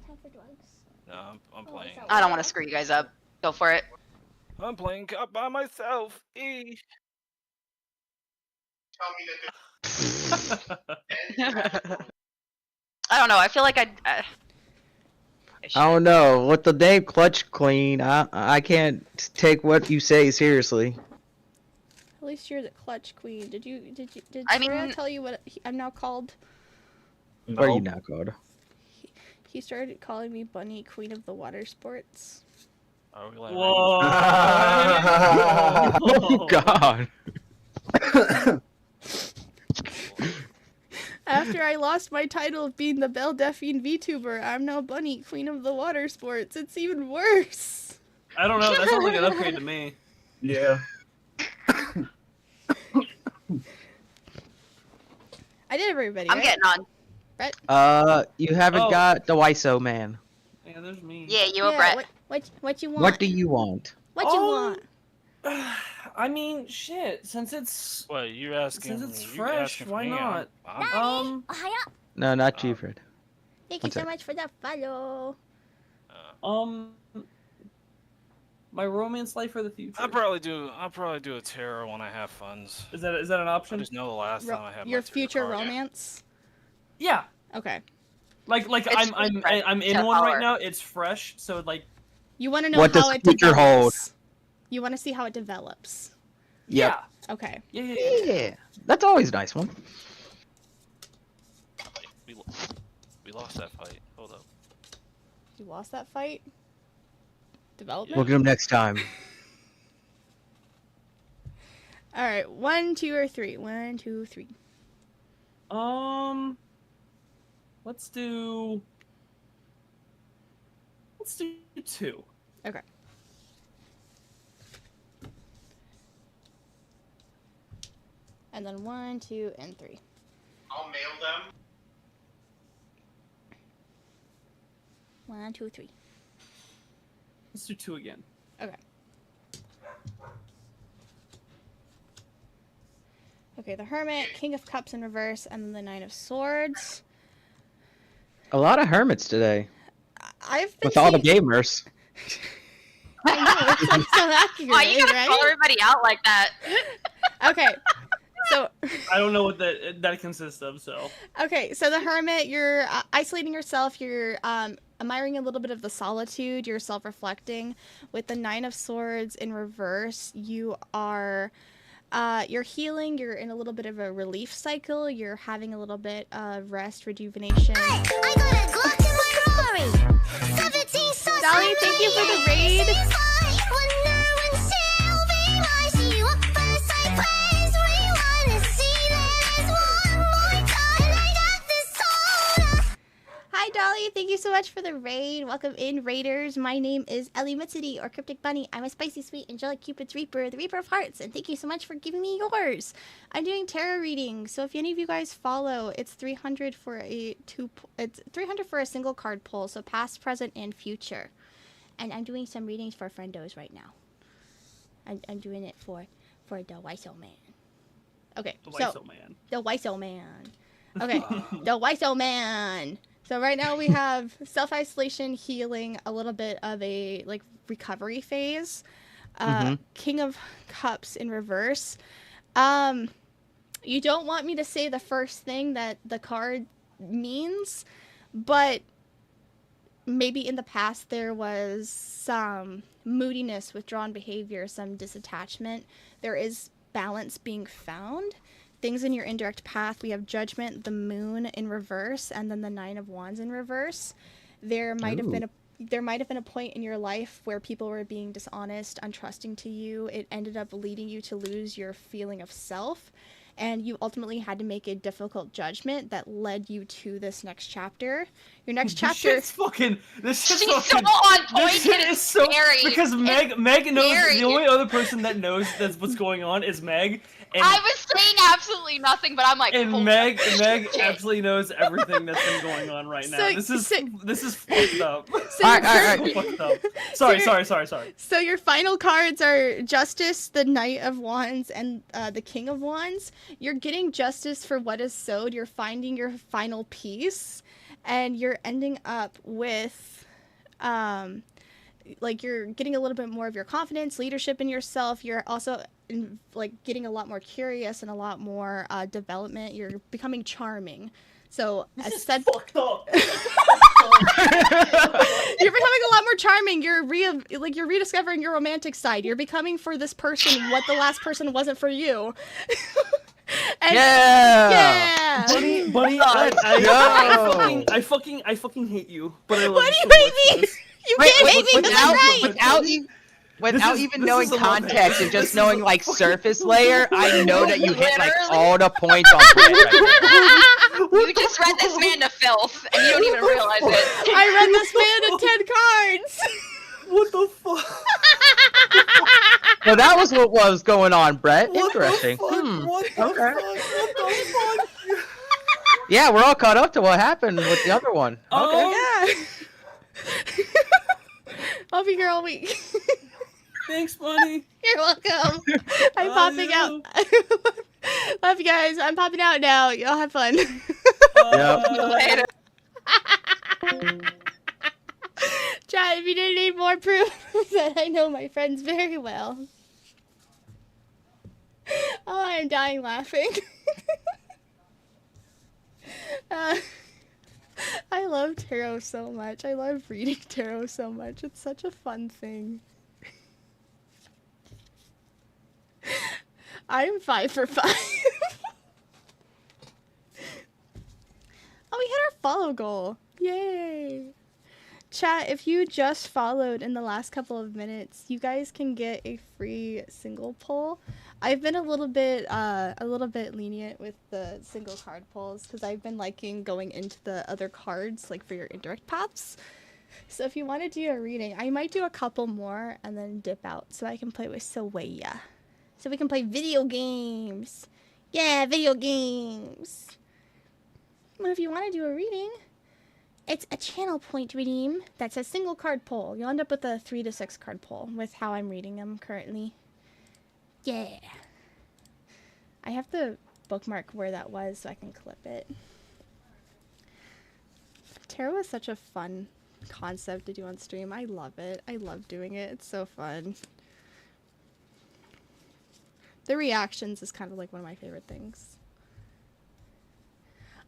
time for drugs? No, I'm playing. I don't want to screw you guys up. Go for it. I'm playing cup by myself. Eesh. I don't know. I feel like I don't know. With the name Clutch Queen, I can't take what you say seriously. At least you're the clutch queen. Did I Freya mean- tell you what I'm now called? What are you now called? He started calling me Bunny, Queen of the Water Sports. Are we like Whoa. Oh God. After I lost my title of being the Belle Delphine VTuber, I'm now Bunny, Queen of the Water Sports. It's even worse. I don't know. That sounds like an upgrade to me. Yeah. I did everybody. I'm right? getting on. You haven't Oh. got the Wiso man. Yeah, there's me. Yeah, you a Yeah, Brett. what you want? What do you want? What you Oh. want? I mean, shit. Since it's What you asking? Since it's you fresh, asking for why me, not? I'm- No, not you, Fred. Thank you What's so that? much for the follow. my romance life for the future. I'll probably do a tarot when I have funds. Is that an I option? just know the last time I had Your my tarot future card. romance? Yeah. Okay. Like It's I'm in to one power. right now. It's fresh, so like You want to know What how does it the future hold? develops. You want to see how it develops. Yep. Okay. yeah. Yeah. That's always a nice one. We lost that fight. Hold up. You lost that fight? Development? We'll get him next time. Alright, 1, 2, or 3. 1, 2, 3. Let's do. Let's do 2. Okay. And then 1, 2, and 3. I'll mail them. 1, 2, 3. Let's do 2 again. Okay. Okay, the Hermit, King of Cups in reverse, and then the Nine of Swords. A lot of hermits today. I've been With all the seeing- gamers. I know, it's like so accurate, Why you gotta right? call everybody out like that? Okay, so I don't know what that consists of, so. okay, so the Hermit, you're isolating yourself. You're admiring a little bit of the solitude. You're self-reflecting. With the Nine of Swords in reverse, you are you're healing. You're in a little bit of a relief cycle. You're having a little bit of rest, rejuvenation. I got a Glock in my Rari. 17 sauce. Dolly, thank you for the raid. Hi Dolly, thank you so much for the raid. Welcome in, Raiders. My name is Ellie Mitsity, or Cryptic Bunny. I'm a spicy, sweet, angelic Cupid's Reaper, the Reaper of Hearts, and thank you so much for giving me yours. I'm doing tarot readings, so if any of you guys follow, it's 300 for it's 300 for a single card pull, so past, present, and future. And I'm doing some readings for friendos right now. I'm doing it for the Wiso Man. Okay, The so Wiso Man. the Wiso Man. Okay, the Wiso Man. So right now we have self-isolation, healing, a little bit of a like recovery phase. King of Cups in reverse. You don't want me to say the first thing that the card means, but maybe in the past there was some moodiness, withdrawn behavior, some disattachment. There is balance being found. Things in your indirect path, we have Judgment, the Moon in reverse, and then the Nine of Wands in reverse. There might have been a point in your life where people were being dishonest, untrusting to you. It ended up leading you to lose your feeling of self, and you ultimately had to make a difficult judgment that led you to this next chapter. Your next chapter. This shit's She's so fucking, on point. this shit and is so scary. because Meg knows scary. the only other person that knows that's what's going on is Meg. And, I was saying absolutely nothing, but I'm like, and holy Meg shit. absolutely knows everything that's been going on right now. This is fucked up. Alright. Fucked up. Sorry. So your final cards are Justice, the Knight of Wands, and the King of Wands. You're getting justice for what is sowed. You're finding your final peace, and you're ending up with, like you're getting a little bit more of your confidence, leadership in yourself. You're also getting a lot more curious and a lot more development. You're becoming charming. So This as is said, fucked up. you're becoming a lot more charming. You're rediscovering your romantic side. You're becoming for this person what the last person wasn't for you. And yeah. Buddy, Let's I fucking hate you. But I love Why you do so you much hate for me? this. You can't hate me because I'm right. Without This even is knowing a love context hate. and just This is knowing a like fucking- surface layer, I know that you hit like Literally. all the points on Brett right there. You just read this man to filth, and you don't even realize it. I read this man in 10 cards. What the fuck? So that was what was going on, Brett. Interesting. What the fuck? Okay. What the fuck? Yeah, we're all caught up to what happened with the other one. Okay. Yeah. I'll be here all week. Thanks, buddy. You're welcome. I'm Love popping you. out. Love you guys. I'm popping out now. Y'all have fun. Later. Chat, if you didn't need more proof that I know my friends very well. Oh, I'm dying laughing. I love tarot so much. I love reading tarot so much. It's such a fun thing. I'm 5 for 5. Oh, we hit our follow goal. Yay. Chat, if you just followed in the last couple of minutes, you guys can get a free single pull. I've been a little bit lenient with the single card pulls because I've been liking going into the other cards like for your indirect paths. So if you want to do a reading, I might do a couple more and then dip out so I can play with Sawaya. So we can play video games. Yeah, video games. Well, if you want to do a reading, it's a channel point redeem that's a single card pull. You'll end up with a 3 to 6 card pull with how I'm reading them currently. Yeah. I have to bookmark where that was so I can clip it. Tarot is such a fun concept to do on stream. I love it. I love doing it. It's so fun. The reactions is kind of like one of my favorite things.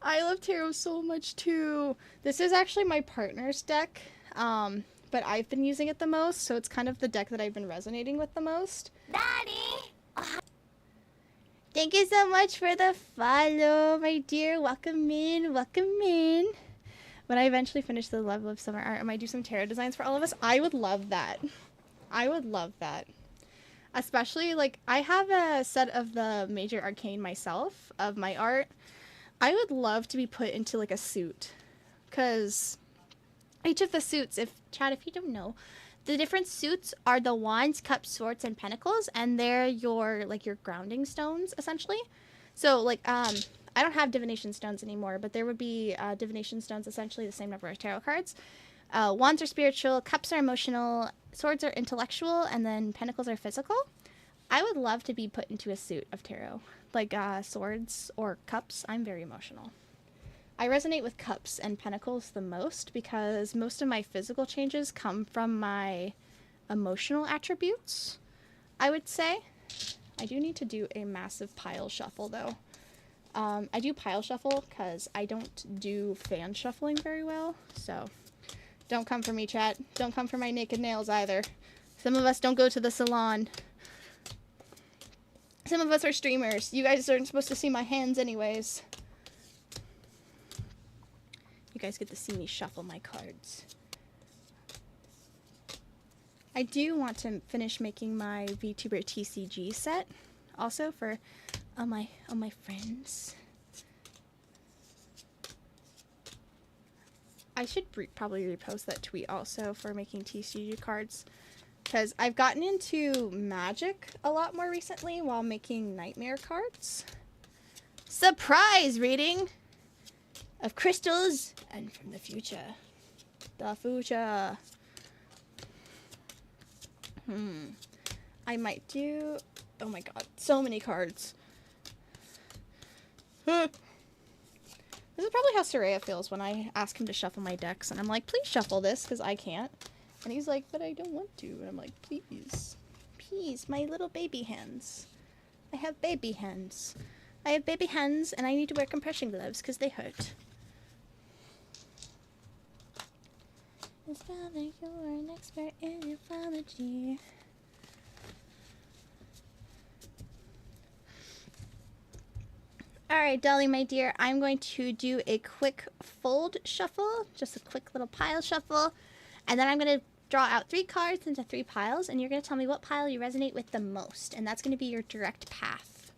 I love tarot so much too. This is actually my partner's deck, but I've been using it the most, so it's kind of the deck that I've been resonating with the most. Daddy! Thank you so much for the follow, my dear. Welcome in, welcome in. When I eventually finish the level of summer art, I might do some tarot designs for all of us. I would love that. I would love that. Especially, like, I have a set of the major arcane myself, of my art. I would love to be put into, like, a suit. Because each of the suits, Chad, if you don't know, the different suits are the wands, cups, swords, and pentacles, and they're your, like, your grounding stones, essentially. So, like, I don't have divination stones anymore, but there would be divination stones, essentially the same number of tarot cards. Wands are spiritual, cups are emotional, swords are intellectual, and then pentacles are physical. I would love to be put into a suit of tarot. Like swords or cups, I'm very emotional. I resonate with cups and pentacles the most because most of my physical changes come from my emotional attributes, I would say. I do need to do a massive pile shuffle, though. I do pile shuffle because I don't do fan shuffling very well, so don't come for me, chat. Don't come for my naked nails either. Some of us don't go to the salon. Some of us are streamers. You guys aren't supposed to see my hands anyways. You guys get to see me shuffle my cards. I do want to finish making my VTuber TCG set also for all my friends. I should probably repost that tweet also for making TCG cards, because I've gotten into magic a lot more recently while making nightmare cards. Surprise reading of crystals and from the future. The future. I might do... Oh my god, so many cards. This is probably how Soraya feels when I ask him to shuffle my decks, and I'm like, please shuffle this, because I can't. And he's like, but I don't want to. And I'm like, please. Please, my little baby hands. I have baby hands. I have baby hands, and I need to wear compression gloves, because they hurt. It's not like you're an expert in ufology. Alright, Dolly, my dear, I'm going to do a quick fold shuffle, just a quick little pile shuffle, and then I'm going to draw out 3 cards into 3 piles, and you're going to tell me what pile you resonate with the most, and that's going to be your direct path.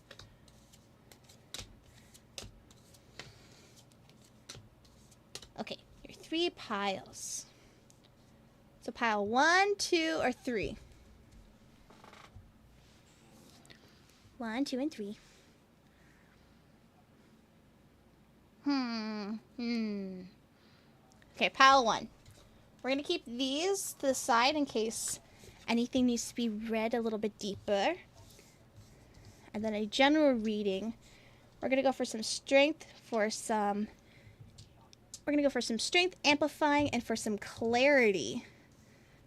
Okay, your 3 piles. So pile 1, 2, or 3? 1, 2, and 3. Okay, pile 1. We're going to keep these to the side in case anything needs to be read a little bit deeper. And then a general reading. We're going to go for some strength, We're going to go for some strength, amplifying, and for some clarity.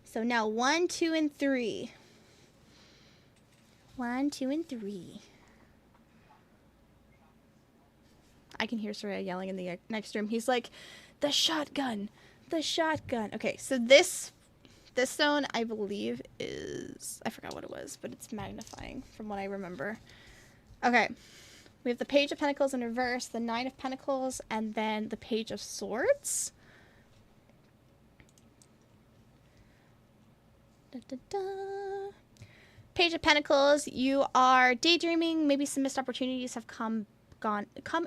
So now 1, 2, and 3. 1, 2, and 3. I can hear Soraya yelling in the next room. He's like, the shotgun, the shotgun. Okay, so this stone, I believe, is, I forgot what it was, but it's magnifying from what I remember. Okay, we have the Page of Pentacles in reverse, the 9 of Pentacles, and then the Page of Swords. Da, da, da. Page of Pentacles, you are daydreaming. Maybe some missed opportunities have come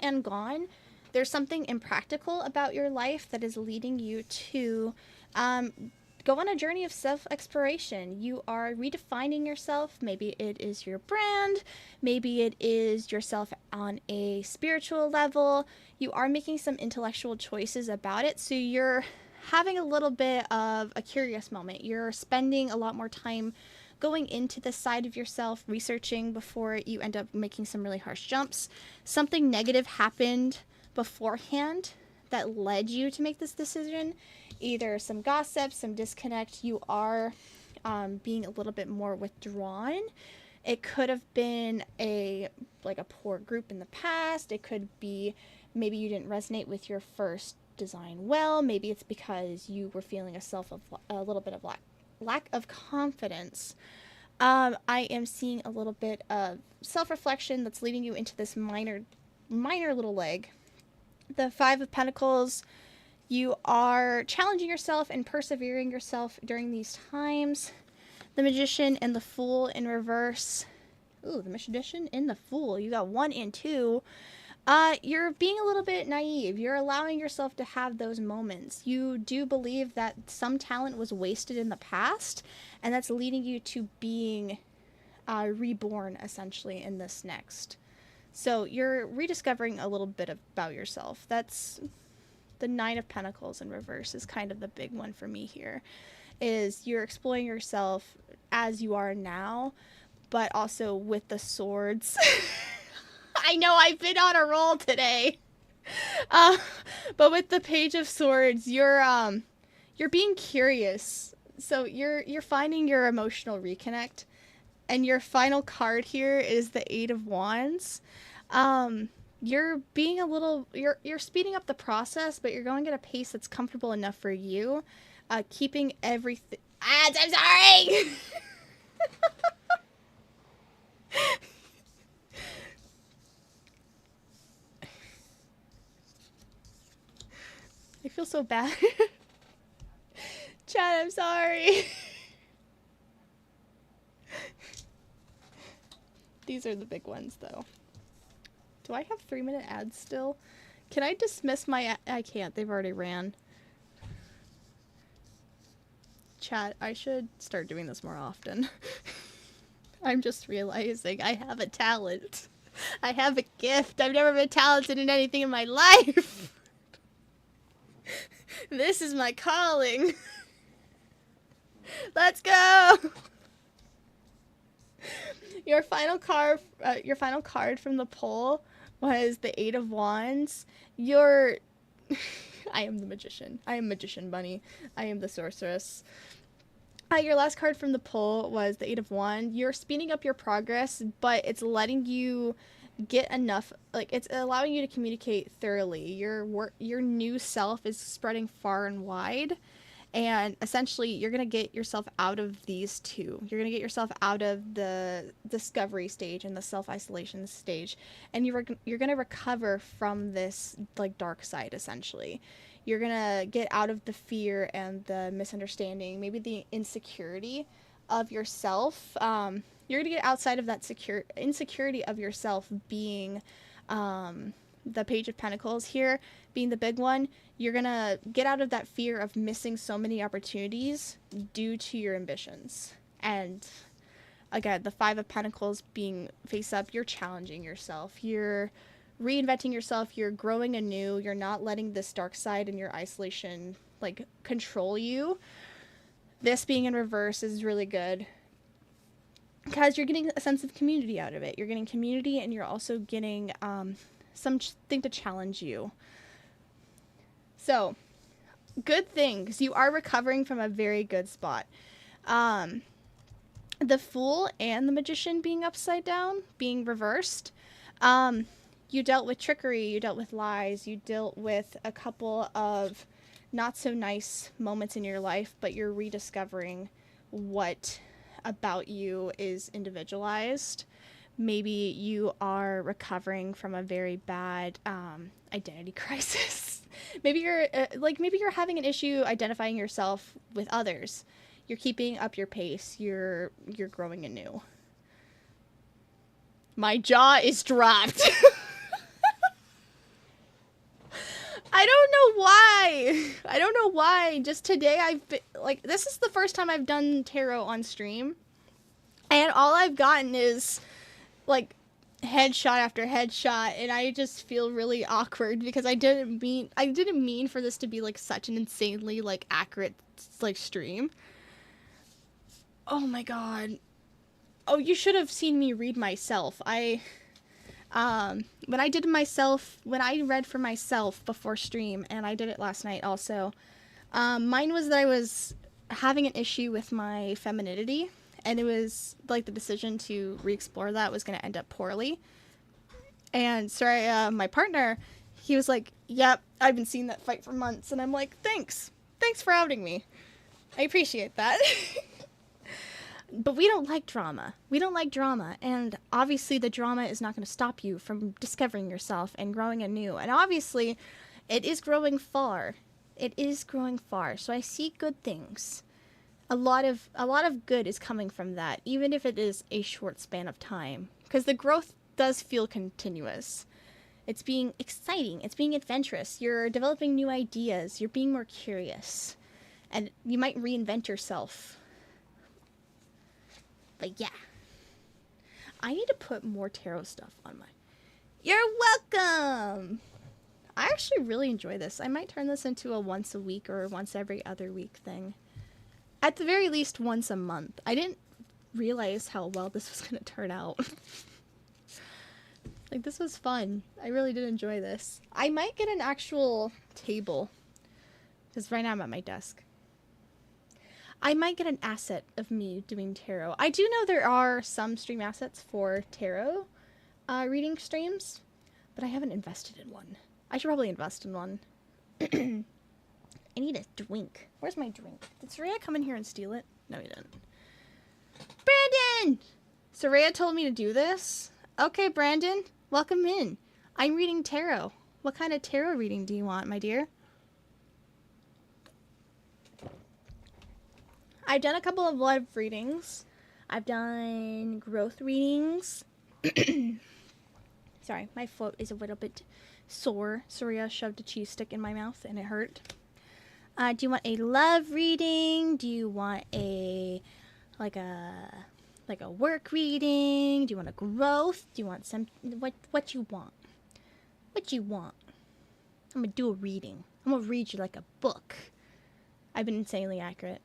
and gone. There's something impractical about your life that is leading you to Go on a journey of self-exploration. You are redefining yourself. Maybe it is your brand. Maybe it is yourself on a spiritual level. You are making some intellectual choices about it. So you're having a little bit of a curious moment. You're spending a lot more time going into the side of yourself, researching before you end up making some really harsh jumps. Something negative happened beforehand that led you to make this decision. Either some gossip, some disconnect. You are being a little bit more withdrawn. It could have been a poor group in the past. It could be maybe you didn't resonate with your first design well. Maybe it's because you were feeling a little bit of lack of confidence. I am seeing a little bit of self-reflection that's leading you into this minor little leg. The Five of Pentacles, you are challenging yourself and persevering yourself during these times. The Magician and the Fool in reverse. Ooh, the Magician and the Fool. You got 1 and 2. You're being a little bit naive. You're allowing yourself to have those moments. You do believe that some talent was wasted in the past, and that's leading you to being reborn, essentially, in this next. So you're rediscovering a little bit about yourself. That's the 9 of Pentacles in reverse is kind of the big one for me here. Is you're exploring yourself as you are now, but also with the swords. I know I've been on a roll today. But with the Page of Swords, you're being curious. So you're finding your emotional reconnect. And your final card here is the 8 of Wands. You're being you're speeding up the process, but you're going at a pace that's comfortable enough for you. Keeping everything. I'm sorry! I feel so bad. Chad, I'm sorry. These are the big ones, though. Do I have 3-minute ads still? Can I dismiss my I can't. They've already ran. Chat, I should start doing this more often. I'm just realizing I have a talent. I have a gift. I've never been talented in anything in my life. This is my calling. Let's go. Your final card from the poll was the 8 of Wands. I am the Magician. I am Magician Bunny. I am the Sorceress. Your last card from the poll was the 8 of Wands. You're speeding up your progress, but it's letting you get enough, it's allowing you to communicate thoroughly. Your new self is spreading far and wide. And essentially, you're going to get yourself out of these two. You're going to get yourself out of the discovery stage and the self-isolation stage. And you're going to recover from this, dark side, essentially. You're going to get out of the fear and the misunderstanding, maybe the insecurity of yourself. You're going to get outside of that insecurity of yourself being the Page of Pentacles here, being the big one. You're going to get out of that fear of missing so many opportunities due to your ambitions. And again, the 5 of Pentacles being face up, you're challenging yourself. You're reinventing yourself. You're growing anew. You're not letting this dark side and your isolation control you. This being in reverse is really good because you're getting a sense of community out of it. You're getting community, and you're also getting something to challenge you. So, good thing, because you are recovering from a very good spot. The Fool and the Magician being upside down, being reversed. You dealt with trickery, you dealt with lies, you dealt with a couple of not so nice moments in your life, but you're rediscovering what about you is individualized. Maybe you are recovering from a very bad identity crisis. Maybe you're having an issue identifying yourself with others. You're keeping up your pace. You're growing anew. My jaw is dropped. I don't know why. I don't know why. Just today I've been, like, this is the first time I've done tarot on stream. And all I've gotten is, like, headshot after headshot, and I just feel really awkward because I didn't mean for this to be, like, such an insanely, like, accurate, like, stream. Oh my god. Oh, you should have seen me read myself. When I read for myself before stream, and I did it last night also, mine was that I was having an issue with my femininity, and it was, like, the decision to re-explore that was going to end up poorly. And sorry, my partner, he was like, yep, I've been seeing that fight for months, and I'm like, thanks for outing me. I appreciate that. But we don't like drama. We don't like drama. And obviously the drama is not going to stop you from discovering yourself and growing anew. And obviously it is growing far. It is growing far. So I see good things. A lot of good is coming from that, even if it is a short span of time. Because the growth does feel continuous. It's being exciting. It's being adventurous. You're developing new ideas. You're being more curious. And you might reinvent yourself. But yeah, I need to put more tarot stuff on my... You're welcome! I actually really enjoy this. I might turn this into a once a week or once every other week thing. At the very least, once a month. I didn't realize how well this was going to turn out. Like, this was fun. I really did enjoy this. I might get an actual table. Because right now I'm at my desk. I might get an asset of me doing tarot. I do know there are some stream assets for tarot reading streams, but I haven't invested in one. I should probably invest in one. I need a drink. Where's my drink? Did Soraya come in here and steal it? No, he didn't. Brandon! Soraya told me to do this. Okay, Brandon, welcome in. I'm reading tarot. What kind of tarot reading do you want, my dear? I've done a couple of live readings. I've done growth readings. Sorry, my throat is a little bit sore. Surya shoved a cheese stick in my mouth and it hurt. Do you want a love reading? Do you want a like a work reading? Do you want a growth? Do you want some what you want? What you want? I'm gonna do a reading. I'm gonna read you like a book. I've been insanely accurate.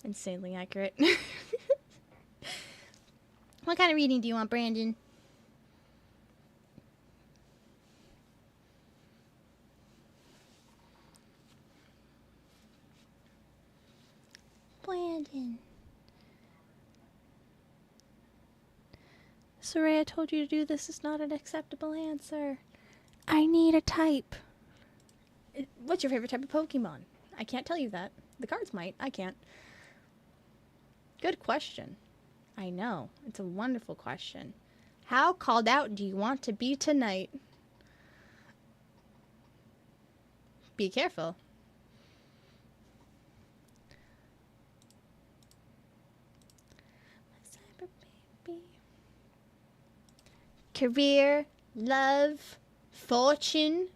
Insanely accurate. What kind of reading do you want, Brandon? Brandon. Soraya told you to do this is not an acceptable answer. I need a type. What's your favorite type of Pokemon? I can't tell you that. The cards might. I can't. Good question. I know. It's a wonderful question. How called out do you want to be tonight? Be careful. Career, love, fortune.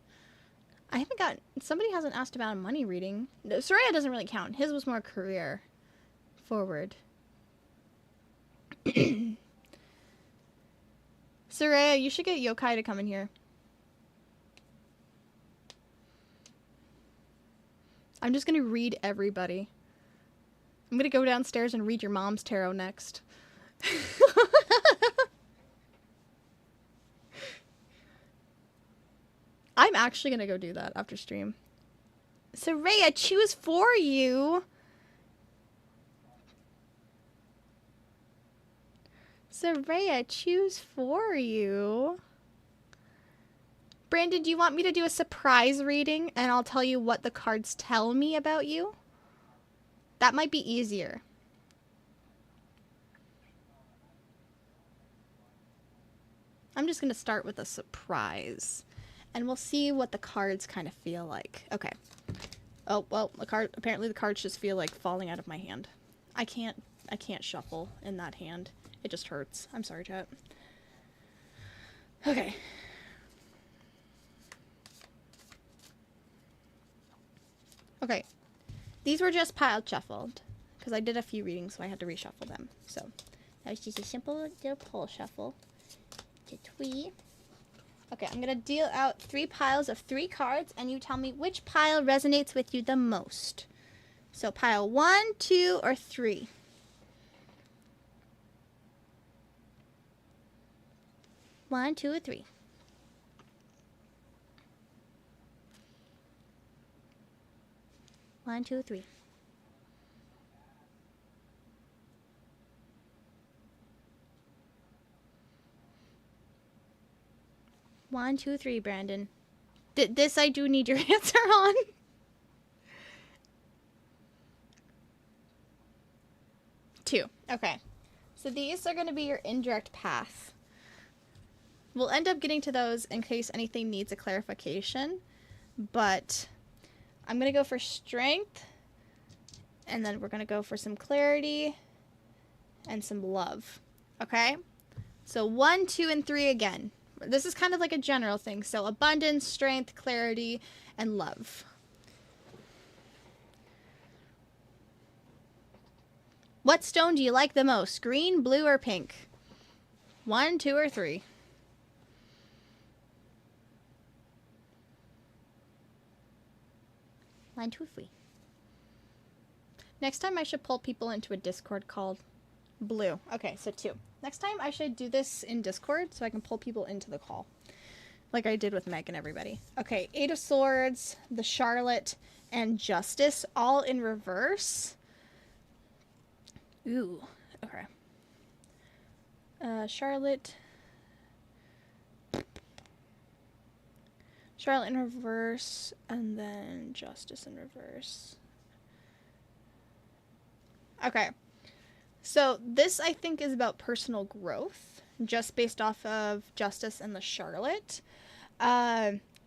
I haven't got... Somebody hasn't asked about a money reading. No, Soraya doesn't really count. His was more career forward. Soraya, you should get Yokai to come in here. I'm just gonna read everybody. I'm gonna go downstairs and read your mom's tarot next. I'm actually gonna go do that after stream. Soraya, choose for you. Soraya, choose for you. Brandon, do you want me to do a surprise reading and I'll tell you what the cards tell me about you? That might be easier. I'm just going to start with a surprise. And we'll see what the cards kind of feel like. Okay. Oh, well, apparently the cards just feel like falling out of my hand. I can't shuffle in that hand. It just hurts. I'm sorry, chat. Okay. Okay. These were just piled shuffled. Because I did a few readings, so I had to reshuffle them. So, that was just a simple little pull shuffle. Twee. Okay, I'm going to deal out 3 piles of 3 cards, and you tell me which pile resonates with you the most. So, pile 1, 2, or 3. 1, 2, or 3. One, two, three. One, two, three, Brandon. This I do need your answer on. Two. Okay. So these are going to be your indirect path. We'll end up getting to those in case anything needs a clarification. But I'm going to go for strength. And then we're going to go for some clarity and some love. Okay? So 1, 2, and 3 again. This is kind of like a general thing. So abundance, strength, clarity, and love. What stone do you like the most? Green, blue, or pink? 1, 2, or 3? Line 2, 3. Next time I should pull people into a Discord called Blue. Okay, so 2. Next time I should do this in Discord so I can pull people into the call. Like I did with Meg and everybody. Okay, 8 of Swords, the Charlotte, and Justice, all in reverse. Ooh, okay. Charlotte in reverse, and then Justice in reverse. Okay. So this, I think, is about personal growth, just based off of Justice and the Charlotte.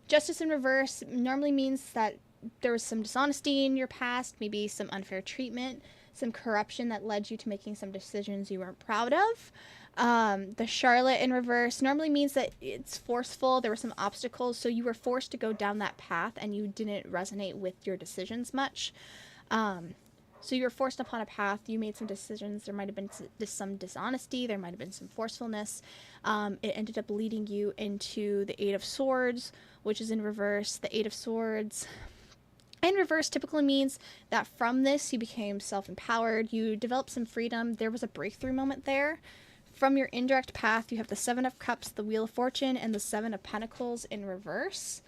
Justice in reverse normally means that there was some dishonesty in your past, maybe some unfair treatment, some corruption that led you to making some decisions you weren't proud of. The Charlotte in reverse normally means that it's forceful. There were some obstacles, so you were forced to go down that path and you didn't resonate with your decisions much. So you were forced upon a path. You made some decisions. There might have been some dishonesty. There might have been some forcefulness. It ended up leading you into the 8 of Swords, which is in reverse. The 8 of Swords in reverse typically means that from this you became self-empowered. You developed some freedom. There was a breakthrough moment there. From your indirect path, you have the 7 of Cups, the Wheel of Fortune, and the 7 of Pentacles in reverse.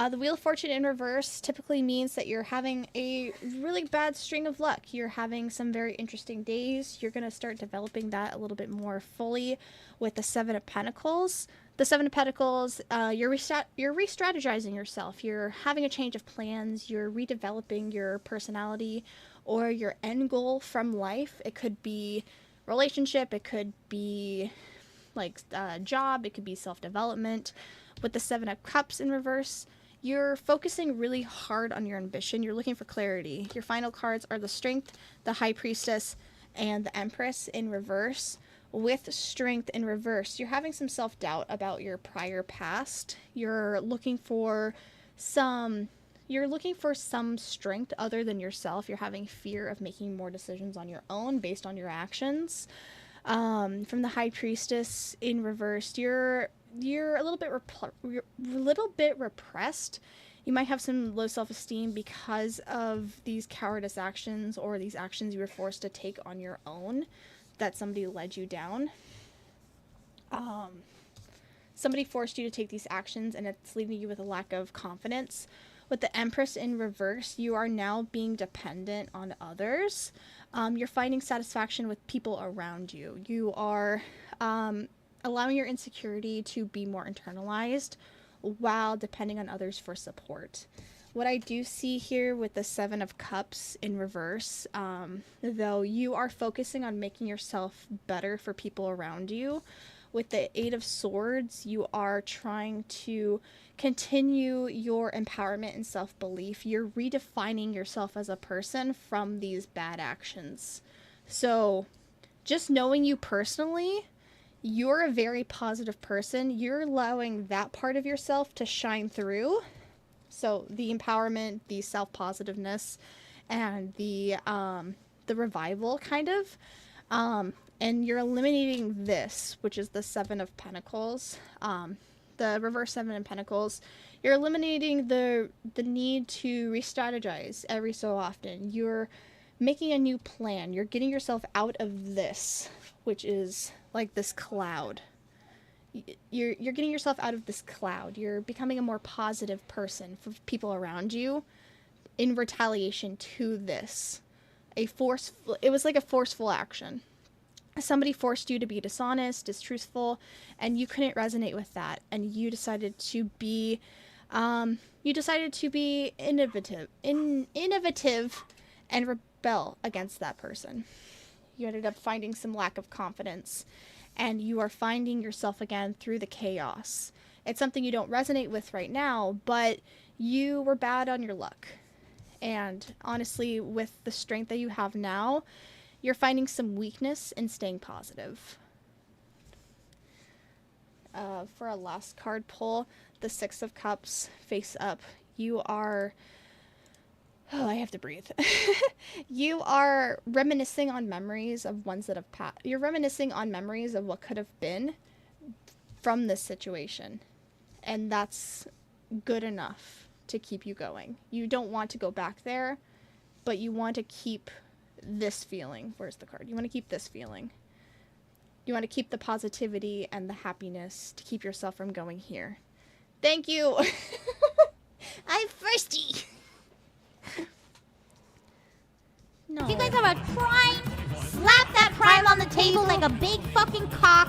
The Wheel of Fortune in reverse typically means that you're having a really bad string of luck. You're having some very interesting days. You're going to start developing that a little bit more fully with the 7 of Pentacles. The 7 of Pentacles, you're re-strategizing yourself. You're having a change of plans. You're redeveloping your personality or your end goal from life. It could be relationship. It could be like job. It could be self-development. With the 7 of Cups in reverse, you're focusing really hard on your ambition. You're looking for clarity. Your final cards are the Strength, the High Priestess, and the Empress in reverse. With Strength in reverse, you're having some self-doubt about your prior past. You're looking for some strength other than yourself. You're having fear of making more decisions on your own based on your actions. From the High Priestess in reverse, you're a little bit repressed. You might have some low self-esteem because of these cowardice actions or these actions you were forced to take on your own that somebody led you down. Somebody forced you to take these actions and it's leaving you with a lack of confidence. With the Empress in reverse, you are now being dependent on others. You're finding satisfaction with people around you. You are allowing your insecurity to be more internalized while depending on others for support. What I do see here with the 7 of Cups in reverse, though, you are focusing on making yourself better for people around you. With the 8 of Swords, you are trying to continue your empowerment and self-belief. You're redefining yourself as a person from these bad actions. So, just knowing you personally, you're a very positive person. You're allowing that part of yourself to shine through. So the empowerment, the self-positiveness, and the revival kind of. And you're eliminating this, which is the Seven of Pentacles. The reverse Seven of Pentacles. You're eliminating the need to re-strategize every so often. You're making a new plan. You're getting yourself out of this, which is like this cloud. You're getting yourself out of this cloud. You're becoming a more positive person for people around you in retaliation to this. It was like a forceful action. Somebody forced you to be dishonest, distruthful, and you couldn't resonate with that, and you decided to be innovative and rebel against that person. You ended up finding some lack of confidence, and you are finding yourself again through the chaos. It's something you don't resonate with right now, but you were bad on your luck. And honestly, with the strength that you have now, you're finding some weakness in staying positive. For a last card pull, the Six of Cups, face up. You are... Oh, I have to breathe. You are reminiscing on memories of ones that have passed. You're reminiscing on memories of what could have been from this situation. And that's good enough to keep you going. You don't want to go back there, but you want to keep this feeling. Where's the card? You want to keep this feeling. You want to keep the positivity and the happiness to keep yourself from going here. Thank you. I'm thirsty. No. If you guys are a prime, slap that prime on the table like a big fucking cock.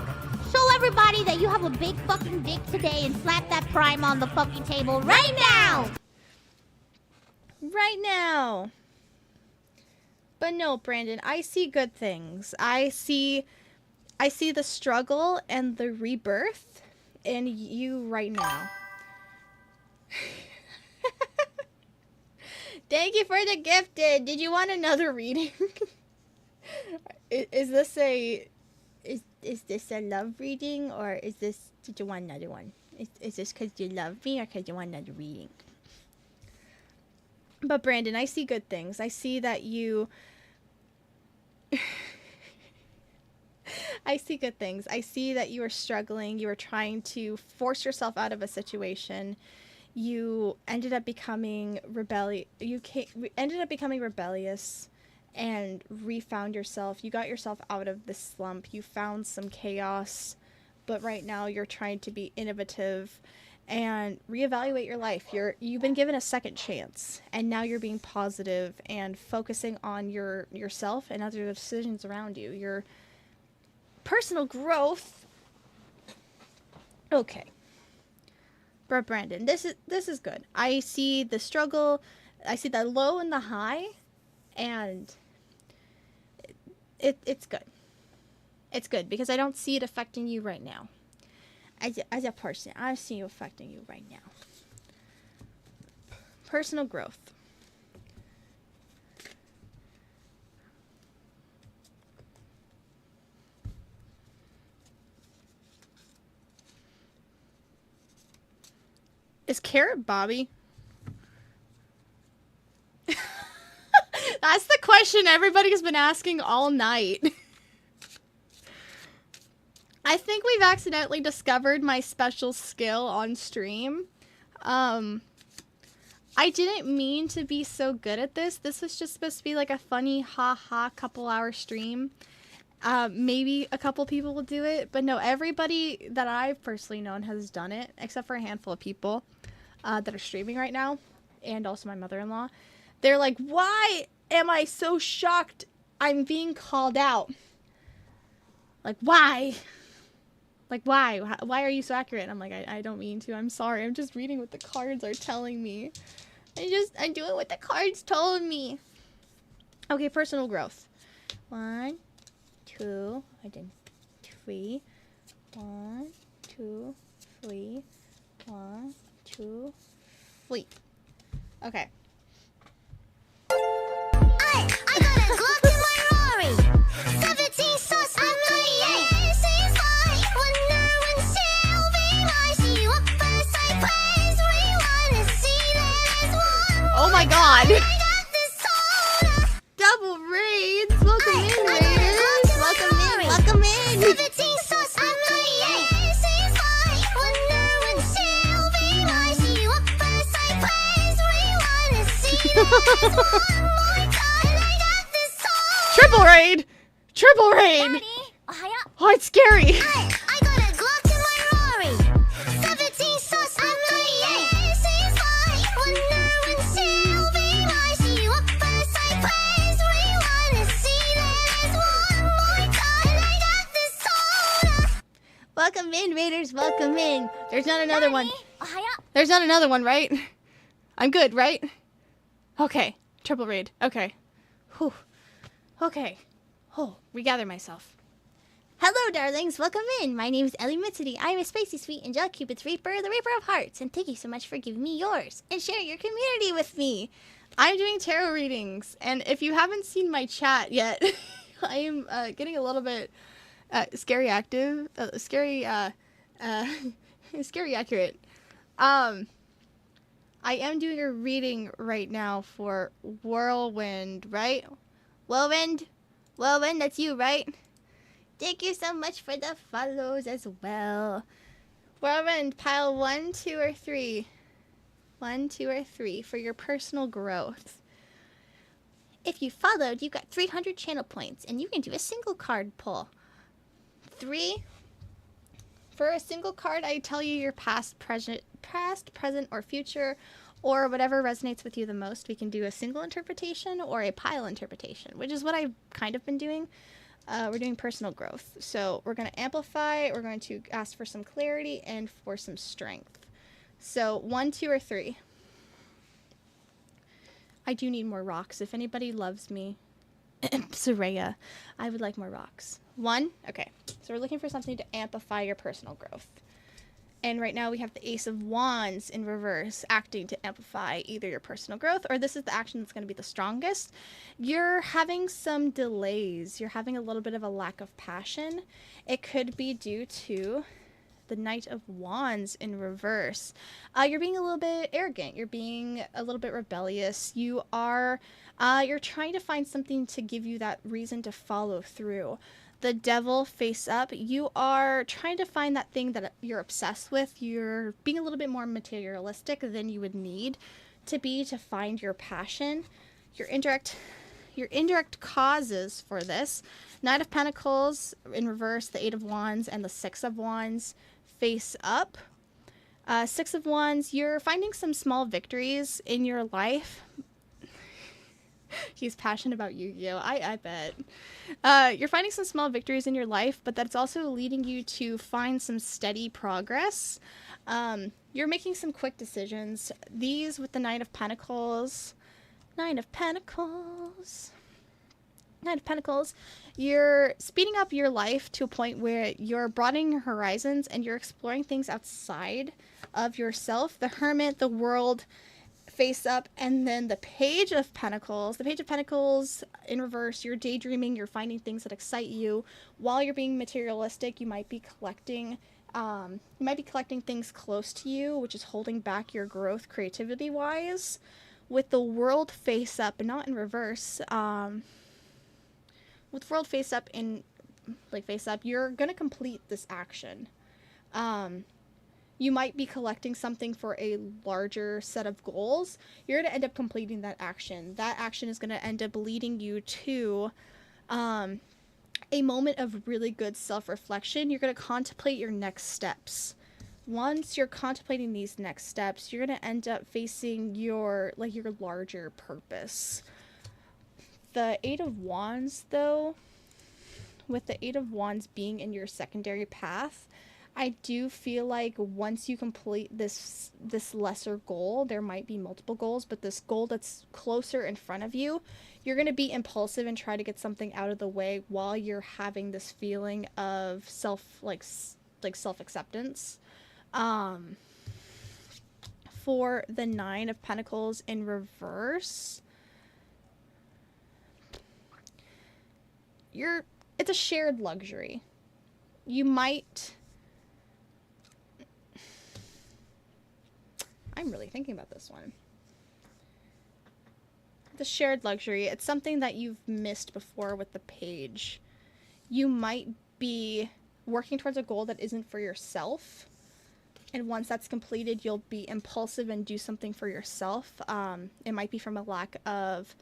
Show everybody that you have a big fucking dick today and slap that prime on the fucking table right now. Right now. But no, Brandon, I see good things. I see the struggle and the rebirth in you right now. Thank you for the gifted. Did you want another reading? Is this a love reading, or did you want another one? Is this because you love me, or because you want another reading? But Brandon, I see good things. I see that you... I see good things. I see that you are struggling. You are trying to force yourself out of a situation. You ended up becoming rebellious. Ended up becoming rebellious and refound yourself. You got yourself out of the slump. You found some chaos, but right now you're trying to be innovative and reevaluate your life. You've been given a second chance, and now you're being positive and focusing on yourself and other decisions around you. Your personal growth. Okay. But Brandon, this is good. I see the struggle, I see the low and the high, and it's good. It's good because I don't see it affecting you right now. As a person, I see you affecting you right now. Personal growth. Is Carrot Bobby? That's the question everybody's been asking all night. I think we've accidentally discovered my special skill on stream. I didn't mean to be so good at this. This was just supposed to be like a funny ha-ha couple-hour stream. Maybe a couple people will do it, but no, everybody that I've personally known has done it, except for a handful of people that are streaming right now, and also my mother-in-law. They're like, why am I so shocked I'm being called out? Like, why? Like, why? Why are you so accurate? I'm like, I don't mean to. I'm sorry. I'm just reading what the cards are telling me. I'm doing what the cards told me. Okay, personal growth. 1, 2, and then 3. 1, 2, 3. 1, 2, 3. Okay. I got a Glock in my Rari. 17 sauce on 38. Seems like when no one's still be my. See you up first, I praise. We wanna see that. Triple raid! Triple raid! Oh, it's scary! Welcome in, Raiders, welcome in. There's not another one. There's not another one, right? I'm good, right? Okay, triple raid. Okay. Whew. Okay. Oh, regather myself. Hello, darlings. Welcome in. My name is Ellie Mitsity. I am a spicy, sweet, angelic Cupid's Reaper, the Reaper of Hearts. And thank you so much for giving me yours and sharing your community with me. I'm doing tarot readings. And if you haven't seen my chat yet, I am getting a little bit scary active. Scary accurate. I am doing a reading right now for Whirlwind, right? Whirlwind, that's you, right? Thank you so much for the follows as well. Whirlwind, pile 1, 2, or 3. 1, 2, or 3 for your personal growth. If you followed, you got 300 channel points, and you can do a single card pull. 3. For a single card, I tell you your past, present, or future, or whatever resonates with you the most. We can do a single interpretation or a pile interpretation, which is what I've kind of been doing. We're doing personal growth. So we're going to amplify, we're going to ask for some clarity and for some strength. So 1, 2, or 3. I do need more rocks. If anybody loves me, Soraya, I would like more rocks. 1? Okay. So we're looking for something to amplify your personal growth. And right now we have the Ace of Wands in reverse, acting to amplify either your personal growth, or this is the action that's going to be the strongest. You're having some delays. You're having a little bit of a lack of passion. It could be due to the Knight of Wands in reverse. You're being a little bit arrogant. You're being a little bit rebellious. You're trying to find something to give you that reason to follow through. The Devil face up. You are trying to find that thing that you're obsessed with. You're being a little bit more materialistic than you would need to be to find your passion. Your indirect causes for this: Knight of Pentacles in reverse, the Eight of Wands, and the Six of Wands face up. Six of Wands, you're finding some small victories in your life. He's passionate about Yu-Gi-Oh! I bet. You're finding some small victories in your life, but that's also leading you to find some steady progress. You're making some quick decisions. These with the Nine of Pentacles. Nine of Pentacles. Nine of Pentacles. You're speeding up your life to a point where you're broadening your horizons and you're exploring things outside of yourself. The Hermit, the World, face up, and then the Page of Pentacles. The Page of Pentacles in reverse, you're daydreaming, you're finding things that excite you. While you're being materialistic, you might be collecting things close to you, which is holding back your growth creativity wise. With the World face up, and not in reverse, with World face up, you're gonna complete this action. You might be collecting something for a larger set of goals. You're going to end up completing that action. That action is going to end up leading you to a moment of really good self-reflection. You're going to contemplate your next steps. Once you're contemplating these next steps, you're going to end up facing your larger purpose. The Eight of Wands, though, with the Eight of Wands being in your secondary path, I do feel like once you complete this lesser goal, there might be multiple goals, but this goal that's closer in front of you, you're going to be impulsive and try to get something out of the way while you're having this feeling of self-acceptance. For the Nine of Pentacles in reverse, it's a shared luxury. You might... I'm really thinking about this one. The shared luxury. It's something that you've missed before with the Page. You might be working towards a goal that isn't for yourself. And once that's completed, you'll be impulsive and do something for yourself. It might be from a lack of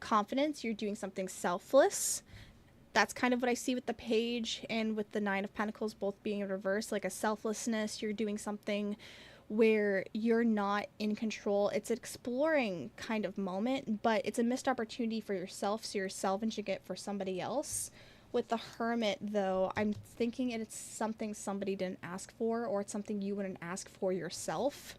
confidence. You're doing something selfless. That's kind of what I see with the page and with the Nine of Pentacles both being in reverse, like a selflessness. You're doing something where you're not in control. It's an exploring kind of moment, but it's a missed opportunity for yourself, so you're salvaging it for somebody else. With the Hermit, though, I'm thinking it's something somebody didn't ask for, or it's something you wouldn't ask for yourself.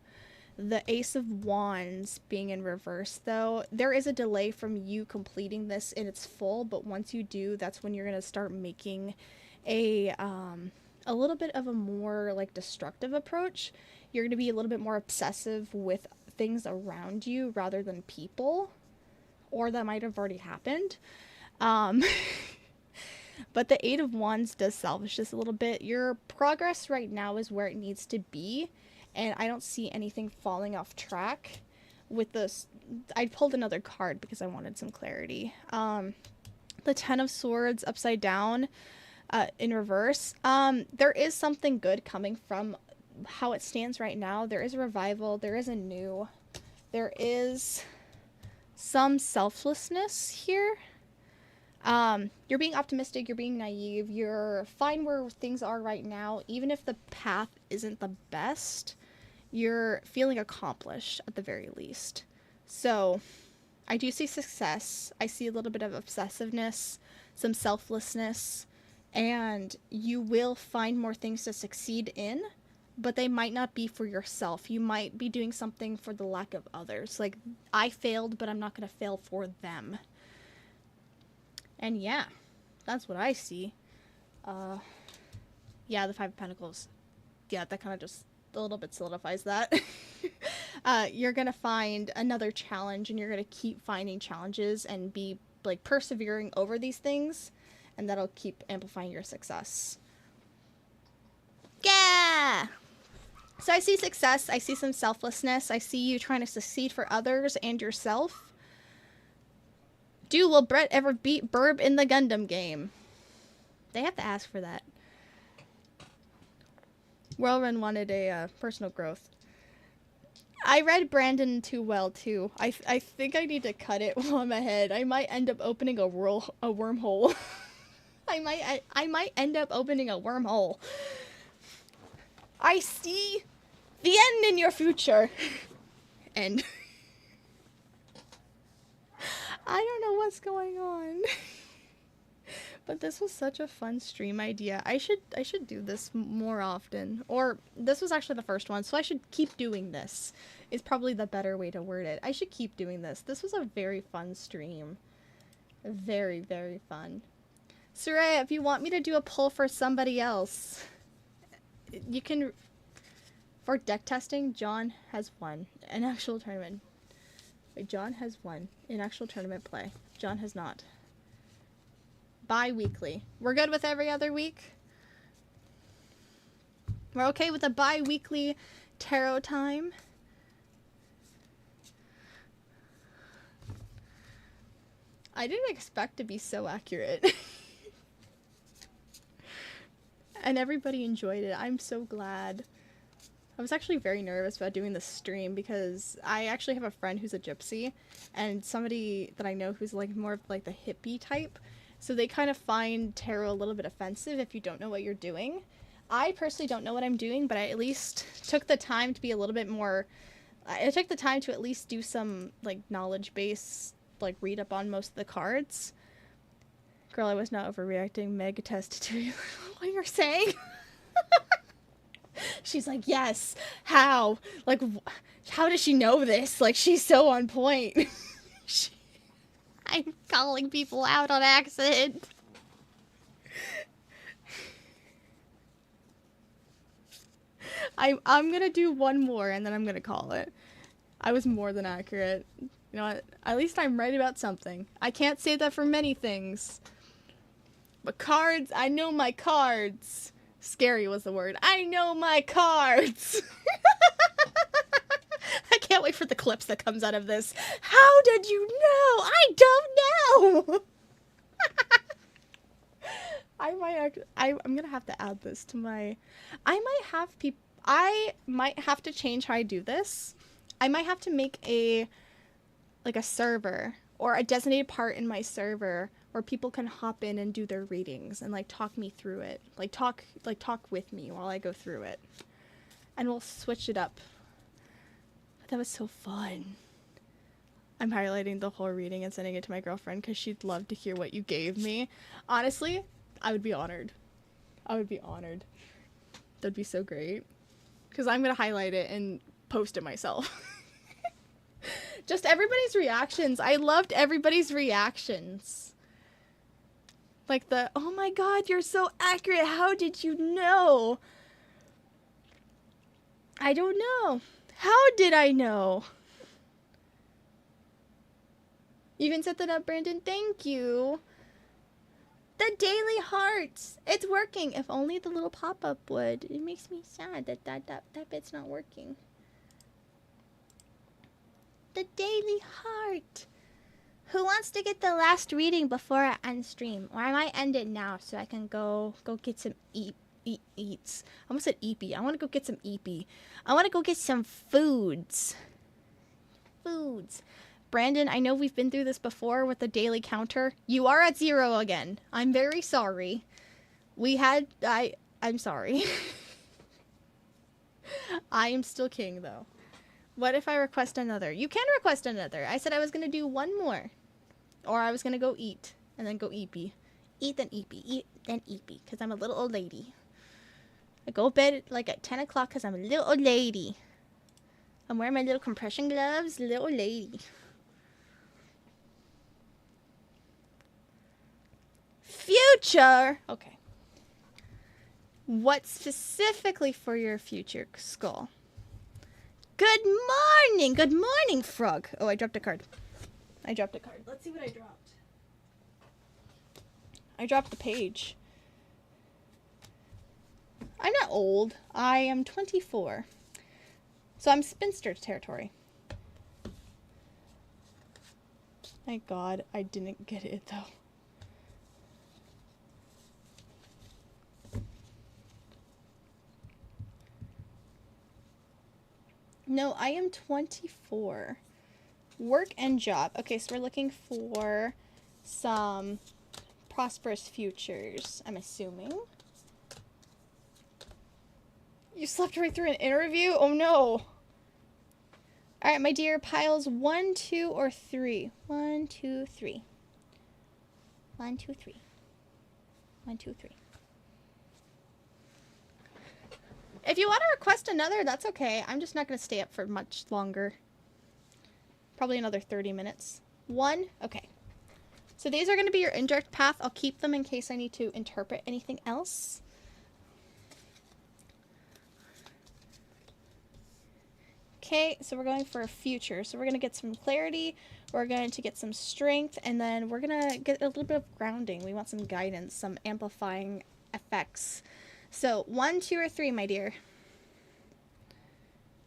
The Ace of Wands being in reverse, though, there is a delay from you completing this in its full, but once you do, that's when you're going to start making a little bit of a more, like, destructive approach. You're going to be a little bit more obsessive with things around you rather than people, or that might have already happened. But the Eight of Wands does salvage this a little bit. Your progress right now is where it needs to be, and I don't see anything falling off track with this. I pulled another card because I wanted some clarity. The Ten of Swords upside down in reverse. There is something good coming from how it stands right now. There is a revival. There is a new. There is some selflessness here. You're being optimistic, you're being naive, you're fine where things are right now. Even if the path isn't the best, you're feeling accomplished at the very least. So, I do see success. I see a little bit of obsessiveness, some selflessness, and you will find more things to succeed in, but they might not be for yourself. You might be doing something for the lack of others. Like, I failed, but I'm not going to fail for them. And yeah, that's what I see. Yeah, the Five of Pentacles. Yeah, that kind of just a little bit solidifies that. You're going to find another challenge, and you're going to keep finding challenges and be, like, persevering over these things, and that'll keep amplifying your success. Yeah! So I see success. I see some selflessness. I see you trying to succeed for others and yourself. Will Brett ever beat Burb in the Gundam game? They have to ask for that. Whirlwind wanted a personal growth. I read Brandon too well, too. I think I need to cut it while I'm ahead. I might end up opening a wormhole. I might end up opening a wormhole. I see the end in your future. End. I don't know what's going on. But this was such a fun stream idea. I should do this more often. Or this was actually the first one, so I should keep doing this. Is probably the better way to word it. I should keep doing this. This was a very fun stream. Very, very fun. Soraya, if you want me to do a poll for somebody else, you can. For deck testing, John has won an actual tournament. Wait, John has won in actual tournament play. John has not. Bi-weekly. We're good with every other week? We're okay with a bi-weekly tarot time? I didn't expect to be so accurate. And everybody enjoyed it. I'm so glad. I was actually very nervous about doing this stream because I actually have a friend who's a gypsy and somebody that I know who's like more of like the hippie type. So they kind of find tarot a little bit offensive if you don't know what you're doing. I personally don't know what I'm doing, but I at least took the time to be a little bit more... I took the time to at least do some like knowledge base, like read up on most of the cards. Girl, I was not overreacting. Meg attested to what you're saying. She's like, yes, how? Like, how does she know this? Like, she's so on point. I'm calling people out on accident. I'm gonna do one more and then I'm gonna call it. I was more than accurate. You know what? At least I'm right about something. I can't say that for many things. But cards, I know my cards. Scary was the word. I know my cards. I can't wait for the clips that comes out of this. How did you know? I don't know. I'm gonna have to add this to my. I might have to change how I do this. I might have to make a server or a designated part in my server where people can hop in and do their readings and like talk me through it. Talk with me while I go through it. And we'll switch it up. But that was so fun. I'm highlighting the whole reading and sending it to my girlfriend because she'd love to hear what you gave me. Honestly, I would be honored. That'd be so great. Because I'm going to highlight it and post it myself. Just everybody's reactions. I loved everybody's reactions. Like oh my god, you're so accurate. How did you know? I don't know. How did I know? You even set that up, Brandon. Thank you. The daily hearts. It's working. If only the little pop-up would. It makes me sad that bit's not working. The daily heart. Who wants to get the last reading before I end stream? Or I might end it now so I can go get some eats. I almost said eepy. I want to go get some eepy. I want to go get some foods. Brandon, I know we've been through this before with the daily counter. You are at 0 again. I'm very sorry. I'm sorry. I am still king, though. What if I request another? You can request another. I said I was going to do one more. Or I was going to go eat. And then go eepy. Eat, then eepy. Eat, then eepy. Because I'm a little old lady. I go to bed like at 10 o'clock because I'm a little old lady. I'm wearing my little compression gloves. Little lady. Future! Okay. What specifically for your future, Skull? Good morning! Good morning, Frog! Oh, I dropped a card. Let's see what I dropped. I dropped the page. I'm not old. I am 24. So I'm spinster territory. Thank God I didn't get it, though. No, I am 24. Work and job. Okay, so we're looking for some prosperous futures, I'm assuming. You slept right through an interview? Oh no. Alright, my dear, piles 1, 2, or 3. 1, 2, 3. 1, 2, 3. 1, 2, 3. If you want to request another, that's okay. I'm just not going to stay up for much longer. Probably another 30 minutes. 1? Okay. So these are going to be your indirect path. I'll keep them in case I need to interpret anything else. Okay, so we're going for a future. So we're going to get some clarity. We're going to get some strength. And then we're going to get a little bit of grounding. We want some guidance, some amplifying effects. So, 1, 2, or 3, my dear.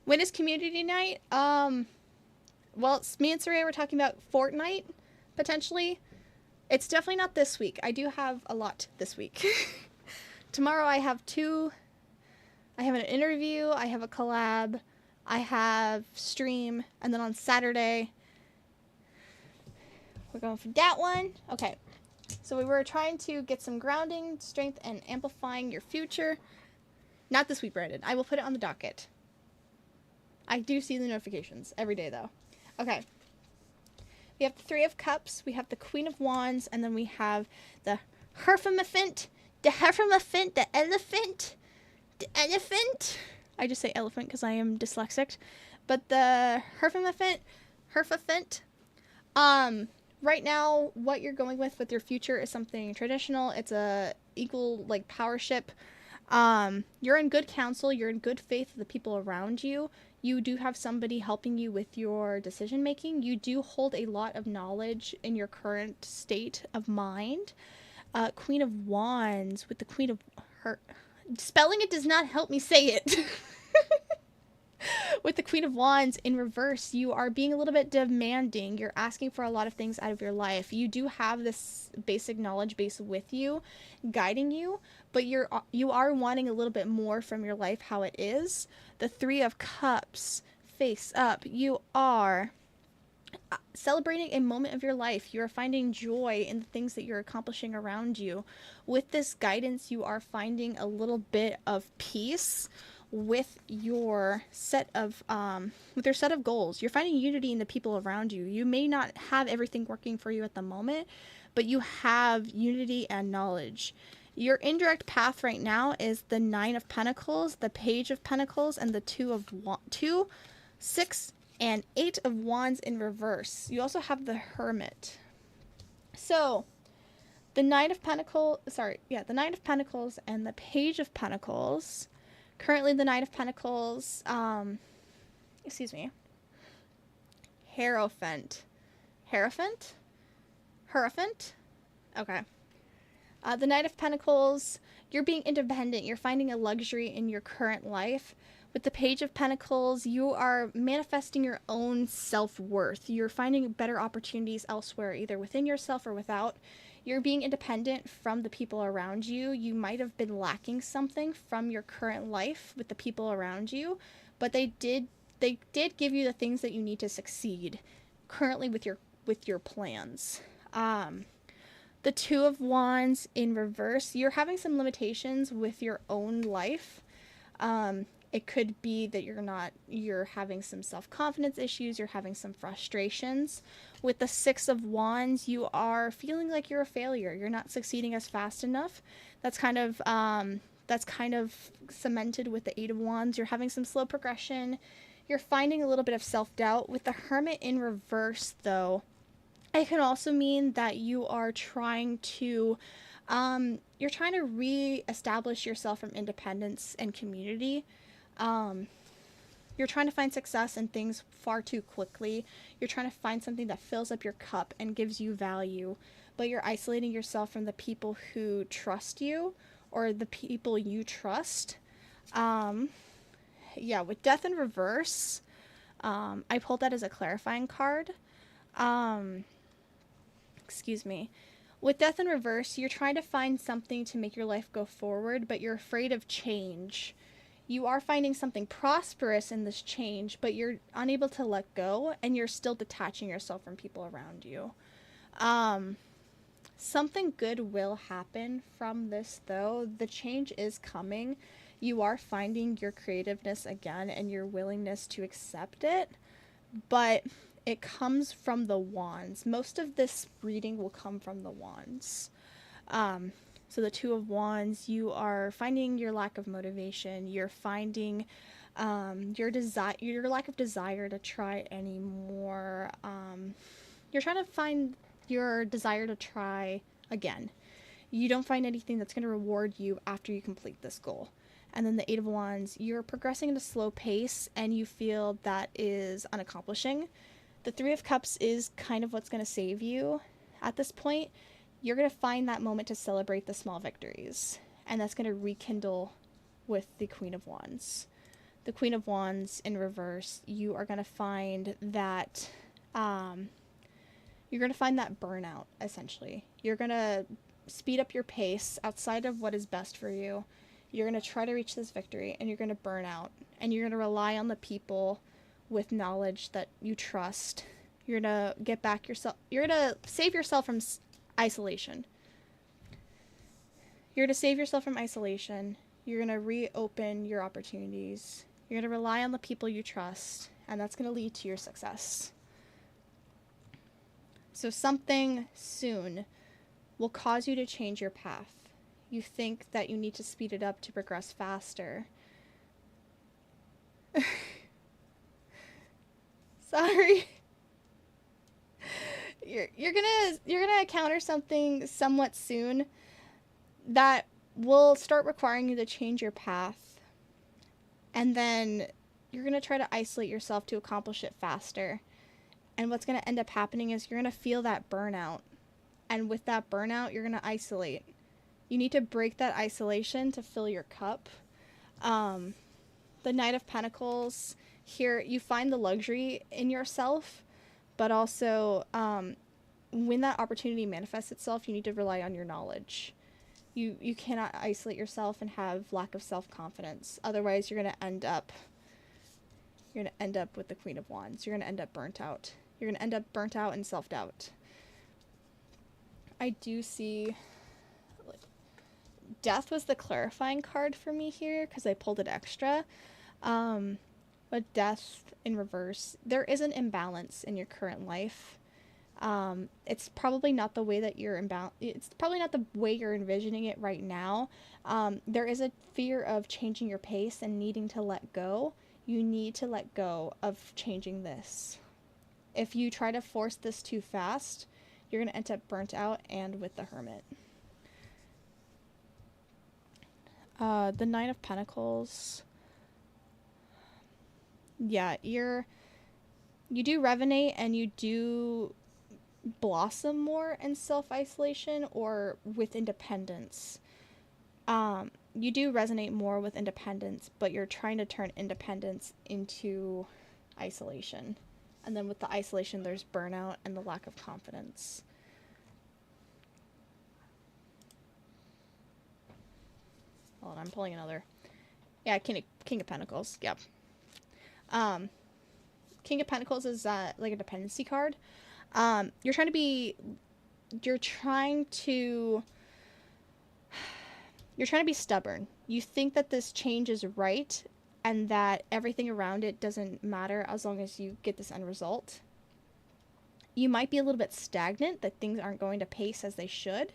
When is community night? Well, me and Saray were talking about Fortnite, potentially. It's definitely not this week. I do have a lot this week. Tomorrow I have I have an interview, I have a collab, I have stream, and then on Saturday, we're going for that one. Okay. So we were trying to get some grounding, strength, and amplifying your future. Not this week, Brandon. I will put it on the docket. I do see the notifications every day, though. Okay. We have the 3 of Cups. We have the Queen of Wands. And then we have the Hierophant. The elephant. I just say elephant because I am dyslexic. But the Hierophant. Right now, what you're going with your future is something traditional. It's a equal, like, power ship. You're in good counsel. You're in good faith with the people around you. You do have somebody helping you with your decision making. You do hold a lot of knowledge in your current state of mind. Queen of Wands with the Queen of Spelling it does not help me say it. With the Queen of Wands in reverse, you are being a little bit demanding. You're asking for a lot of things out of your life. You do have this basic knowledge base with you, guiding you, but you are wanting a little bit more from your life how it is. The Three of Cups, face up. You are celebrating a moment of your life. You are finding joy in the things that you're accomplishing around you. With this guidance, you are finding a little bit of peace with your set of goals. You're finding unity in the people around you. You may not have everything working for you at the moment, but you have unity and knowledge. Your indirect path right now is the Nine of Pentacles, the Page of Pentacles, and the Two, 6, and 8 of Wands in reverse. You also have the Hermit. So, the Nine of Pentacles and the Page of Pentacles. Currently, the Knight of Pentacles, Hierophant. Okay. The Knight of Pentacles, you're being independent. You're finding a luxury in your current life. With the Page of Pentacles, you are manifesting your own self-worth. You're finding better opportunities elsewhere, either within yourself or without. You're being independent from the people around you. You might have been lacking something from your current life with the people around you, but they did give you the things that you need to succeed currently with your plans. The Two of Wands in reverse, you're having some limitations with your own life. It could be that you're having some self-confidence issues, you're having some frustrations. With the Six of Wands, you are feeling like you're a failure. You're not succeeding as fast enough. That's kind of cemented with the Eight of Wands. You're having some slow progression. You're finding a little bit of self-doubt. With the Hermit in reverse, though, it can also mean that you are trying to re-establish yourself from independence and community. You're trying to find success in things far too quickly. You're trying to find something that fills up your cup and gives you value, but you're isolating yourself from the people who trust you or the people you trust. With Death in reverse, I pulled that as a clarifying card. With Death in reverse, you're trying to find something to make your life go forward, but you're afraid of change. You are finding something prosperous in this change, but you're unable to let go, and you're still detaching yourself from people around you. Something good will happen from this, though. The change is coming. You are finding your creativeness again and your willingness to accept it, but it comes from the Wands. Most of this reading will come from the Wands. So the Two of Wands, you are finding your lack of motivation. You're finding your lack of desire to try anymore. You're trying to find your desire to try again. You don't find anything that's going to reward you after you complete this goal. And then the Eight of Wands, you're progressing at a slow pace and you feel that is unaccomplishing. The Three of Cups is kind of what's going to save you at this point. You're going to find that moment to celebrate the small victories, and that's going to rekindle with the Queen of Wands. The Queen of Wands in reverse, you are going to find that burnout, essentially. You're going to speed up your pace outside of what is best for you. You're going to try to reach this victory, and you're going to burn out, and you're going to rely on the people with knowledge that you trust. You're going to save yourself from isolation. You're going to save yourself from isolation. You're going to reopen your opportunities. You're going to rely on the people you trust, and that's going to lead to your success. So something soon will cause you to change your path. You think that you need to speed it up to progress faster. Sorry. You're gonna encounter something somewhat soon that will start requiring you to change your path, and then you're gonna try to isolate yourself to accomplish it faster. And what's gonna end up happening is you're gonna feel that burnout, and with that burnout, you're gonna isolate. You need to break that isolation to fill your cup. The The Knight of Pentacles, here you find the luxury in yourself, but also when that opportunity manifests itself, you need to rely on your knowledge. You cannot isolate yourself and have lack of self-confidence. Otherwise, you're going to end up with the Queen of Wands. You're going to end up burnt out. You're going to end up burnt out and self-doubt. I do see Death was the clarifying card for me here because I pulled it extra. But Death in reverse, there is an imbalance in your current life. It's probably not the way that it's probably not the way you're envisioning it right now. There is a fear of changing your pace and needing to let go. You need to let go of changing this. If you try to force this too fast, you're going to end up burnt out and with the Hermit. The Nine of Pentacles. Yeah, you do revenate and you do blossom more in self-isolation or with independence. You do resonate more with independence, but you're trying to turn independence into isolation. And then with the isolation, there's burnout and the lack of confidence. Hold on, I'm pulling another. Yeah, King of Pentacles. Yep. King of Pentacles is like a dependency card. You're trying to be stubborn. You think that this change is right and that everything around it doesn't matter as long as you get this end result. You might be a little bit stagnant, that things aren't going to pace as they should.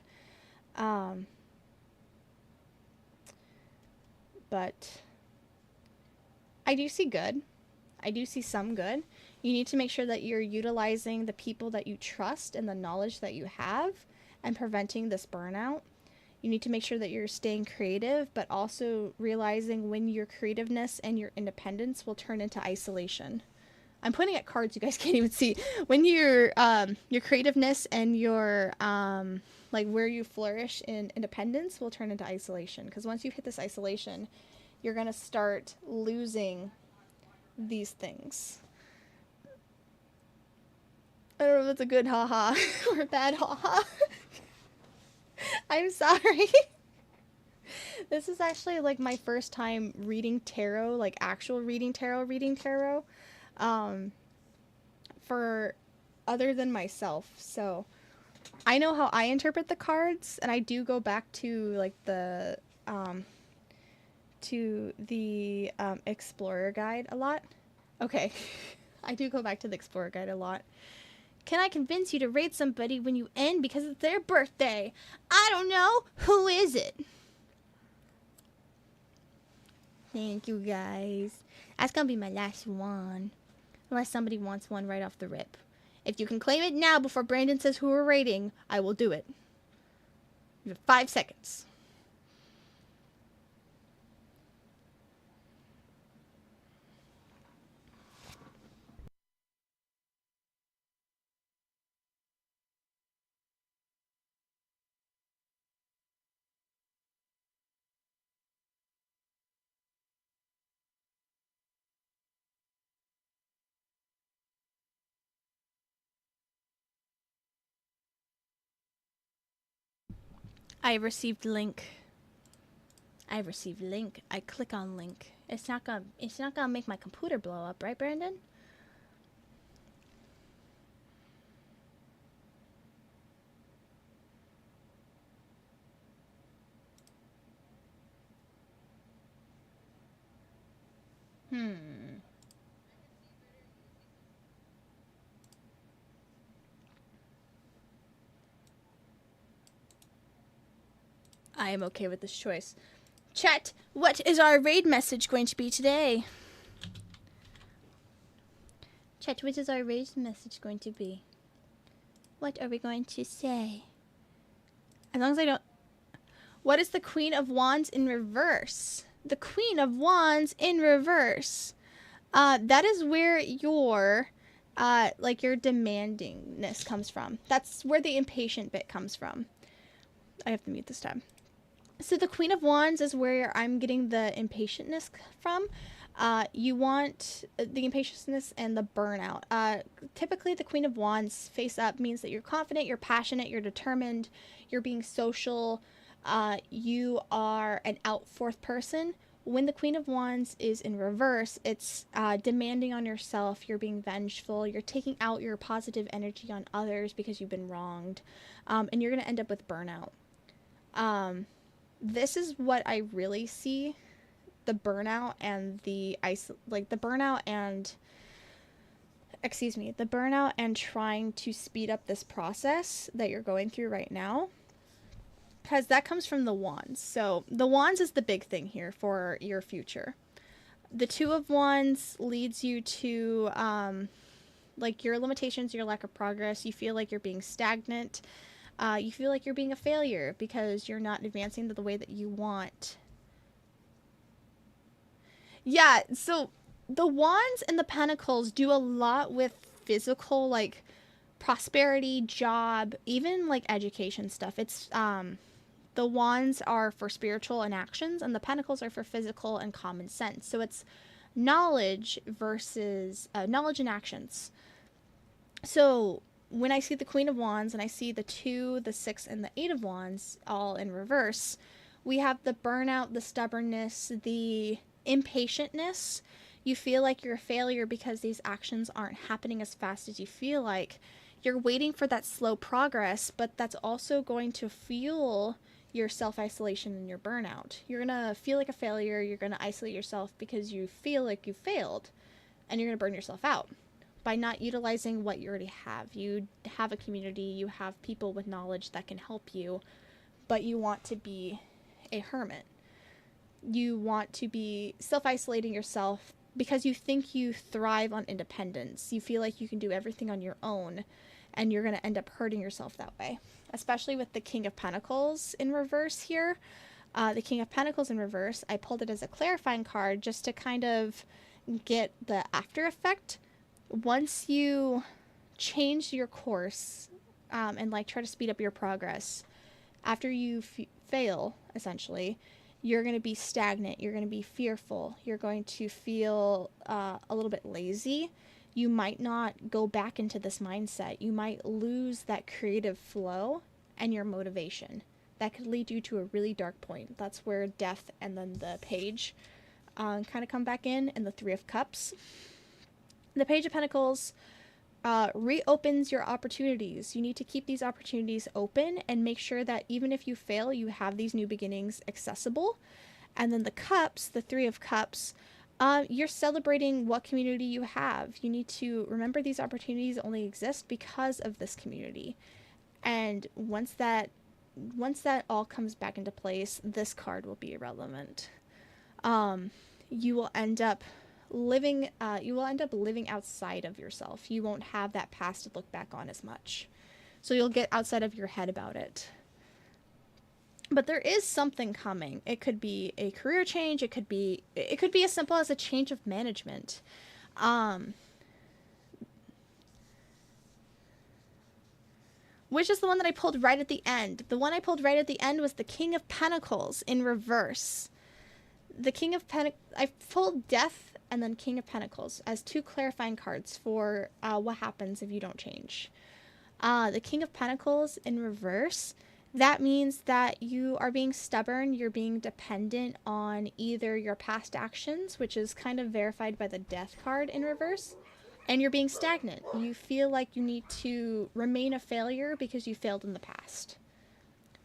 But I do see good. I do see some good. You need to make sure that you're utilizing the people that you trust and the knowledge that you have and preventing this burnout. You need to make sure that you're staying creative, but also realizing when your creativeness and your independence will turn into isolation. I'm pointing at cards you guys can't even see. When your creativeness and your like where you flourish in independence will turn into isolation. Because once you hit this isolation, you're gonna start losing these things. I don't know if that's a good haha or a bad haha. I'm sorry. This is actually like my first time reading tarot, like actual reading tarot, for other than myself. So I know how I interpret the cards, and I do go back to like the Explorer Guide a lot. Okay, I do go back to the Explorer Guide a lot. Can I convince you to raid somebody when you end because it's their birthday? I don't know. Who is it? Thank you, guys. That's gonna be my last one. Unless somebody wants one right off the rip. If you can claim it now before Brandon says who we're raiding, I will do it. You have 5 seconds. I received link. I click on link. It's not gonna make my computer blow up, right, Brandon? I am okay with this choice. Chat, what is our raid message going to be today? Chat, what is our raid message going to be? What are we going to say? As long as I don't... What is the Queen of Wands in reverse? The Queen of Wands in reverse. That is where your, like your demandingness comes from. That's where the impatient bit comes from. I have to mute this tab. So the Queen of Wands is where I'm getting the impatientness from. You want the impatientness and the burnout. Typically, the Queen of Wands face up means that you're confident, you're passionate, you're determined, you're being social, you are an out forth person. When the Queen of Wands is in reverse, it's demanding on yourself, you're being vengeful, you're taking out your positive energy on others because you've been wronged, and you're going to end up with burnout. This is what I really see, the burnout and the burnout and trying to speed up this process that you're going through right now, because that comes from the wands. So the wands is the big thing here for your future. The Two of Wands leads you to like your limitations, your lack of progress. You feel like you're being stagnant. You feel like you're being a failure because you're not advancing the way that you want. Yeah, so the Wands and the Pentacles do a lot with physical, like, prosperity, job, even, like, education stuff. It's, the Wands are for spiritual and actions, and the Pentacles are for physical and common sense. So it's knowledge versus, knowledge and actions. So when I see the Queen of Wands and I see the 2, the 6, and the 8 of Wands all in reverse, we have the burnout, the stubbornness, the impatientness. You feel like you're a failure because these actions aren't happening as fast as you feel like. You're waiting for that slow progress, but that's also going to fuel your self-isolation and your burnout. You're going to feel like a failure. You're going to isolate yourself because you feel like you failed, and you're going to burn yourself out by not utilizing what you already have. You have a community, you have people with knowledge that can help you, but you want to be a hermit. You want to be self-isolating yourself because you think you thrive on independence. You feel like you can do everything on your own, and you're going to end up hurting yourself that way. Especially with the King of Pentacles in reverse here. The King of Pentacles in reverse, I pulled it as a clarifying card just to kind of get the after effect. Once you change your course and like try to speed up your progress, after you fail, essentially, you're going to be stagnant, you're going to be fearful, you're going to feel a little bit lazy. You might not go back into this mindset. You might lose that creative flow and your motivation. That could lead you to a really dark point. That's where death and then the page kind of come back in, and the Three of Cups. The Page of Pentacles reopens your opportunities. You need to keep these opportunities open and make sure that even if you fail, you have these new beginnings accessible. And then the Cups, the Three of Cups, you're celebrating what community you have. You need to remember these opportunities only exist because of this community. And once that all comes back into place, this card will be irrelevant. You will end up living outside of yourself. You won't have that past to look back on as much. So you'll get outside of your head about it. But there is something coming. It could be a career change. It could be as simple as a change of management. Which is the one that I pulled right at the end. The one I pulled right at the end was the King of Pentacles in reverse. The King of Pentacles, I pulled Death and then King of Pentacles as two clarifying cards for what happens if you don't change. The King of Pentacles in reverse, that means that you are being stubborn, you're being dependent on either your past actions, which is kind of verified by the Death card in reverse, and you're being stagnant. You feel like you need to remain a failure because you failed in the past.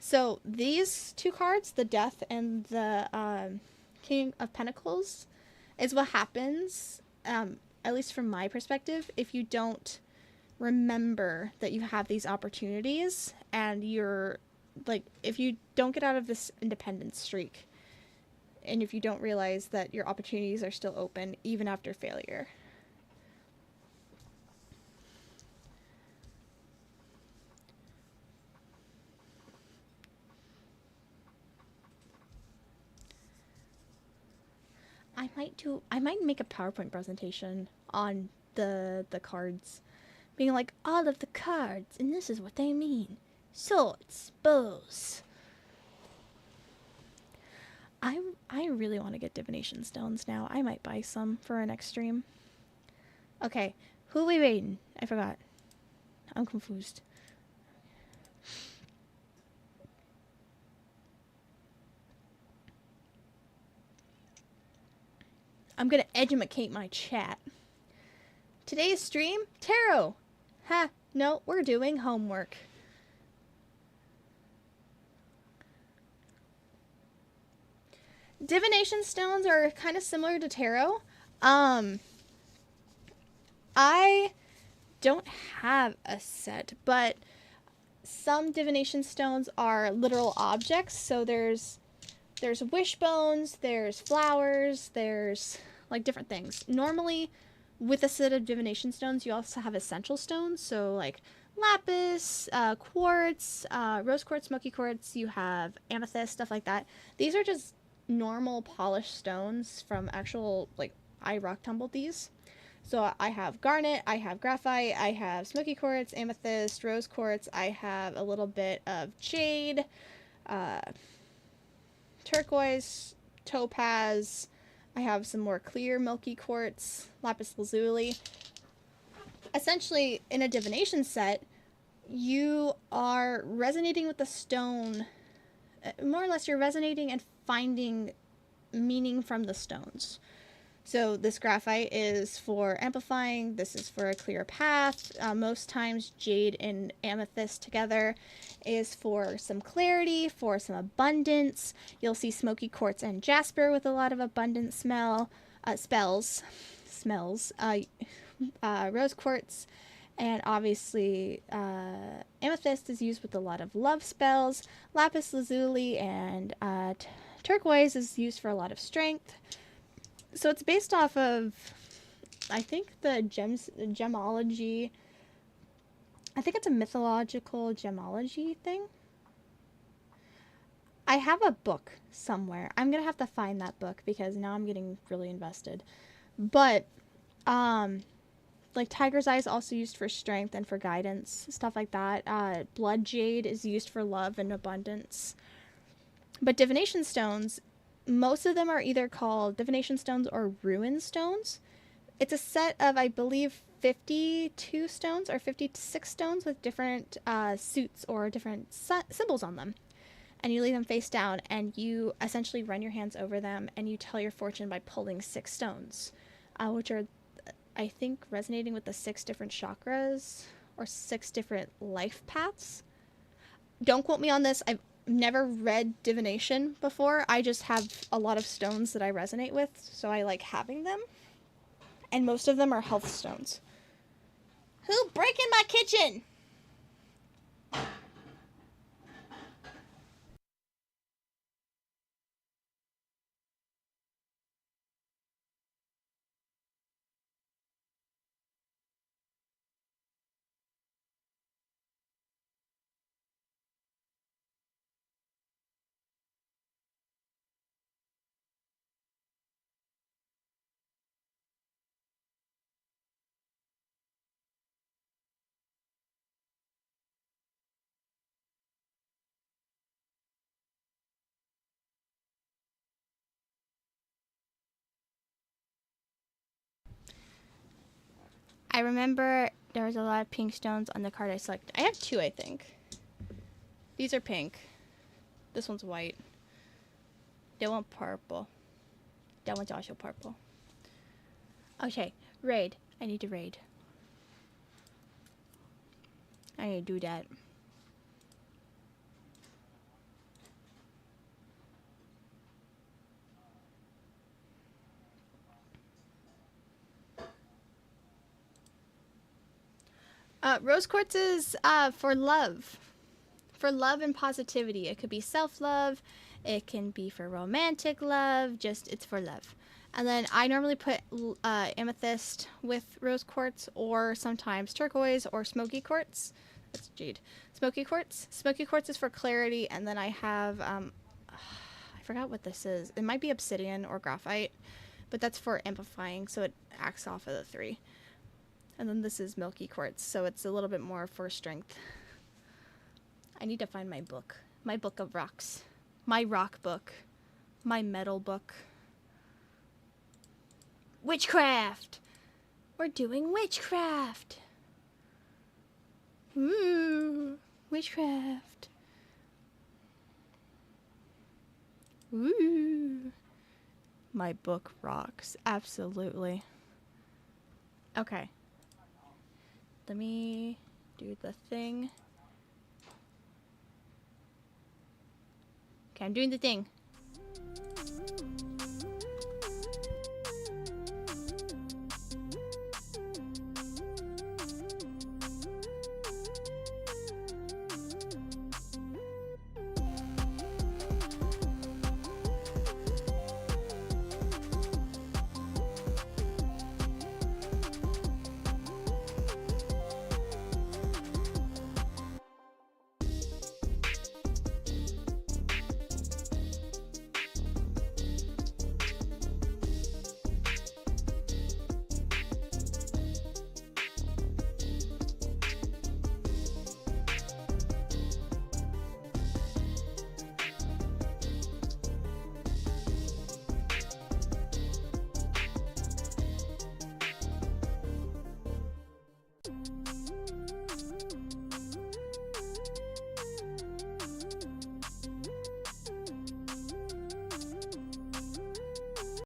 So these two cards, the Death and the King of Pentacles, is what happens, at least from my perspective, if you don't remember that you have these opportunities, and you're like, if you don't get out of this independence streak, and if you don't realize that your opportunities are still open even after failure. I might make a PowerPoint presentation on the cards, being like, all of the cards, and this is what they mean. Swords, bows. I really want to get divination stones now. I might buy some for our next stream. Okay, who are we waiting? I forgot. I'm confused. I'm gonna educate my chat. Today's stream, tarot. Ha, no, we're doing homework. Divination stones are kind of similar to tarot. I don't have a set, but some divination stones are literal objects. So there's wishbones, there's flowers, there's like different things. Normally, with a set of divination stones, you also have essential stones. So like lapis, quartz, rose quartz, smoky quartz. You have amethyst, stuff like that. These are just normal polished stones from actual, like, I rock tumbled these. So I have garnet, I have graphite, I have smoky quartz, amethyst, rose quartz, I have a little bit of jade, turquoise, topaz, I have some more clear milky quartz, lapis lazuli. Essentially, in a divination set, you are resonating with the stone. More or less, you're resonating and finding meaning from the stones. So this graphite is for amplifying, this is for a clear path. Most times jade and amethyst together is for some clarity, for some abundance. You'll see smoky quartz and jasper with a lot of abundant smells. Rose quartz, and obviously amethyst is used with a lot of love spells. Lapis lazuli and turquoise is used for a lot of strength. So it's based off of, I think, the gemology. I think it's a mythological gemology thing. I have a book somewhere. I'm gonna have to find that book because now I'm getting really invested. But like tiger's eye is also used for strength and for guidance, stuff like that. Blood jade is used for love and abundance. But divination stones, most of them are either called divination stones or ruin stones. It's a set of, I believe, 52 stones or 56 stones with different suits or different symbols on them. And you lay them face down, and you essentially run your hands over them, and you tell your fortune by pulling 6 stones, which are, I think, resonating with the 6 different chakras or 6 different life paths. Don't quote me on this. I've never read divination before. I just have a lot of stones that I resonate with, so I like having them. And most of them are health stones. Who break in my kitchen? I remember there was a lot of pink stones on the card I selected. I have 2, I think. These are pink. This one's white. That one purple. That one's also purple. Okay, raid. I need to raid. I need to do that. Rose quartz is for love. For love and positivity. It could be self-love. It can be for romantic love. Just, it's for love. And then I normally put amethyst with rose quartz, or sometimes turquoise or smoky quartz. That's jade. Smoky quartz. Smoky quartz is for clarity. And then I have, I forgot what this is. It might be obsidian or graphite. But that's for amplifying, so it acts off of the 3. And then this is milky quartz, so it's a little bit more for strength. I need to find my book. My book of rocks. My rock book. My metal book. Witchcraft! We're doing witchcraft! Ooh, witchcraft. Ooh. My book rocks. Absolutely. Okay. Let me do the thing. Okay, I'm doing the thing.